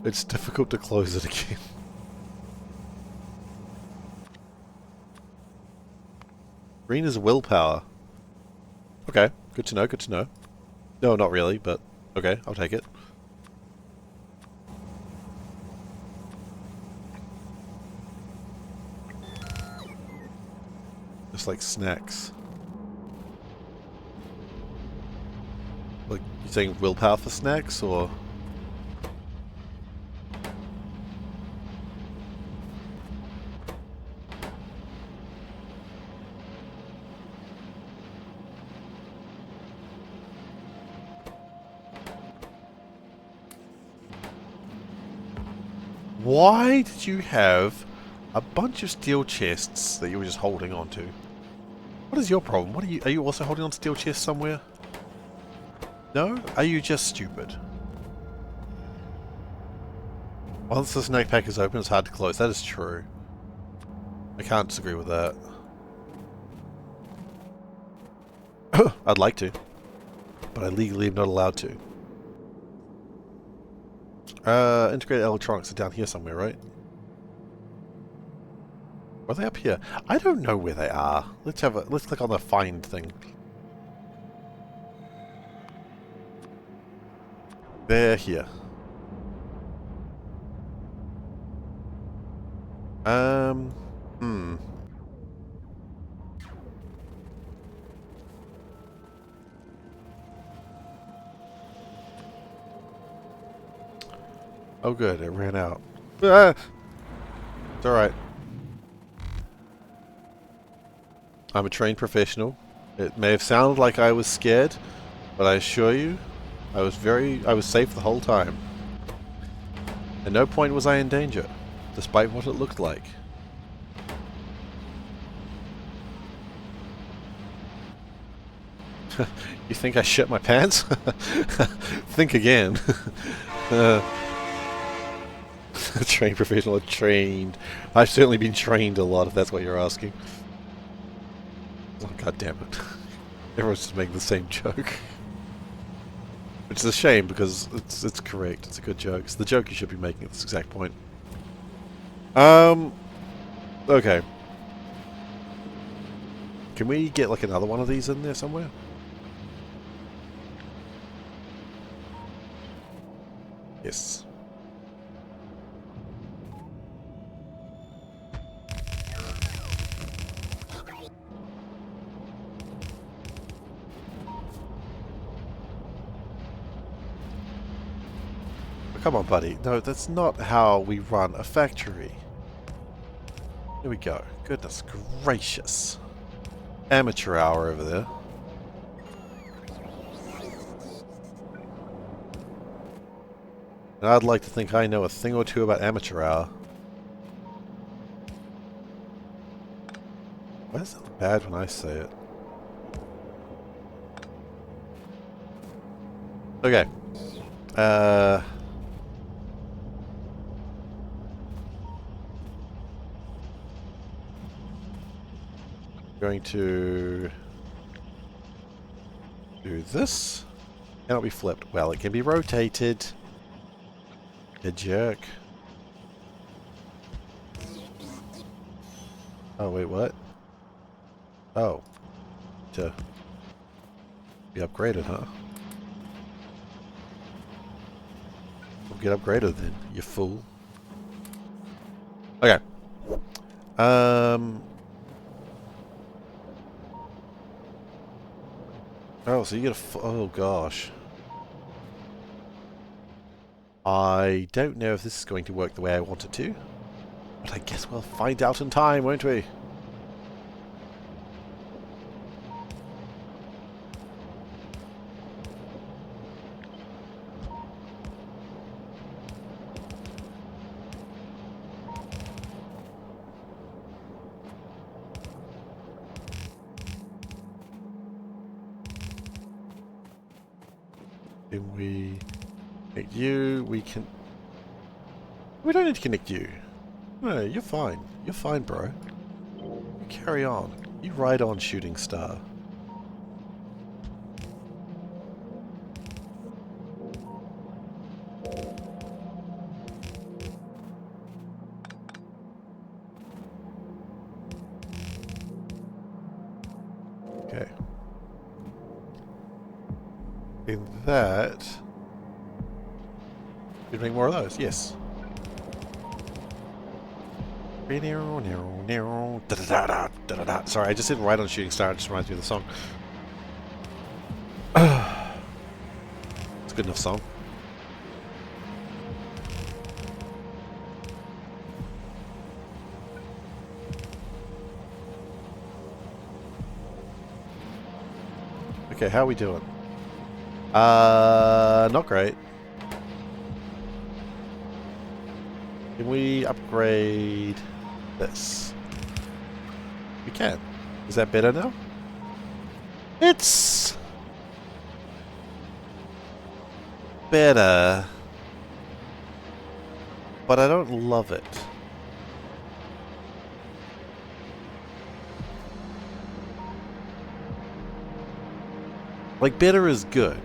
it's difficult to close it again. Green is willpower. Okay, good to know, good to know. No, not really, but okay, I'll take it. Just like snacks. Like, you saying willpower for snacks, or? Why did you have a bunch of steel chests that you were just holding on to? What is your problem? What are you also holding on to steel chests somewhere? No? Are you just stupid? Once the snack pack is open, it's hard to close. That is true. I can't disagree with that. I'd like to, but I legally am not allowed to. Integrated electronics are down here somewhere, right? Are they up here? I don't know where they are. Let's click on the find thing. They're here. Hmm. Oh good, it ran out. Ah! It's alright. I'm a trained professional. It may have sounded like I was scared, but I assure you, I was safe the whole time. At no point was I in danger, despite what it looked like. You think I shit my pants? Think again. Trained professional, trained. I've certainly been trained a lot, if that's what you're asking. Oh, God damn it. Everyone's just making the same joke. Which is a shame, because it's correct. It's a good joke. It's the joke you should be making at this exact point. Okay. Can we get, like, another one of these in there somewhere? Yes. Come on, buddy. No, that's not how we run a factory. Here we go. Goodness gracious. Amateur hour over there. And I'd like to think I know a thing or two about amateur hour. Why does it look bad when I say it? Okay. Going to do this. Cannot be flipped. Well, it can be rotated. You jerk. Oh, wait, what? Oh. To be upgraded, huh? We'll get upgraded then, you fool. Okay. Oh, so you get a... Oh, gosh. I don't know if this is going to work the way I want it to. But I guess we'll find out in time, won't we? Can we connect you? We can... We don't need to connect you. No, you're fine. You're fine, bro. You carry on. You ride on, shooting star. Okay. In that... We'd make more of those, yes. Sorry, I just didn't write on shooting star, it just reminds me of the song. It's a good enough song. Okay, how are we doing? Not great. Can we upgrade this? We can. Is that better now? It's better, but I don't love it. Like, better is good,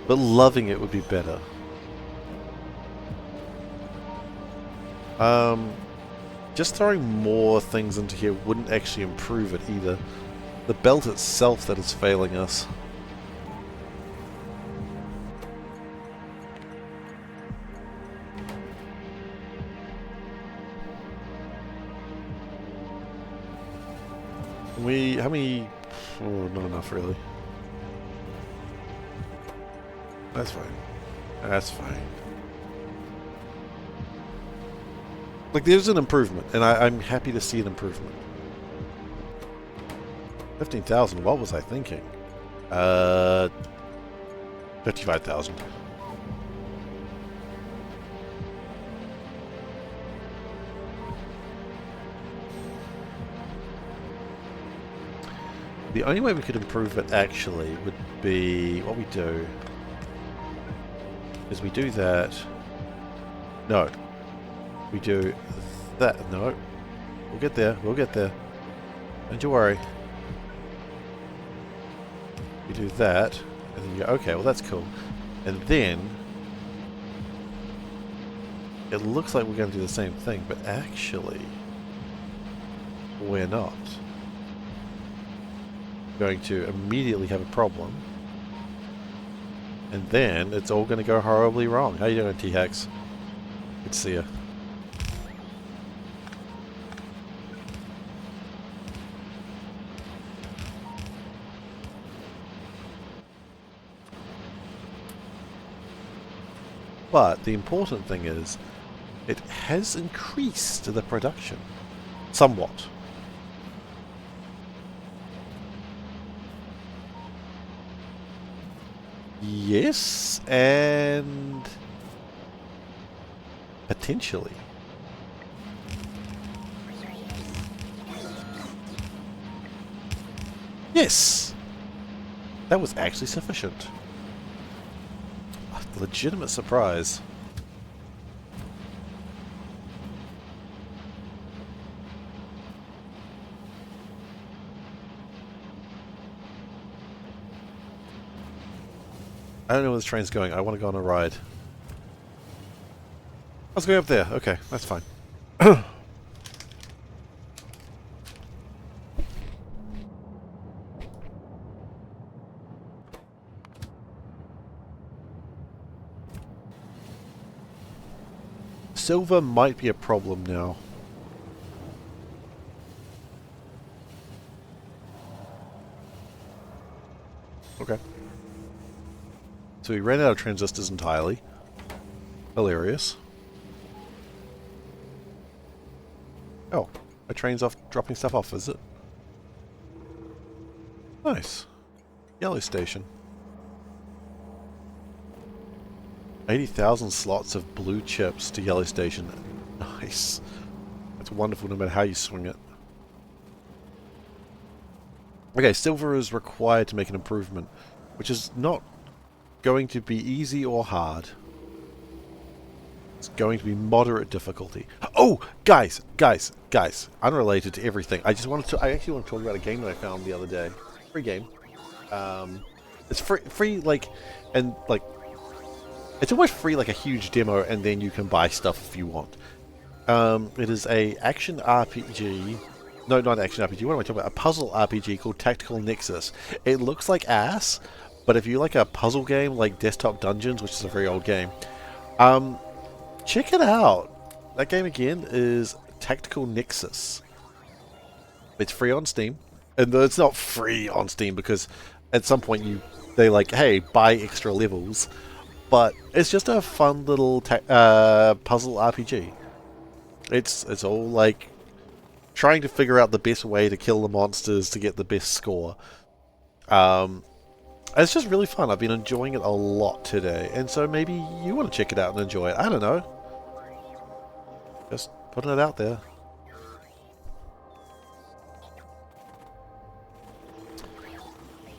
but loving it would be better. Just throwing more things into here wouldn't actually improve it either. The belt itself that is failing us. How many? Oh, not enough really. That's fine. That's fine. Like, there's an improvement, and I'm happy to see an improvement. 15,000, what was I thinking? 55,000. The only way we could improve it, actually, would be... what we do is we do that... No. We do that. No. We'll get there. We'll get there. Don't you worry. We do that. And then you go, okay, well that's cool. And then... it looks like we're going to do the same thing, but actually... we're not. We're going to immediately have a problem. And then it's all going to go horribly wrong. How you doing, T-Hex? Good to see you. But the important thing is, it has increased the production. Somewhat. Yes, and... potentially. Yes! That was actually sufficient. A legitimate surprise. I don't know where this train's going. I want to go on a ride. Let's go up there. Okay, that's fine. Silver might be a problem now. Okay. So we ran out of transistors entirely. Hilarious. Oh, my train's off dropping stuff off, is it? Nice. Yellow station. 80,000 slots of blue chips to Yellow Station. Nice. That's wonderful no matter how you swing it. Okay, silver is required to make an improvement, which is not going to be easy or hard. It's going to be moderate difficulty. Oh, guys, unrelated to everything. I actually want to talk about a game that I found the other day. Free game. It's free, like, and like, it's almost free, like a huge demo, and then you can buy stuff if you want. It is a action RPG. No, not an action RPG. What am I talking about? A puzzle RPG called Tactical Nexus. It looks like ass, but if you like a puzzle game like Desktop Dungeons, which is a very old game, check it out. That game again is Tactical Nexus. It's free on Steam, and it's not free on Steam because at some point you they like, hey, buy extra levels. But it's just a fun little puzzle RPG. It's all like trying to figure out the best way to kill the monsters to get the best score. It's just really fun. I've been enjoying it a lot today, and so maybe you want to check it out and enjoy it. I don't know. Just putting it out there.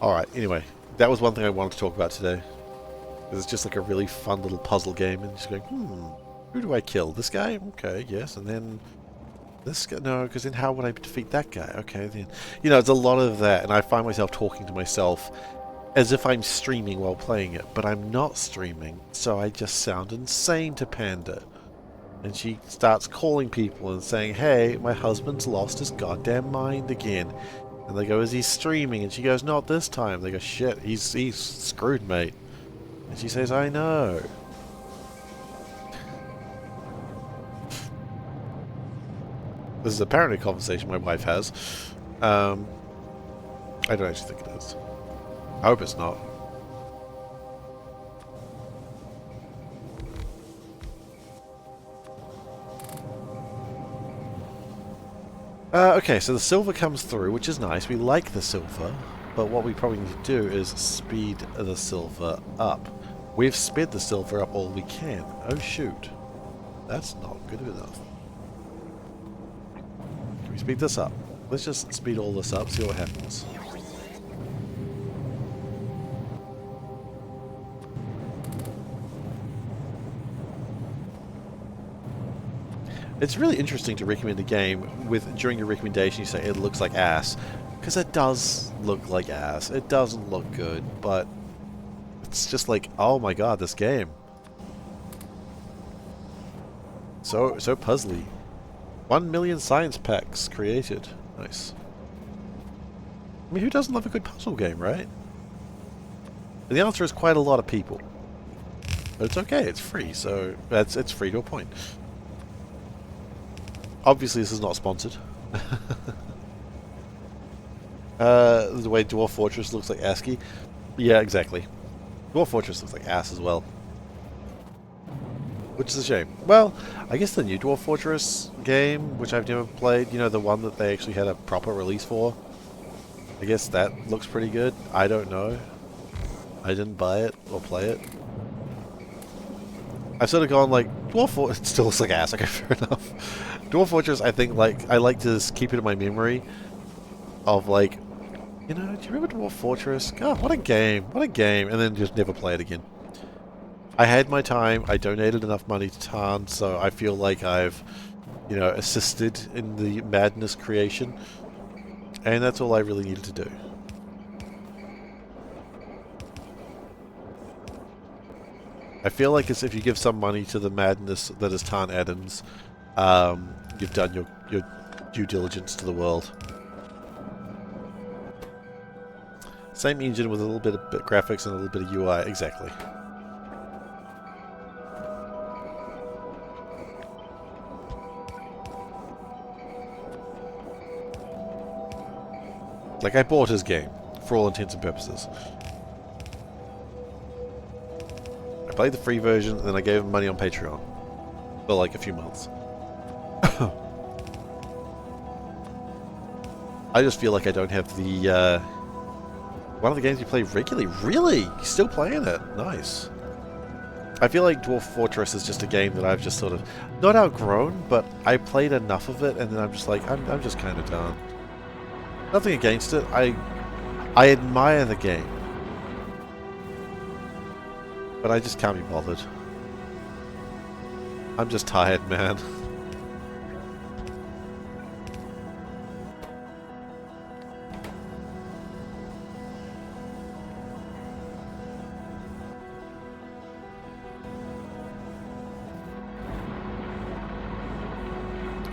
Alright, anyway. That was one thing I wanted to talk about today. It's just like a really fun little puzzle game, and just going, who do I kill? This guy? Okay, yes, and then this guy? No, because then how would I defeat that guy? Okay, then. You know, it's a lot of that, and I find myself talking to myself as if I'm streaming while playing it, but I'm not streaming, so I just sound insane to Panda. And she starts calling people and saying, hey, my husband's lost his goddamn mind again. And they go, is he streaming? And she goes, not this time. They go, shit, he's screwed, mate. And she says, I know. This is apparently a conversation my wife has. I don't actually think it is. I hope it's not. Okay, so the silver comes through, which is nice. We like the silver, but what we probably need to do is speed the silver up. We've sped the silver up all we can. Oh shoot. That's not good enough. Can we speed this up? Let's just speed all this up, see what happens. It's really interesting to recommend a game with, during your recommendation, you say it looks like ass. Because it does look like ass. It doesn't look good, but it's just like, oh my god, this game. So puzzly. 1 million science packs created. Nice. I mean, who doesn't love a good puzzle game, right? And the answer is quite a lot of people. But it's okay, it's free, so it's free to a point. Obviously, this is not sponsored. The way Dwarf Fortress looks like ASCII. Yeah, exactly. Dwarf Fortress looks like ass as well. Which is a shame. Well, I guess the new Dwarf Fortress game, which I've never played, you know, the one that they actually had a proper release for, I guess that looks pretty good. I don't know. I didn't buy it or play it. I've sort of gone like, Dwarf Fortress, it still looks like ass, okay, fair enough. Dwarf Fortress, I think, like, I like to just keep it in my memory of, like, you know, do you remember Dwarf Fortress? God, what a game, and then just never play it again. I had my time, I donated enough money to Tarn, so I feel like I've, you know, assisted in the madness creation, and that's all I really needed to do. I feel like it's if you give some money to the madness that is Tarn Adams, you've done your due diligence to the world. Same engine with a little bit of graphics and a little bit of UI, exactly. Like, I bought his game, for all intents and purposes. I played the free version, and then I gave him money on Patreon. For like a few months. I just feel like I don't have the, one of the games you play regularly. Really? You're still playing it? Nice. I feel like Dwarf Fortress is just a game that I've just sort of, not outgrown, but I played enough of it, and then I'm just like, I'm just kind of done. Nothing against it. I admire the game. But I just can't be bothered. I'm just tired, man.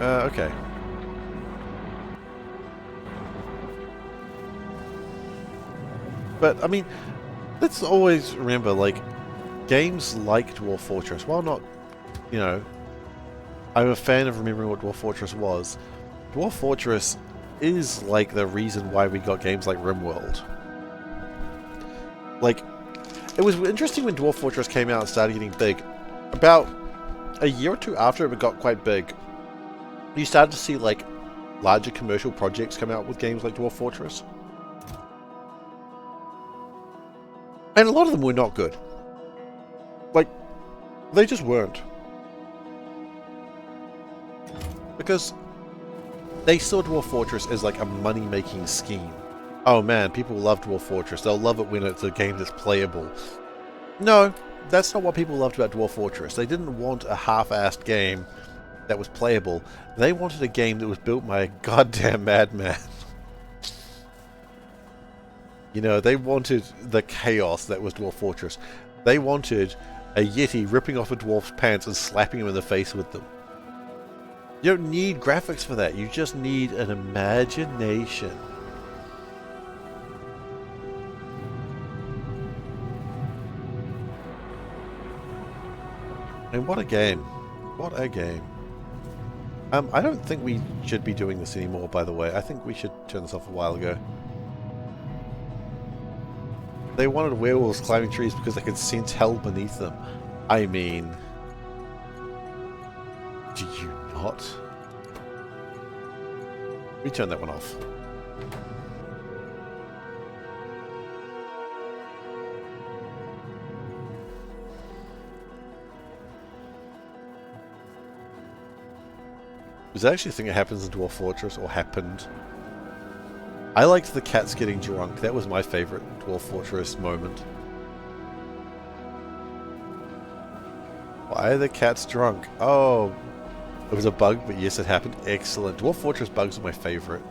Okay. But, I mean, let's always remember, like, games like Dwarf Fortress, while not, you know, I'm a fan of remembering what Dwarf Fortress was. Dwarf Fortress is, like, the reason why we got games like RimWorld. Like, it was interesting when Dwarf Fortress came out and started getting big. About a year or two after it got quite big, you started to see, like, larger commercial projects come out with games like Dwarf Fortress. And a lot of them were not good. Like, they just weren't. Because they saw Dwarf Fortress as like a money-making scheme. Oh man, people love Dwarf Fortress. They'll love it when it's a game that's playable. No, that's not what people loved about Dwarf Fortress. They didn't want a half-assed game that was playable. They wanted a game that was built by a goddamn madman. You know, they wanted the chaos that was Dwarf Fortress. They wanted a Yeti ripping off a dwarf's pants and slapping him in the face with them. You don't need graphics for that. You just need an imagination. And what a game. What a game. I don't think we should be doing this anymore, by the way. I think we should turn this off a while ago. They wanted werewolves climbing trees because they could sense hell beneath them. I mean... do you not? We turn that one off. Is that actually a thing that happens in Dwarf Fortress, or happened? I liked the cats getting drunk. That was my favourite Dwarf Fortress moment. Why are the cats drunk? Oh, it was a bug, but yes, it happened. Excellent. Dwarf Fortress bugs are my favourite.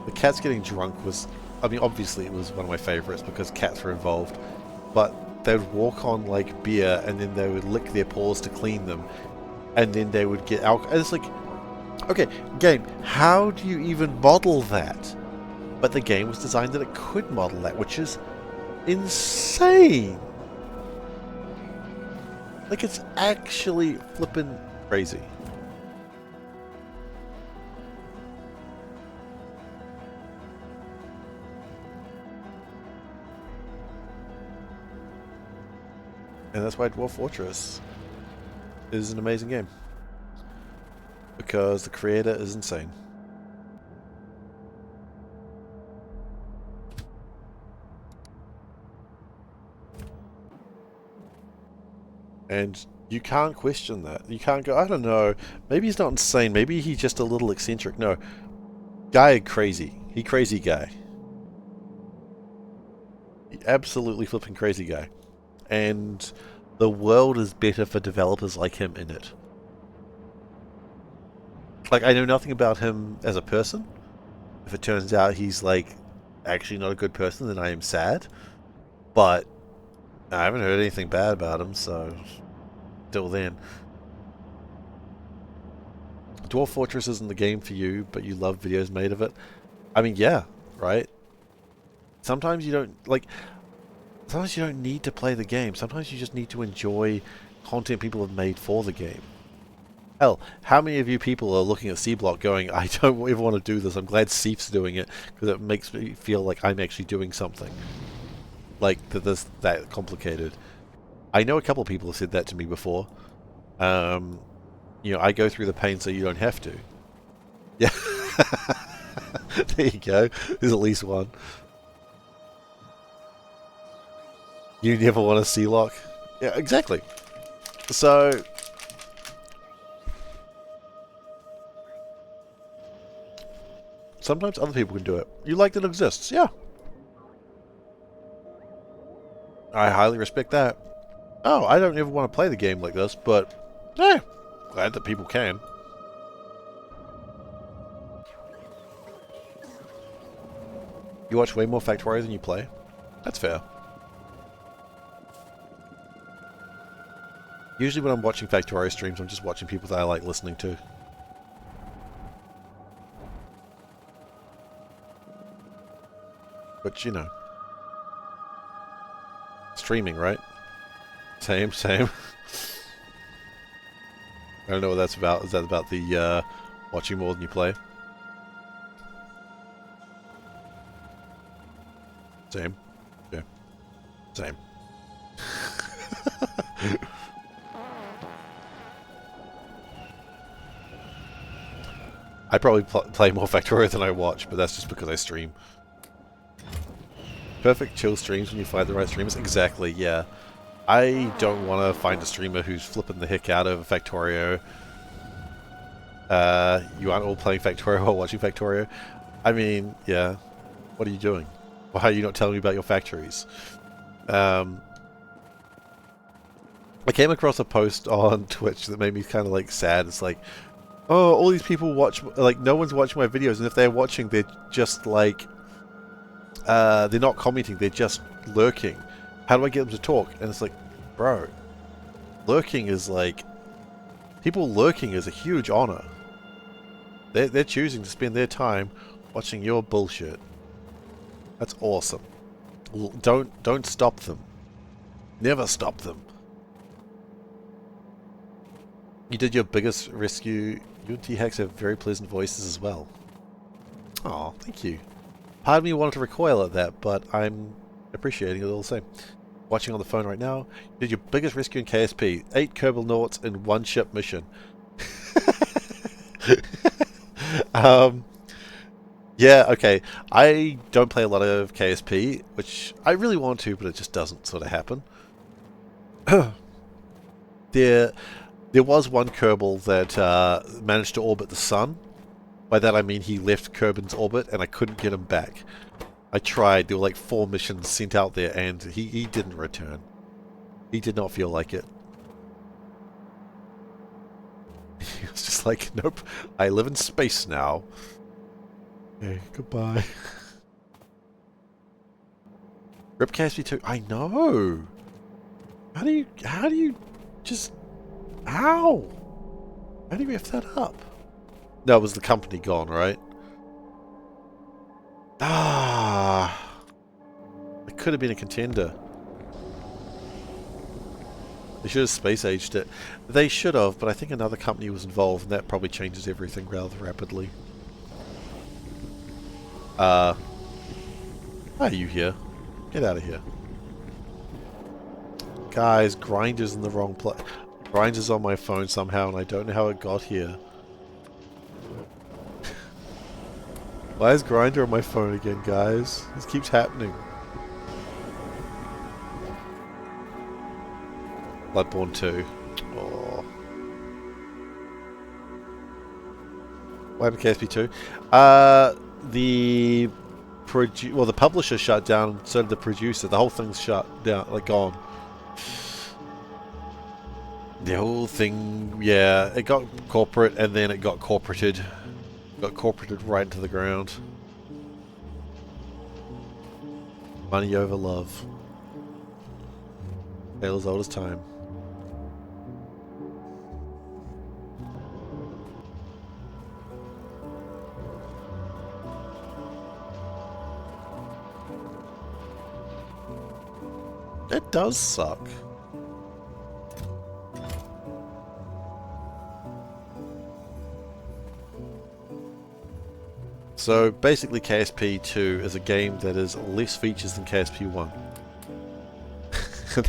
The cats getting drunk was... I mean, obviously it was one of my favourites because cats were involved. But they would walk on, like, beer, and then they would lick their paws to clean them. And then they would get alcohol. And it's like... okay, game, how do you even model that? But the game was designed that it could model that, which is insane. Like, it's actually flippin' crazy. And that's why Dwarf Fortress is an amazing game. Because the creator is insane. And you can't question that. You can't go, I don't know, maybe he's not insane, maybe he's just a little eccentric. No. Guy crazy. He crazy guy. He absolutely flipping crazy guy. And the world is better for developers like him in it. Like, I know nothing about him as a person. If it turns out he's, like, actually not a good person, then I am sad. But I haven't heard anything bad about him, so... till then. Dwarf Fortress isn't the game for you, but you love videos made of it. I mean, yeah, right? Sometimes you don't, like... sometimes you don't need to play the game. Sometimes you just need to enjoy content people have made for the game. Hell, how many of you people are looking at Seablock going, I don't ever want to do this, I'm glad Seif's doing it, because it makes me feel like I'm actually doing something. Like, that complicated. I know a couple of people have said that to me before. You know, I go through the pain so you don't have to. Yeah. There you go. There's at least one. You never want to Seablock? Yeah, exactly. So... sometimes other people can do it. You like that it exists, yeah. I highly respect that. Oh, I don't ever want to play the game like this, but glad that people can. You watch way more Factorio than you play? That's fair. Usually when I'm watching Factorio streams, I'm just watching people that I like listening to. But, you know. Streaming, right? Same. I don't know what that's about. Is that about the, watching more than you play? Same. Yeah. Same. I probably play more Factorio than I watch, but that's just because I stream. Perfect chill streams when you find the right streamers. Exactly, yeah. I don't want to find a streamer who's flipping the heck out of Factorio. You aren't all playing Factorio or watching Factorio. I mean, yeah. What are you doing? Why are you not telling me about your factories? I came across a post on Twitch that made me kind of like sad. It's like, oh, all these people watch, like, no one's watching my videos, and if they're watching, they're just like, they're not commenting, they're just lurking. How do I get them to talk? And it's like, bro, lurking is like, people lurking is a huge honor. They're choosing to spend their time watching your bullshit. That's awesome. Don't stop them. Never stop them. You did your biggest rescue. You and T-Hacks have very pleasant voices as well. Oh, thank you. Part of me wanted to recoil at that, but I'm appreciating it all the same. Watching on the phone right now. You did your biggest rescue in KSP. 8 Kerbal Noughts in 1 ship mission. Yeah, okay. I don't play a lot of KSP, which I really want to, but it just doesn't sort of happen. There was one Kerbal that managed to orbit the sun. By that I mean he left Kerbin's orbit and I couldn't get him back. I tried. There were like 4 missions sent out there and he didn't return. He did not feel like it. He was just like, nope, I live in space now. Okay, goodbye. Rip KSP 2. I know. How do you just, how? How do you F that up? No, it was the company gone, right? Ah, it could have been a contender. They should have space aged it. They should have, but I think another company was involved, and that probably changes everything rather rapidly. Why are you here? Get out of here. Guys, Grinder's in the wrong place. Grinder's on my phone somehow, and I don't know how it got here. Why is Grinder on my phone again, guys? This keeps happening. Bloodborne 2. Oh. What happened to KSP 2? The publisher shut down, so did the producer. The whole thing's shut down, like gone. The whole thing, yeah, it got corporate and then it got corporated. Got corporated right into the ground. Money over love. Tale as old as time. It does suck. So basically KSP 2 is a game that is less features than KSP 1.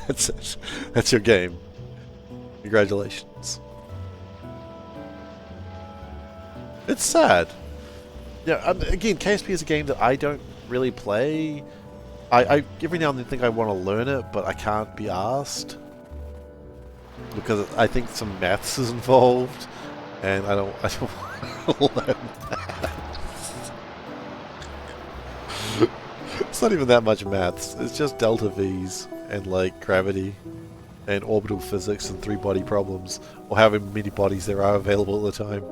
That's it. That's your game. Congratulations. It's sad. Yeah, again, KSP is a game that I don't really play. I every now and then think I want to learn it, but I can't be asked. Because I think some maths is involved, and I don't want to learn that. It's not even that much maths. It's just delta V's and like gravity and orbital physics and 3-body problems, or however many bodies there are available at the time.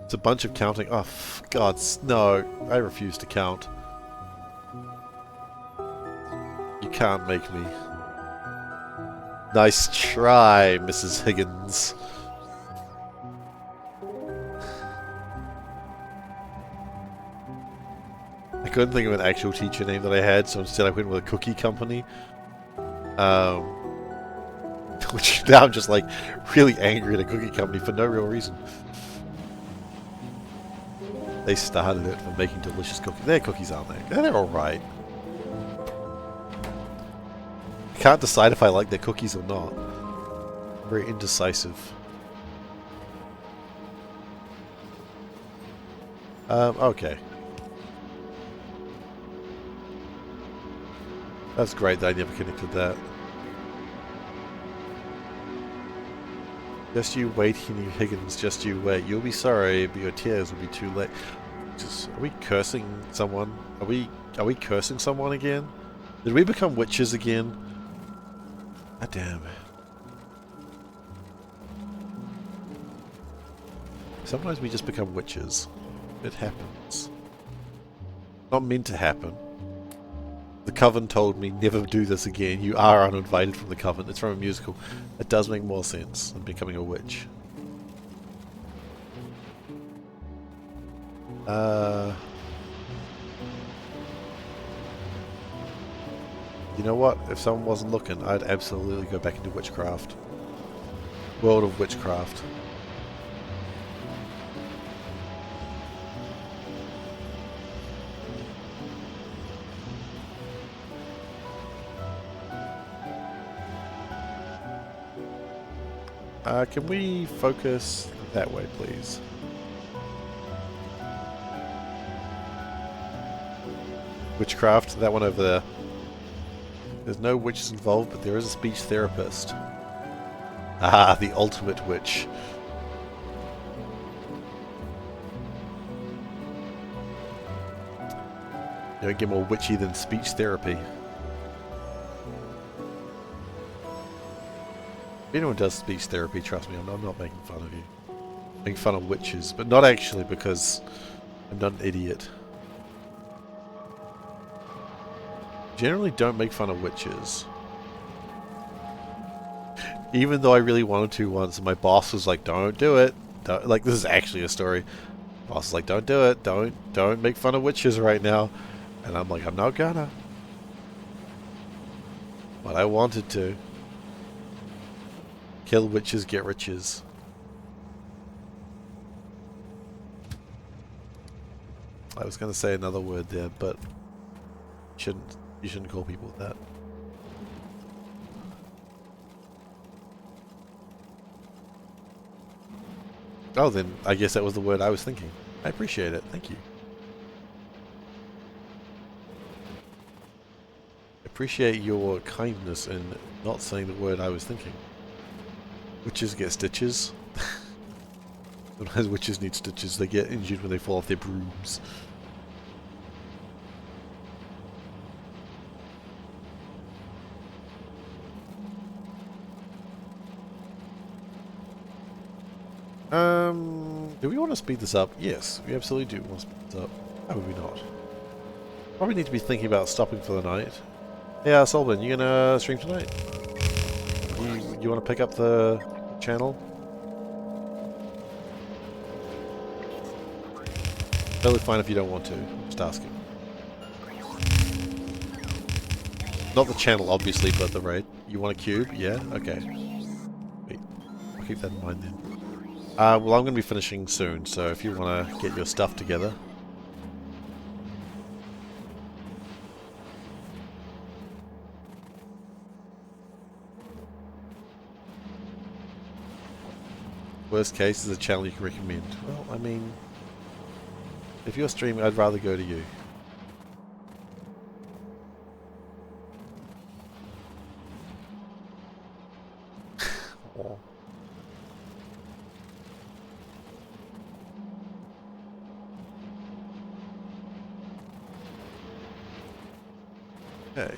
It's a bunch of counting. Oh, God, no! I refuse to count. You can't make me. Nice try, Mrs. Higgins. I couldn't think of an actual teacher name that I had, so instead I went with a cookie company. Which now I'm just like really angry at a cookie company for no real reason. They started it for making delicious cookies. Their cookies aren't they? They're alright. can't decide if I like their cookies or not. Very indecisive. Okay. That's great that I never connected that. Just you wait, Henry Higgins, just you wait. You'll be sorry, but your tears will be too late. Just, are we cursing someone? Are we cursing someone again? Did we become witches again? God damn. Sometimes we just become witches. It happens. Not meant to happen. The Coven told me never do this again. You are uninvited from the Coven. It's from a musical. It does make more sense than becoming a witch. You know what? If someone wasn't looking, I'd absolutely go back into witchcraft. World of Witchcraft. Can we focus that way, please? Witchcraft, that one over there. There's no witches involved, but there is a speech therapist. Ah, the ultimate witch. You don't get more witchy than speech therapy. If anyone does speech therapy, trust me, I'm not making fun of you. I'm making fun of witches, but not actually because I'm not an idiot. Generally don't make fun of witches. Even though I really wanted to once, and my boss was like, don't do it. Don't, like, this is actually a story. Boss was like, don't do it. Don't make fun of witches right now. And I'm like, I'm not gonna. But I wanted to. Kill witches, get riches. I was gonna say another word there, but you shouldn't call people that. Oh, then I guess that was the word I was thinking. I appreciate it. Thank you. Appreciate your kindness in not saying the word I was thinking. Witches get stitches. Sometimes witches need stitches. They get injured when they fall off their brooms. Do we want to speed this up? Yes, we absolutely do want to speed this up. How would we not? Probably need to be thinking about stopping for the night. Yeah, Solvin, you gonna stream tonight? You want to pick up the channel? Totally fine if you don't want to. Just asking. Not the channel, obviously, but the raid. You want a cube? Yeah? Okay. Wait. I'll keep that in mind then. Well, I'm going to be finishing soon, so if you want to get your stuff together. Worst case is a channel you can recommend. Well, I mean, if you're streaming, I'd rather go to you. Oh. Okay.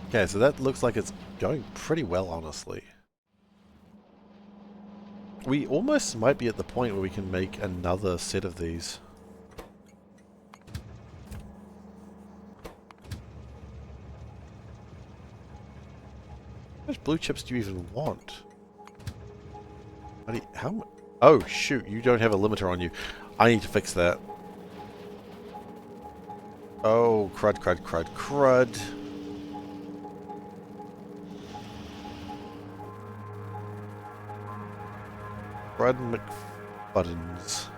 Okay, so that looks like it's going pretty well, honestly. We almost might be at the point where we can make another set of these. How much blue chips do you even want? How oh, shoot, you don't have a limiter on you. I need to fix that. Oh, crud, crud, crud, crud. Crud McButtons.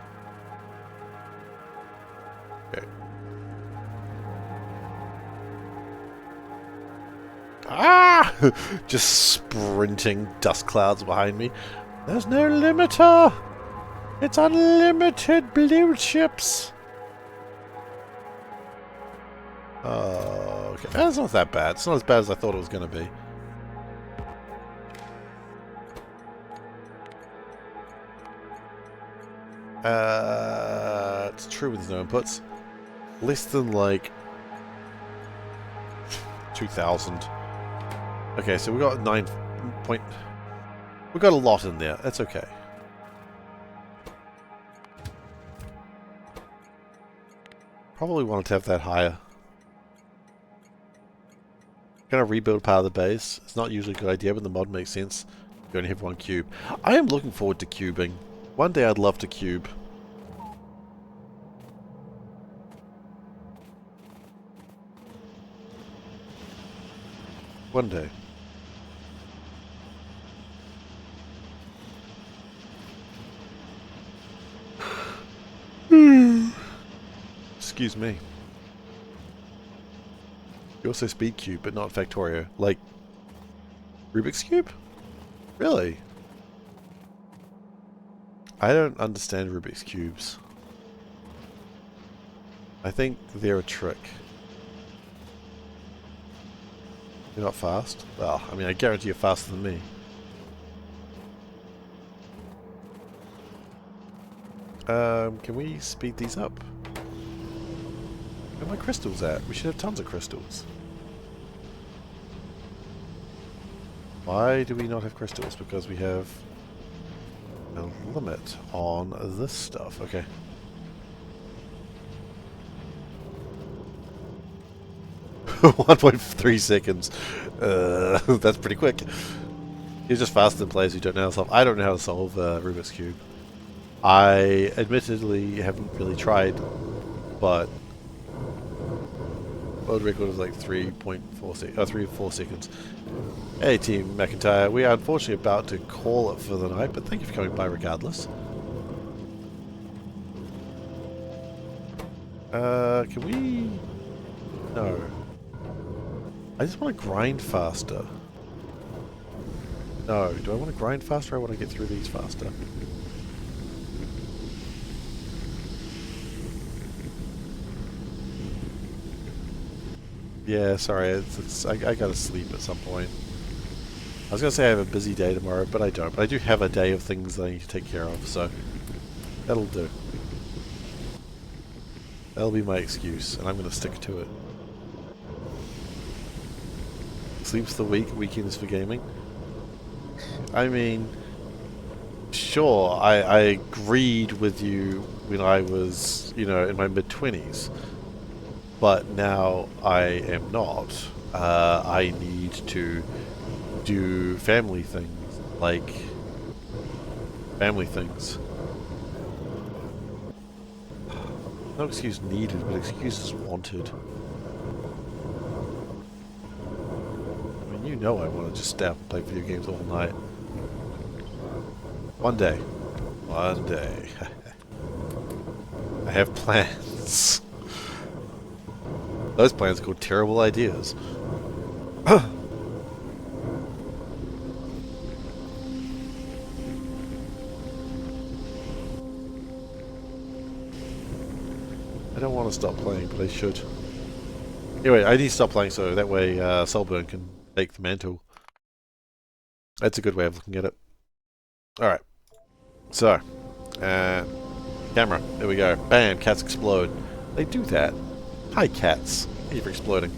Just sprinting dust clouds behind me. There's no limiter! It's unlimited blue chips! Okay. That's not that bad. It's not as bad as I thought it was going to be. It's true with no inputs. Less than like 2,000. Okay, so we got 9 point. We got a lot in there. That's okay. Probably wanted to have that higher. Gonna rebuild part of the base. It's not usually a good idea, but the mod makes sense. You only have 1 cube. I am looking forward to cubing. One day I'd love to cube. One day. Excuse me. You also speed cube, but not Factorio. Like, Rubik's Cube? Really? I don't understand Rubik's Cubes. I think they're a trick. You're not fast? Well, I mean, I guarantee you're faster than me. Can we speed these up? Where are my crystals at? We should have tons of crystals. Why do we not have crystals? Because we have a limit on this stuff. Okay. .3 seconds. That's pretty quick. You're just faster than players who don't know how to solve. I don't know how to solve Rubik's Cube. I admittedly haven't really tried, but world record is like 3 or 4 seconds. Hey Team McIntyre, we are unfortunately about to call it for the night, but thank you for coming by regardless. Can we... No. I just want to grind faster. No, do I want to grind faster or I want to get through these faster? Yeah, sorry, I gotta sleep at some point. I was gonna say I have a busy day tomorrow, but I don't. But I do have a day of things that I need to take care of, so that'll do. That'll be my excuse, and I'm gonna stick to it. Sleeps the week, weekends for gaming. I mean, sure, I agreed with you when I was, you know, in my mid-20s. But now I am not. I need to do family things, like family things. No excuse needed, but excuses wanted. I mean, you know I want to just stay up and play video games all night. One day. One day. I have plans. Those plans are called terrible ideas. I don't want to stop playing, but I should. Anyway, I need to stop playing so that way Solburn can take the mantle. That's a good way of looking at it. Alright. So, camera. There we go. Bam, cats explode. They do that. Hi, cats. Thank you for exploding.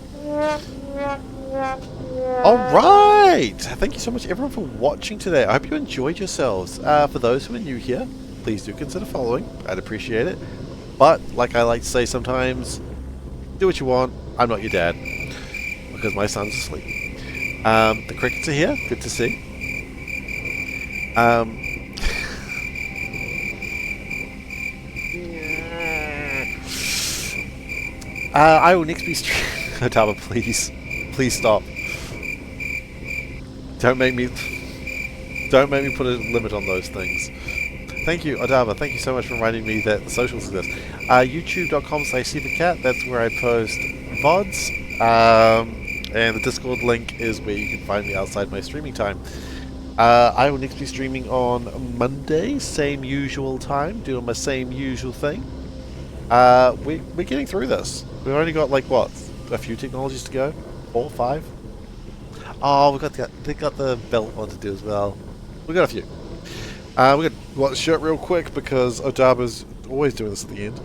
Alright! Thank you so much, everyone, for watching today. I hope you enjoyed yourselves. For those who are new here, please do consider following. I'd appreciate it. But, like I like to say sometimes, do what you want. I'm not your dad. Because my son's asleep. The crickets are here. Good to see. I will next be streaming. Otava, please. Please stop. Don't make me put a limit on those things. Thank you, Otava. Thank you so much for reminding me that the socials exist. YouTube.com/SeiferKatt. That's where I post VODs. And the Discord link is where you can find me outside my streaming time. I will next be streaming on Monday, same usual time, doing my same usual thing. We're getting through this. We've only got like what, a few technologies to go, 4, 5. Oh, they got the belt one to do as well. We got a few. We're gonna watch the shirt real quick because Odaba's always doing this at the end.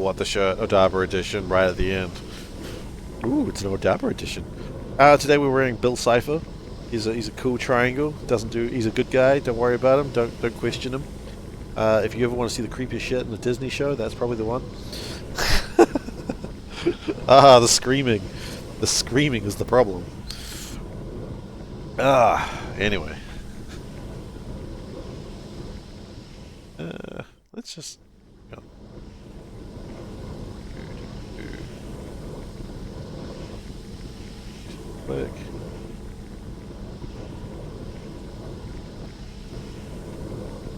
What the shirt, Odaba edition, right at the end. Ooh, it's an Odaba edition. Today we're wearing Bill Seifer. He's a cool triangle. He's a good guy. Don't worry about him. Don't question him. If you ever want to see the creepiest shit in a Disney show, that's probably the one. The screaming. The screaming is the problem. Anyway. Let's just go. Quick.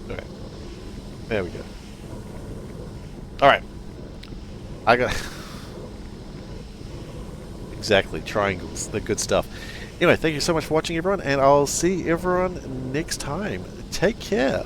Okay. There we go. Alright. I got... Exactly, triangles. They're good stuff. Anyway, thank you so much for watching, everyone, and I'll see everyone next time. Take care.